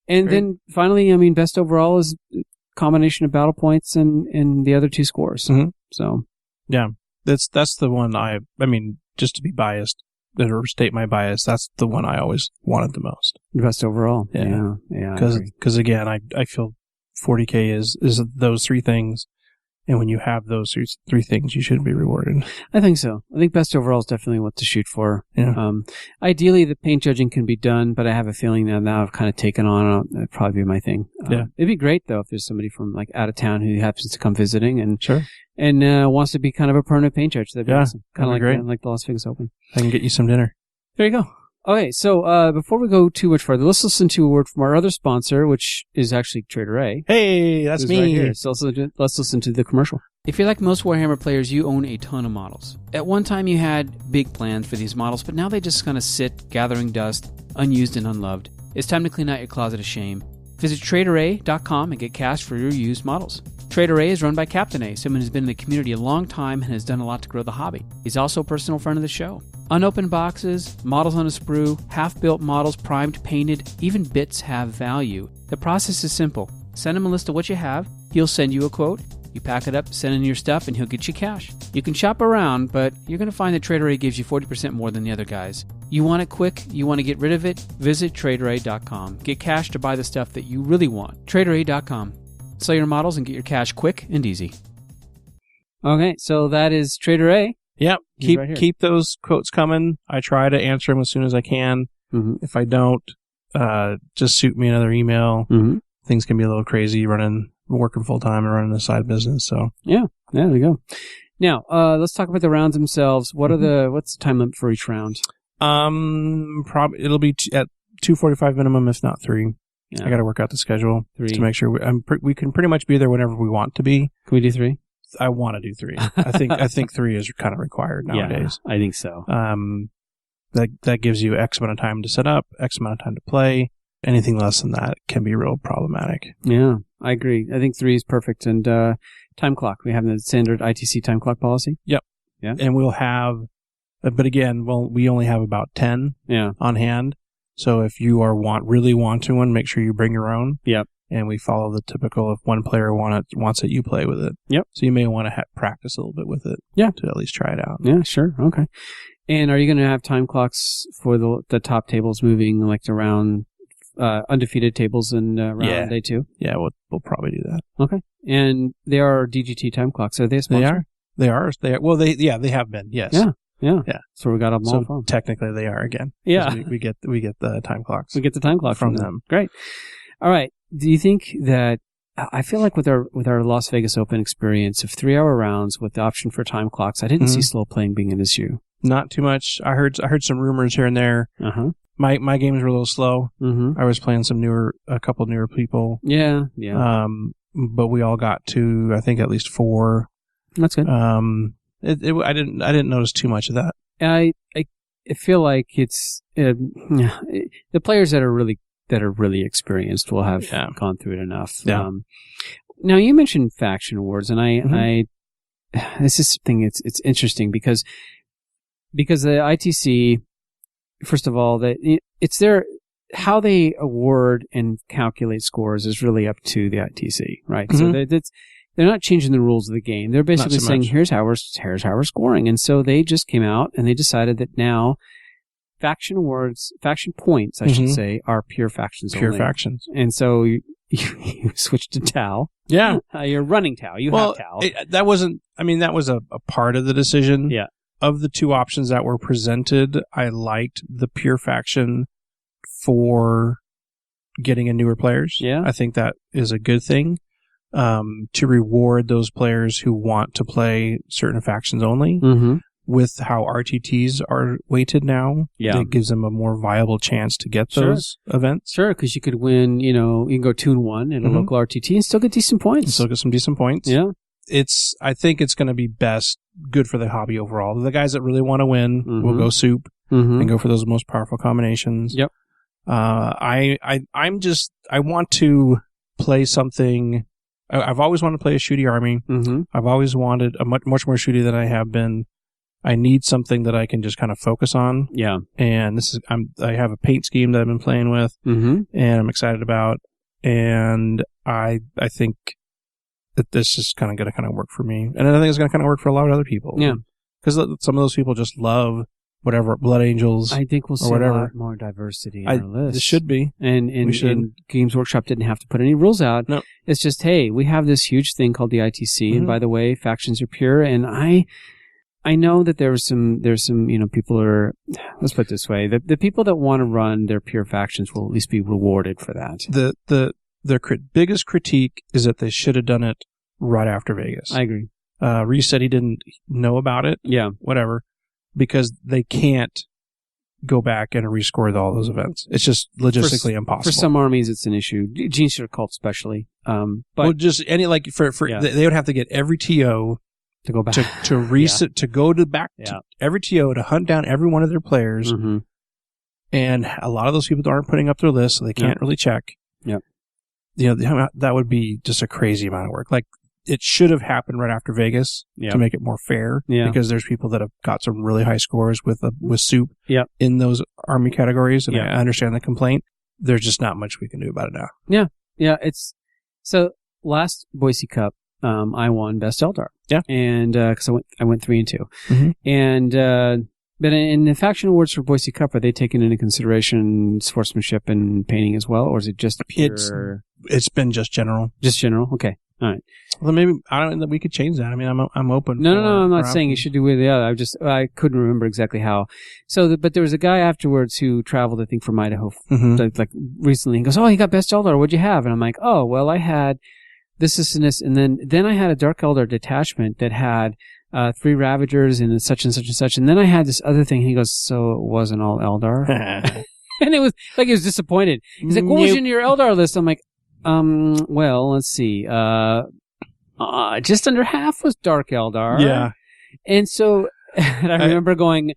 And then finally, best overall is a combination of battle points and the other 2 scores. Mm-hmm. So. Yeah. That's the one just to be biased, or state my bias, that's the one I always wanted the most. Best overall. Yeah. Because again, I feel 40K is those 3 things. And when you have those 3 things, you should be rewarded. I think so. I think best overall is definitely what to shoot for. Yeah. Ideally, the paint judging can be done, but I have a feeling that now I've kind of taken on it'd probably be my thing. It'd be great though if there's somebody from like out of town who happens to come visiting and wants to be kind of a permanent paint judge. That'd be awesome. Kind of like the Las Vegas Open. I can get you some dinner. There you go. Okay, so before we go too much further, let's listen to a word from our other sponsor, which is actually Trader A. Hey, that's me. Right here. So let's listen to the commercial. If you're like most Warhammer players, you own a ton of models. At one time, you had big plans for these models, but now they just kind of sit, gathering dust, unused and unloved. It's time to clean out your closet of shame. Visit TraderA.com and get cash for your used models. Trader A is run by Captain A, someone who's been in the community a long time and has done a lot to grow the hobby. He's also a personal friend of the show. Unopened boxes, models on a sprue, half-built models, primed, painted, even bits have value. The process is simple. Send him a list of what you have. He'll send you a quote. You pack it up, send in your stuff, and he'll get you cash. You can shop around, but you're going to find that Trader A gives you 40% more than the other guys. You want it quick? You want to get rid of it? Visit TraderA.com. Get cash to buy the stuff that you really want. TraderA.com. Sell your models and get your cash quick and easy. Okay, so that is Trader A. Yep. Keep those quotes coming. I try to answer them as soon as I can. Mm-hmm. If I don't, just shoot me another email. Mm-hmm. Things can be a little crazy working full time and running a side business. So yeah, there we go. Now, let's talk about the rounds themselves. What's the time limit for each round? Probably it'll be at 2:45 minimum, if not 3. Yeah. I got to work out the schedule to make sure we can pretty much be there whenever we want to be. Can we do 3? I want to do 3. I think 3 is kind of required nowadays. Yeah, I think so. That gives you X amount of time to set up, X amount of time to play. Anything less than that can be real problematic. Yeah, I agree. I think 3 is perfect. And time clock. We have the standard ITC time clock policy. Yep. Yeah. And we'll have, but again, we only have about 10 on hand. So if you really want to one, make sure you bring your own. Yep. And we follow the typical, if one player wants it, you play with it. Yep. So you may want to practice a little bit with it. Yeah. To at least try it out. Yeah, sure. Okay. And are you going to have time clocks for the top tables moving like around undefeated tables in round day 2? Yeah, we'll probably do that. Okay. And they are DGT time clocks. Are they a sponsor? They are. Well, they have been. Yes. Yeah. Yeah. So we got them all from. Technically, they are again. Yeah. We get the time clocks. We get the time clock from them. Great. All right. Do you think that? I feel like with our Las Vegas Open experience of 3-hour rounds with the option for time clocks, I didn't see slow playing being an issue. Not too much. I heard some rumors here and there. My games were a little slow. I was playing a couple newer people. Yeah. But we all got to, I think, at least 4. That's good. I didn't notice too much of that. I feel like it's the players that are really experienced will have gone through it enough. Yeah. Now you mentioned faction awards, and I this is something it's interesting because the ITC, first of all, it's their how they award and calculate scores is really up to the ITC, right? So they're not changing the rules of the game. They're basically saying, here's how we're scoring. And so they just came out and they decided that now faction points, I should say, are pure factions only. Pure factions. And so you switched to Tau. Yeah. You're running Tau. You have Tau. That was a part of the decision. Yeah. Of the 2 options that were presented, I liked the pure faction for getting in newer players. Yeah. I think that is a good thing. To reward those players who want to play certain factions only. With how RTTs are weighted now, it gives them a more viable chance to get those events. Sure, because you could win, you can go 2-1 in a local RTT and still get decent points. Still get some decent points. Yeah. I think it's going to be good for the hobby overall. The guys that really want to win will go soup and go for those most powerful combinations. Yep. I want to play something. I've always wanted to play a shooty army. I've always wanted a much more shooty than I have been. I need something that I can just kind of focus on. Yeah. And I have a paint scheme that I've been playing with and I'm excited about. And I think that this is kind of going to work for me. And I think it's going to kind of work for a lot of other people. Yeah. Because some of those people just love whatever, Blood Angels. I think we'll see a lot more diversity in our list. This should be. And Games Workshop didn't have to put any rules out. No. It's just, hey, we have this huge thing called the ITC. And by the way, factions are pure. And I know that there's some, people are, let's put it this way, the people that want to run their pure factions will at least be rewarded for that. The biggest critique is that they should have done it right after Vegas. I agree. Reese said he didn't know about it. Yeah. Whatever. Because they can't go back and rescore all those events. It's just logistically impossible. For some armies, it's an issue. Gene Shield Cult especially. But just any, they would have to get every TO to go back to reset to go to back to every TO to hunt down every one of their players, and a lot of those people aren't putting up their list, so they can't really check. Yep. That would be just a crazy amount of work. Like it should have happened right after Vegas to make it more fair, because there's people that have got some really high scores with soup in those army categories, and I understand the complaint. There's just not much we can do about it now. Yeah. It's so last Boise Cup. I won Best Eldar. Yeah. And, cause I went 3-2. And, but in the faction awards for Boise Cup, are they taking into consideration sportsmanship and painting as well? Or is it just pure? It's been just general. Just general? Okay. All right. Well, maybe, I don't know that we could change that. I mean, I'm open. No, I'm not saying you should do with the other. I couldn't remember exactly how. So, but there was a guy afterwards who traveled, I think, from Idaho, like recently. He goes, "Oh, you got Best Eldar. What'd you have?" And I'm like, "Oh, well, I had this and this, and then I had a Dark Eldar detachment that had 3 Ravagers and such and such and such, and then I had this other thing." He goes, "So it wasn't all Eldar?" And it was like he was disappointed. He's like, "What was in your Eldar list?" I'm like, well, let's see. Just under half was Dark Eldar." Yeah. And so and I remember going,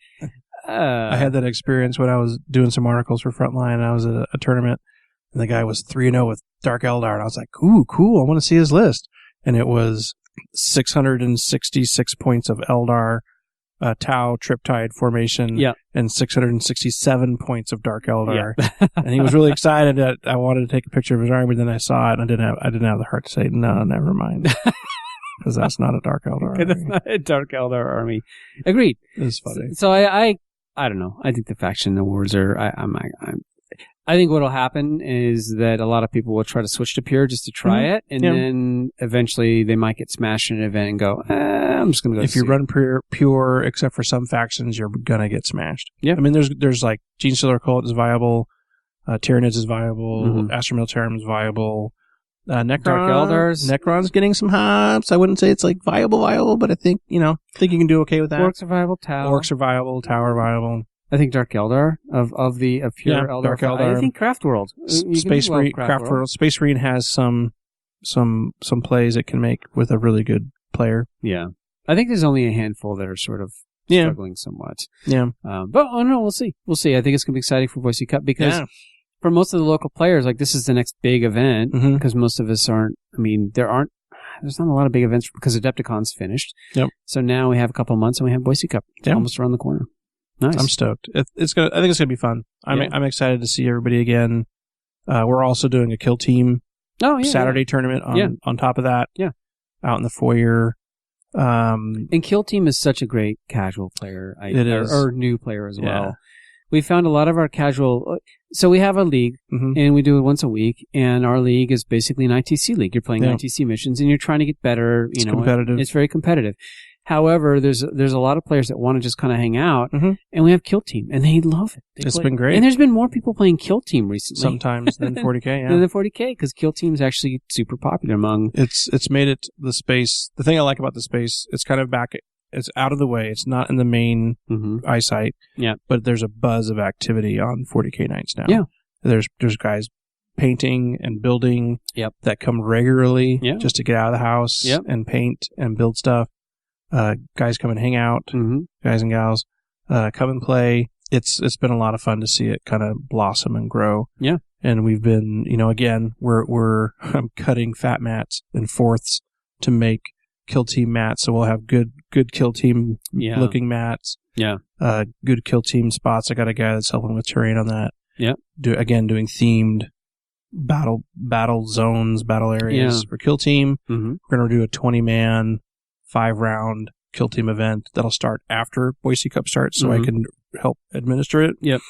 I had that experience when I was doing some articles for Frontline, and I was at a tournament, and the guy was 3-0 with Dark Eldar, and I was like, "Ooh, cool! I want to see his list." And it was 666 points of Eldar, Tau Triptide formation, and 667 points of Dark Eldar. Yeah. And he was really excited that I wanted to take a picture of his army, but then I saw it, and I didn't have the heart to say, "No, never mind," because that's not a Dark Eldar army. That's not a Dark Eldar army. Agreed. It's funny. So I don't know. I think the faction awards are. I think what'll happen is that a lot of people will try to switch to pure just to try it, and then eventually they might get smashed in an event and go, I'm just going to go. If you run pure, except for some factions, you're going to get smashed. Yeah. I mean, there's like Gene Stealer Cult is viable, Tyranids is viable, Astral Militarum is viable, Dark Necron's getting some hops. I wouldn't say it's like viable, but I think you can do okay with that. Orcs are viable, Tower viable. I think Dark Eldar of pure Eldar. Dark Eldar. I think Craft World. Space Marine, Craft World. Space Marine has some plays it can make with a really good player. Yeah, I think there's only a handful that are sort of struggling somewhat. Yeah, but we'll see. We'll see. I think it's going to be exciting for Boise Cup because for most of the local players, like this is the next big event because most of us aren't. I mean, there's not a lot of big events because Adepticon's finished. Yep. So now we have a couple of months and we have Boise Cup almost around the corner. Nice. I'm stoked. I think it's gonna be fun. I'm excited to see everybody again. We're also doing a kill team Saturday tournament on top of that. Yeah. Out in the foyer. And kill team is such a great casual player. It is. Or new player as well. We found a lot of our casual. So we have a league and we do it once a week. And our league is basically an ITC league. You're playing ITC missions and you're trying to get better. It's competitive. It's very competitive. However, there's a lot of players that want to just kind of hang out, and we have Kill Team, and they love it. It's been great. And there's been more people playing Kill Team recently. Sometimes than 40K, than 40K, because Kill Team is actually super popular among... It's made it the space... The thing I like about the space, it's kind of back... It's out of the way. It's not in the main eyesight. Yeah. But there's a buzz of activity on 40K nights now. Yeah. There's guys painting and building that come regularly just to get out of the house and paint and build stuff. Guys come and hang out, guys and gals, come and play. It's been a lot of fun to see it kind of blossom and grow. Yeah. And we've been, again, I'm cutting fat mats in fourths to make kill team mats. So we'll have good kill team looking mats. Yeah. Good kill team spots. I got a guy that's helping with terrain on that. Yeah. Doing themed battle zones, battle areas for kill team. We're going to do a 20-man 5-round kill team event that'll start after Boise Cup starts, so I can help administer it. Yep.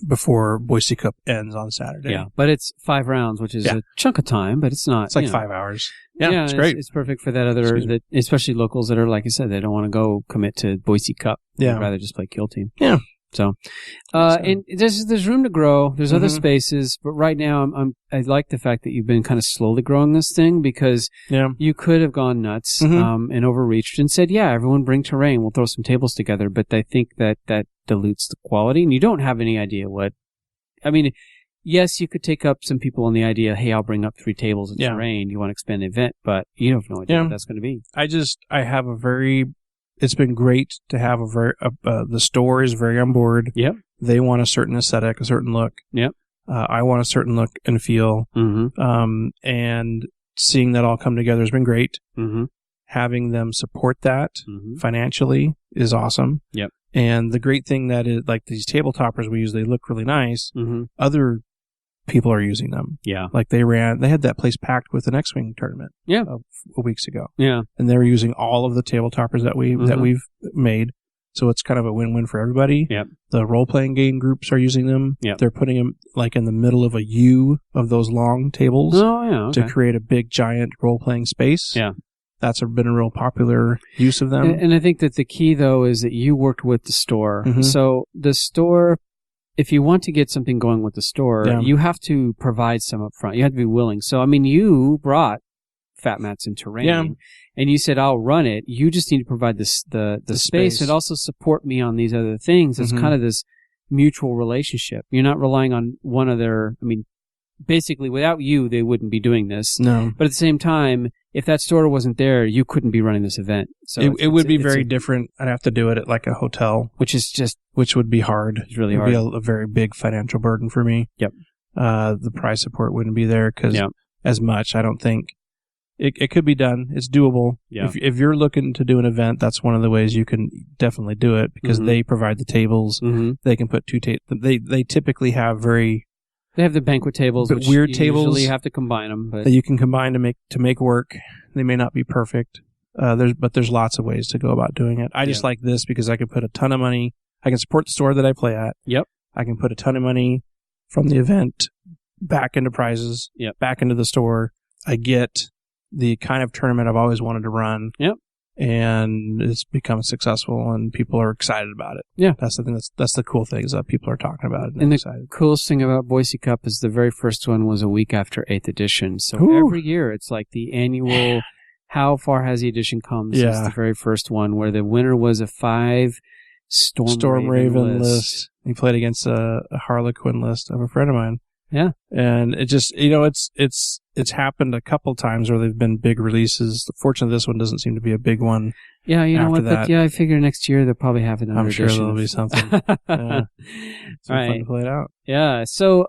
Before Boise Cup ends on Saturday. Yeah, but it's 5 rounds, which is a chunk of time, but it's not. It's like 5 hours. Yeah, it's great. It's perfect for that especially locals that are, like I said, they don't want to go commit to Boise Cup. Yeah. They'd rather just play kill team. Yeah. So, and there's room to grow. There's other spaces, but right now I like the fact that you've been kind of slowly growing this thing because you could have gone nuts and overreached and said, everyone bring terrain. We'll throw some tables together. But I think that dilutes the quality, and you don't have any idea what. I mean, yes, you could take up some people on the idea, hey, I'll bring up 3 tables and terrain. You want to expand the event, but you have no idea what that's going to be. I have a very. It's been great to have the store is very on board. Yep. They want a certain aesthetic, a certain look. Yep. I want a certain look and feel. And seeing that all come together has been great. Having them support that financially is awesome. Yep. And the great thing that is, like these table toppers we use, they look really nice. Other people are using them. Yeah. Like they had that place packed with an X-Wing tournament. Yeah. Weeks ago. Yeah. And they were using all of the table toppers that we've made. So it's kind of a win-win for everybody. Yep. The role-playing game groups are using them. Yep. They're putting them like in the middle of a U of those long tables to create a big, giant role-playing space. Yeah. That's been a real popular use of them. And I think that the key, though, is that you worked with the store. So the store, if you want to get something going with the store, you have to provide some up front. You have to be willing. So, I mean, you brought fat mats and terrain, and you said, I'll run it. You just need to provide the space and also support me on these other things. It's kind of this mutual relationship. You're not relying on one other. I mean, basically, without you, they wouldn't be doing this. No. But at the same time, if that store wasn't there, you couldn't be running this event. So it would be very different. I'd have to do it at like a hotel, which would be hard. It's really hard. It would be a very big financial burden for me. Yep. The price support wouldn't be there because as much. I don't think it could be done. It's doable. Yeah. If you're looking to do an event, that's one of the ways you can definitely do it because they provide the tables. They can put 2 tables. They typically have They have the banquet tables, which weird you tables usually have to combine them, but that you can combine to make work. They may not be perfect. There's lots of ways to go about doing it. I just like this because I can put a ton of money. I can support the store that I play at. Yep. I can put a ton of money from the event back into prizes, Yep. back into the store. I get the kind of tournament I've always wanted to run. Yep. And it's become successful, and people are excited about it. Yeah. That's the thing. That's the cool thing, is that people are talking about it and And the excited. coolest thing about Boise Cup is the very first one was a week after 8th edition. So Ooh. every year it's like the annual How Far Has the Edition Come since Yeah. the very first one, where the winner was a 5 Storm Raven list. He played against a Harlequin list of a friend of mine. Yeah. And it just, it's happened a couple times where they've been big releases. Fortunately, this one doesn't seem to be a big one. Yeah, you know After what? that. But yeah, I figure next year they'll probably have another I'm sure edition. there'll be something. Yeah. It's All right. fun to play it out. Yeah. So,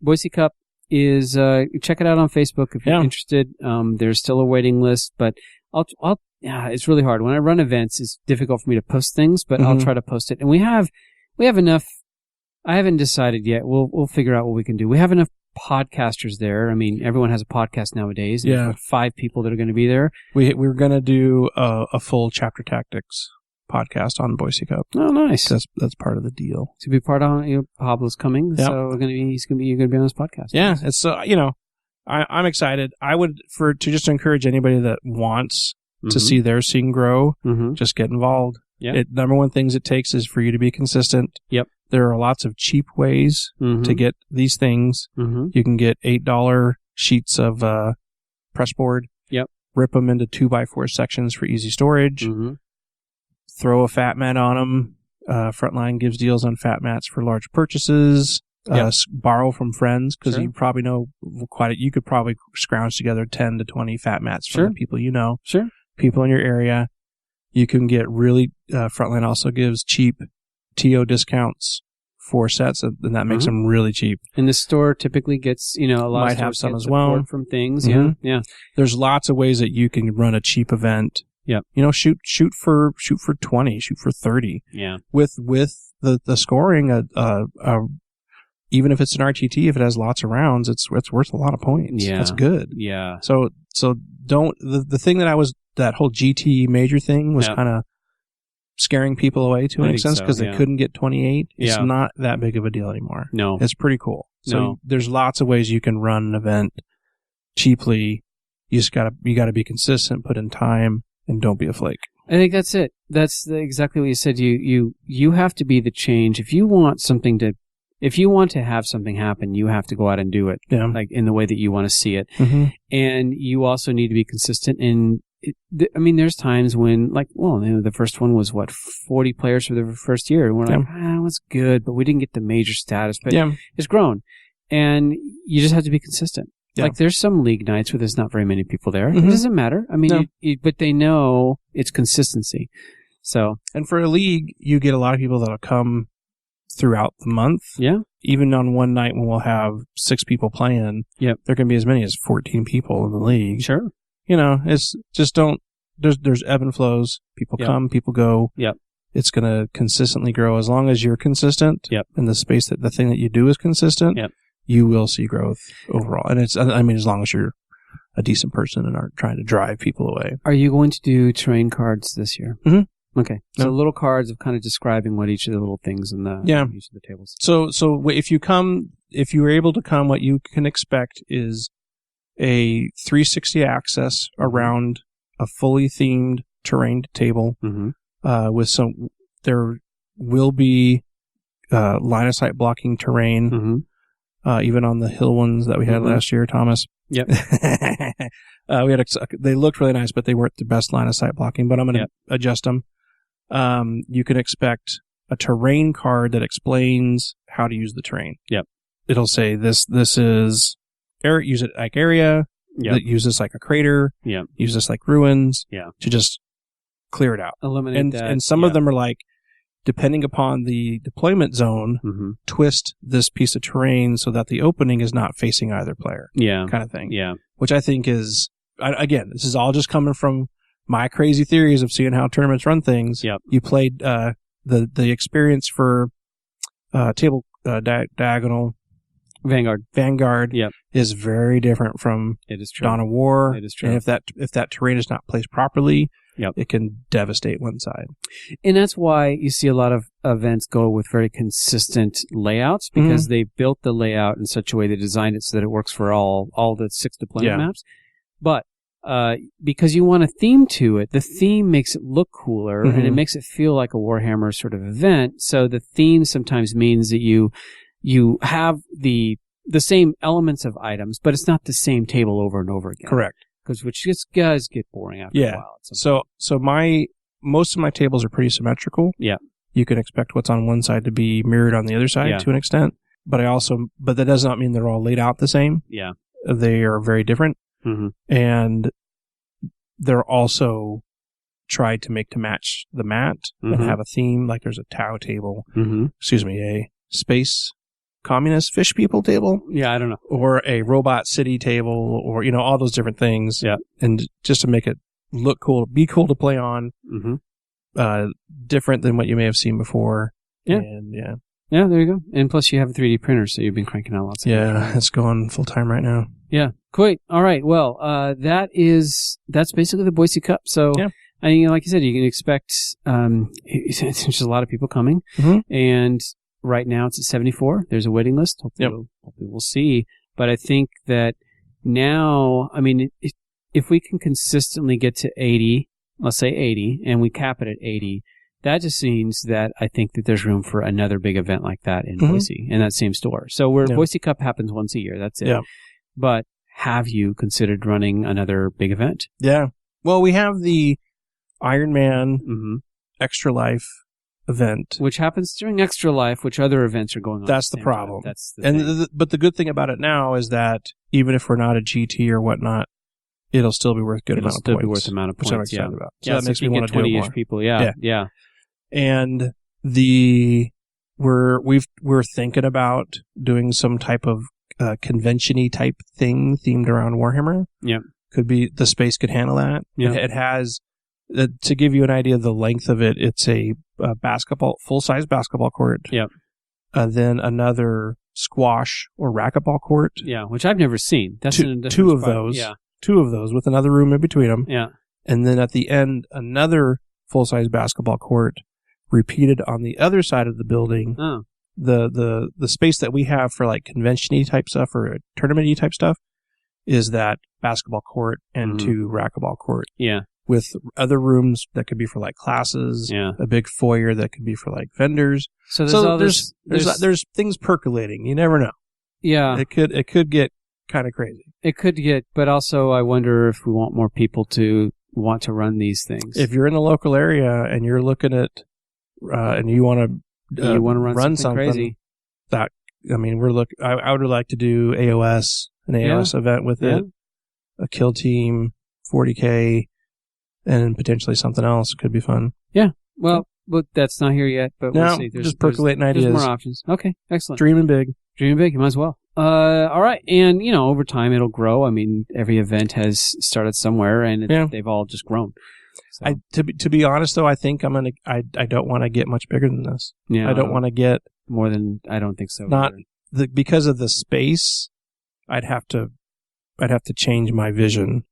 Boise Cup is, check it out on Facebook if you're Yeah. interested. There's still a waiting list, but yeah, it's really hard. When I run events, it's difficult for me to post things, but I'll Mhm. try to post it. And we have enough. I haven't decided yet. We'll figure out what we can do. We have enough podcasters there. I mean, everyone has a podcast nowadays. Yeah. There's like 5 people that are going to be there. We're going to do a full Chapter Tactics podcast on Boise Cup. Oh, nice. That's part of the deal. To be part of, Pablo's coming, Yep. so you're going to be on this podcast. Yeah, it's I'm excited. I would to just encourage anybody that wants to see their scene grow, Mm-hmm. just get involved. Yeah. Number one things it takes is for you to be consistent. Yep. There are lots of cheap ways to get these things. Mm-hmm. You can get $8 sheets of press board. Yep. Rip them into 2x4 sections for easy storage. Mm-hmm. Throw a fat mat on them. Frontline gives deals on fat mats for large purchases. Yep. Borrow from friends, because Sure. you probably know you could probably scrounge together 10 to 20 fat mats from Sure. the people you know. Sure. People in your area. You can get Frontline also gives cheap TO discounts for sets, and that makes them really cheap. And the store typically gets, a lot Might of have stores some get as well. support from things. Mhm. Yeah. There's lots of ways that you can run a cheap event. Yep. Shoot for 20, shoot for 30. Yeah. With the scoring, even if it's an RTT, if it has lots of rounds, it's worth a lot of points. Yeah. That's good. Yeah. So don't, the thing that whole GT major thing was Yep. kind of scaring people away to I an think extent, so, because yeah. they couldn't get 28. It's Yeah. not that big of a deal anymore. No. It's pretty cool. So No. there's lots of ways you can run an event cheaply. You just gotta be consistent, put in time, and don't be a flake. I think that's it. That's exactly what you said. You have to be the change. If you want to have something happen, you have to go out and do it, Yeah. like in the way that you want to see it. Mm-hmm. And you also need to be consistent. And there's times when, the first one was 40 players for the first year. And we're like, it was good, but we didn't get the major status. But Yeah. it's grown. And you just have to be consistent. Yeah. Like, there's some league nights where there's not very many people there. Mhm. It doesn't matter. I mean, No. but they know it's consistency. So, And for a league, you get a lot of people that'll come throughout the month. yeah. Even on one night when we'll have 6 people playing, Yep. there can be as many as 14 people in the league. Sure. It's just there's ebb and flows. People Yep. come, people go. Yep. It's going to consistently grow as long as you're consistent. Yep. And the thing that you do is consistent. Yep. You will see growth overall. And as long as you're a decent person and aren't trying to drive people away. Are you going to do terrain cards this year? Mhm. Okay. So Yeah. little cards of kind of describing what each of the little things in each of the tables. So if you are able to come, what you can expect is a 360 access around a fully themed terrain table. Mm-hmm. There will be line of sight blocking terrain, Mm-hmm. even on the hill ones that we had Mhm. last year, Thomas. Yep. They looked really nice, but they weren't the best line of sight blocking, but I'm going to adjust them. You can expect a terrain card that explains how to use the terrain. Yep. It'll say this is use it like area. Yep. Use this like a crater. Yep. Use this like ruins. Yeah. To just clear it out. Eliminate that. And some of them are like, depending upon the deployment zone, Mm-hmm. twist this piece of terrain so that the opening is not facing either player, Yeah. kind of thing. Yeah. Which I think is, again, this is all just coming from my crazy theories of seeing how tournaments run things. Yep. You played the experience for table diagonal Vanguard Yep. is very different from It is true. Dawn of War. It is true. And if that terrain is not placed properly, it can devastate one side. And that's why you see a lot of events go with very consistent layouts, because they built the layout in such a way, they designed it so that it works for all the 6 deployment maps. But because you want a theme to it, the theme makes it look cooler, and it makes it feel like a Warhammer sort of event. So the theme sometimes means that you have the same elements of items, but it's not the same table over and over again. Correct. Which just does get boring after a while. So most of my tables are pretty symmetrical. Yeah. You can expect what's on one side to be mirrored on the other side to an extent, but that does not mean they're all laid out the same. Yeah. They are very different. And they're also tried to match the mat and have a theme. Like there's a Tau table, a space communist fish people table. Yeah, I don't know. Or a robot city table, or, all those different things. Yeah. And just to make it look cool, be cool to play on, different than what you may have seen before. Yeah. And yeah, there you go. And plus you have a 3D printer, so you've been cranking out lots of Yeah, it's going full time right now. Yeah. Great. All right. Well, that's basically the Boise Cup. So, I mean, like you said, you can expect, there's just a lot of people coming, and right now it's at 74. There's a waiting list. Hopefully we'll see. But I think that now, I mean, if we can consistently get to 80, let's say 80, and we cap it at 80, that just means that I think that there's room for another big event like that in Boise, in that same store. So Boise Cup happens once a year. That's it. Yeah. But have you considered running another big event? Yeah. Well, we have the Iron Man Extra Life event, which happens during Extra Life, which other events are going on. That's the problem. That's the thing. But the good thing about it now is that even if we're not a GT or whatnot, it'll still be worth a good amount of points. It'll still be worth the amount of points. Which I'm excited about. So yeah, that makes me want to do it more. 20-ish people. Yeah. And we're thinking about doing some type of convention-y type thing themed around Warhammer. Yeah. Could be, the space could handle that. Yeah. It has, to give you an idea of the length of it, it's a full-size basketball court. Yeah. Then another squash or racquetball court. Yeah, which I've never seen. That's two of those. Yeah. 2 of those with another room in between them. Yeah. And then at the end, another full-size basketball court repeated on the other side of the building. Oh. The space that we have for like convention-y type stuff or tournament-y type stuff is that basketball court and 2 racquetball court. Yeah. With other rooms that could be for like classes. Yeah. A big foyer that could be for like vendors. So there's things percolating. You never know. Yeah. It could get kind of crazy. It could get, but also I wonder if we want more people to want to run these things. If you're in the local area and you're looking at and you want to run something crazy, that, I mean, I would like to do an AOS event with it, a kill team, 40K, and potentially something else could be fun. Yeah. Well, but that's not here yet, but we'll see. Just percolating ideas. There's more options. Okay. Excellent. Dreaming big. Dreaming big. You might as well. All right. And, over time it'll grow. I mean, every event has started somewhere and they've all just grown. So. To be honest though, I think I don't want to get much bigger than this. Yeah. I don't want to get more than, I don't think so. Because of the space, I'd have to change my vision.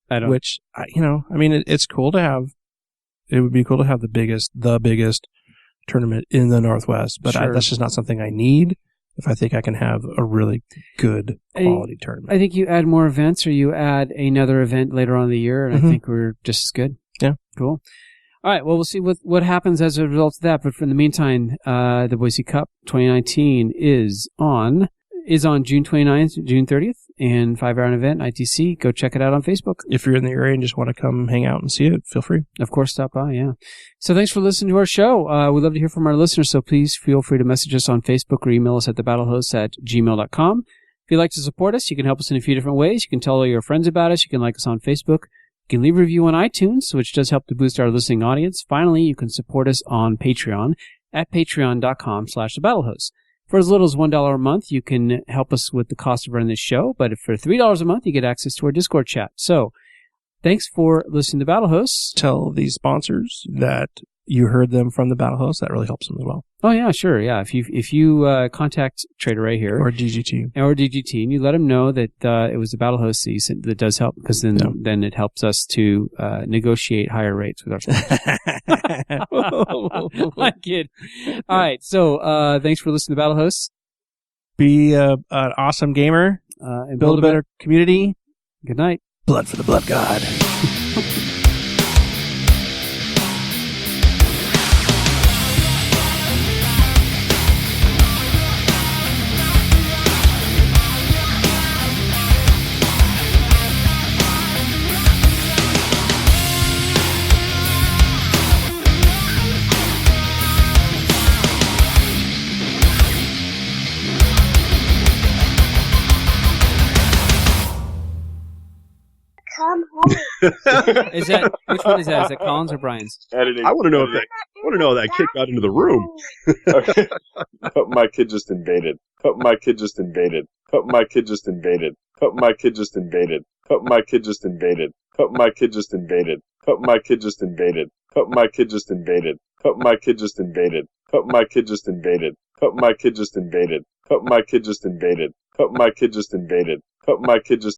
Which, it's cool to have. It would be cool to have the biggest tournament in the Northwest, but that's just not something I need if I think I can have a really good quality tournament. I think you add more events or you add another event later on in the year, and I think we're just as good. Yeah. Cool. All right. Well, we'll see what happens as a result of that. But for the meantime, the Boise Cup 2019 is on June 29th, June 30th, and 5-hour event, ITC. Go check it out on Facebook. If you're in the area and just want to come hang out and see it, feel free. Of course, stop by, yeah. So thanks for listening to our show. We'd love to hear from our listeners, so please feel free to message us on Facebook or email us at thebattlehosts@gmail.com. If you'd like to support us, you can help us in a few different ways. You can tell all your friends about us. You can like us on Facebook. You can leave a review on iTunes, which does help to boost our listening audience. Finally, you can support us on Patreon at patreon.com/thebattlehosts. For as little as $1 a month, you can help us with the cost of running this show. But for $3 a month, you get access to our Discord chat. So, thanks for listening to Battlehosts. Tell these sponsors that you heard them from the Battlehosts, that really helps them as well. Oh yeah, sure. Yeah. If you contact Trader Ray here Or DGT. and you let them know that it was the Battlehosts that does help, because then it helps us to negotiate higher rates with our sponsors. I kid. All right. So thanks for listening to Battlehosts. Be an awesome gamer. And Build a better community. Good night. Blood for the Blood God. Come home. Is that which one is that? Is that Colin's or Brian's? Editing. I want to know if that kid got into the room. Okay. My kid just invaded. My kid just invaded. My kid just invaded. My kid just invaded. My kid just invaded. My kid just invaded. My kid just invaded. My kid just invaded. My kid just invaded. My kid just invaded. My kid just invaded. My kid just invaded. My kid just invaded. My kid just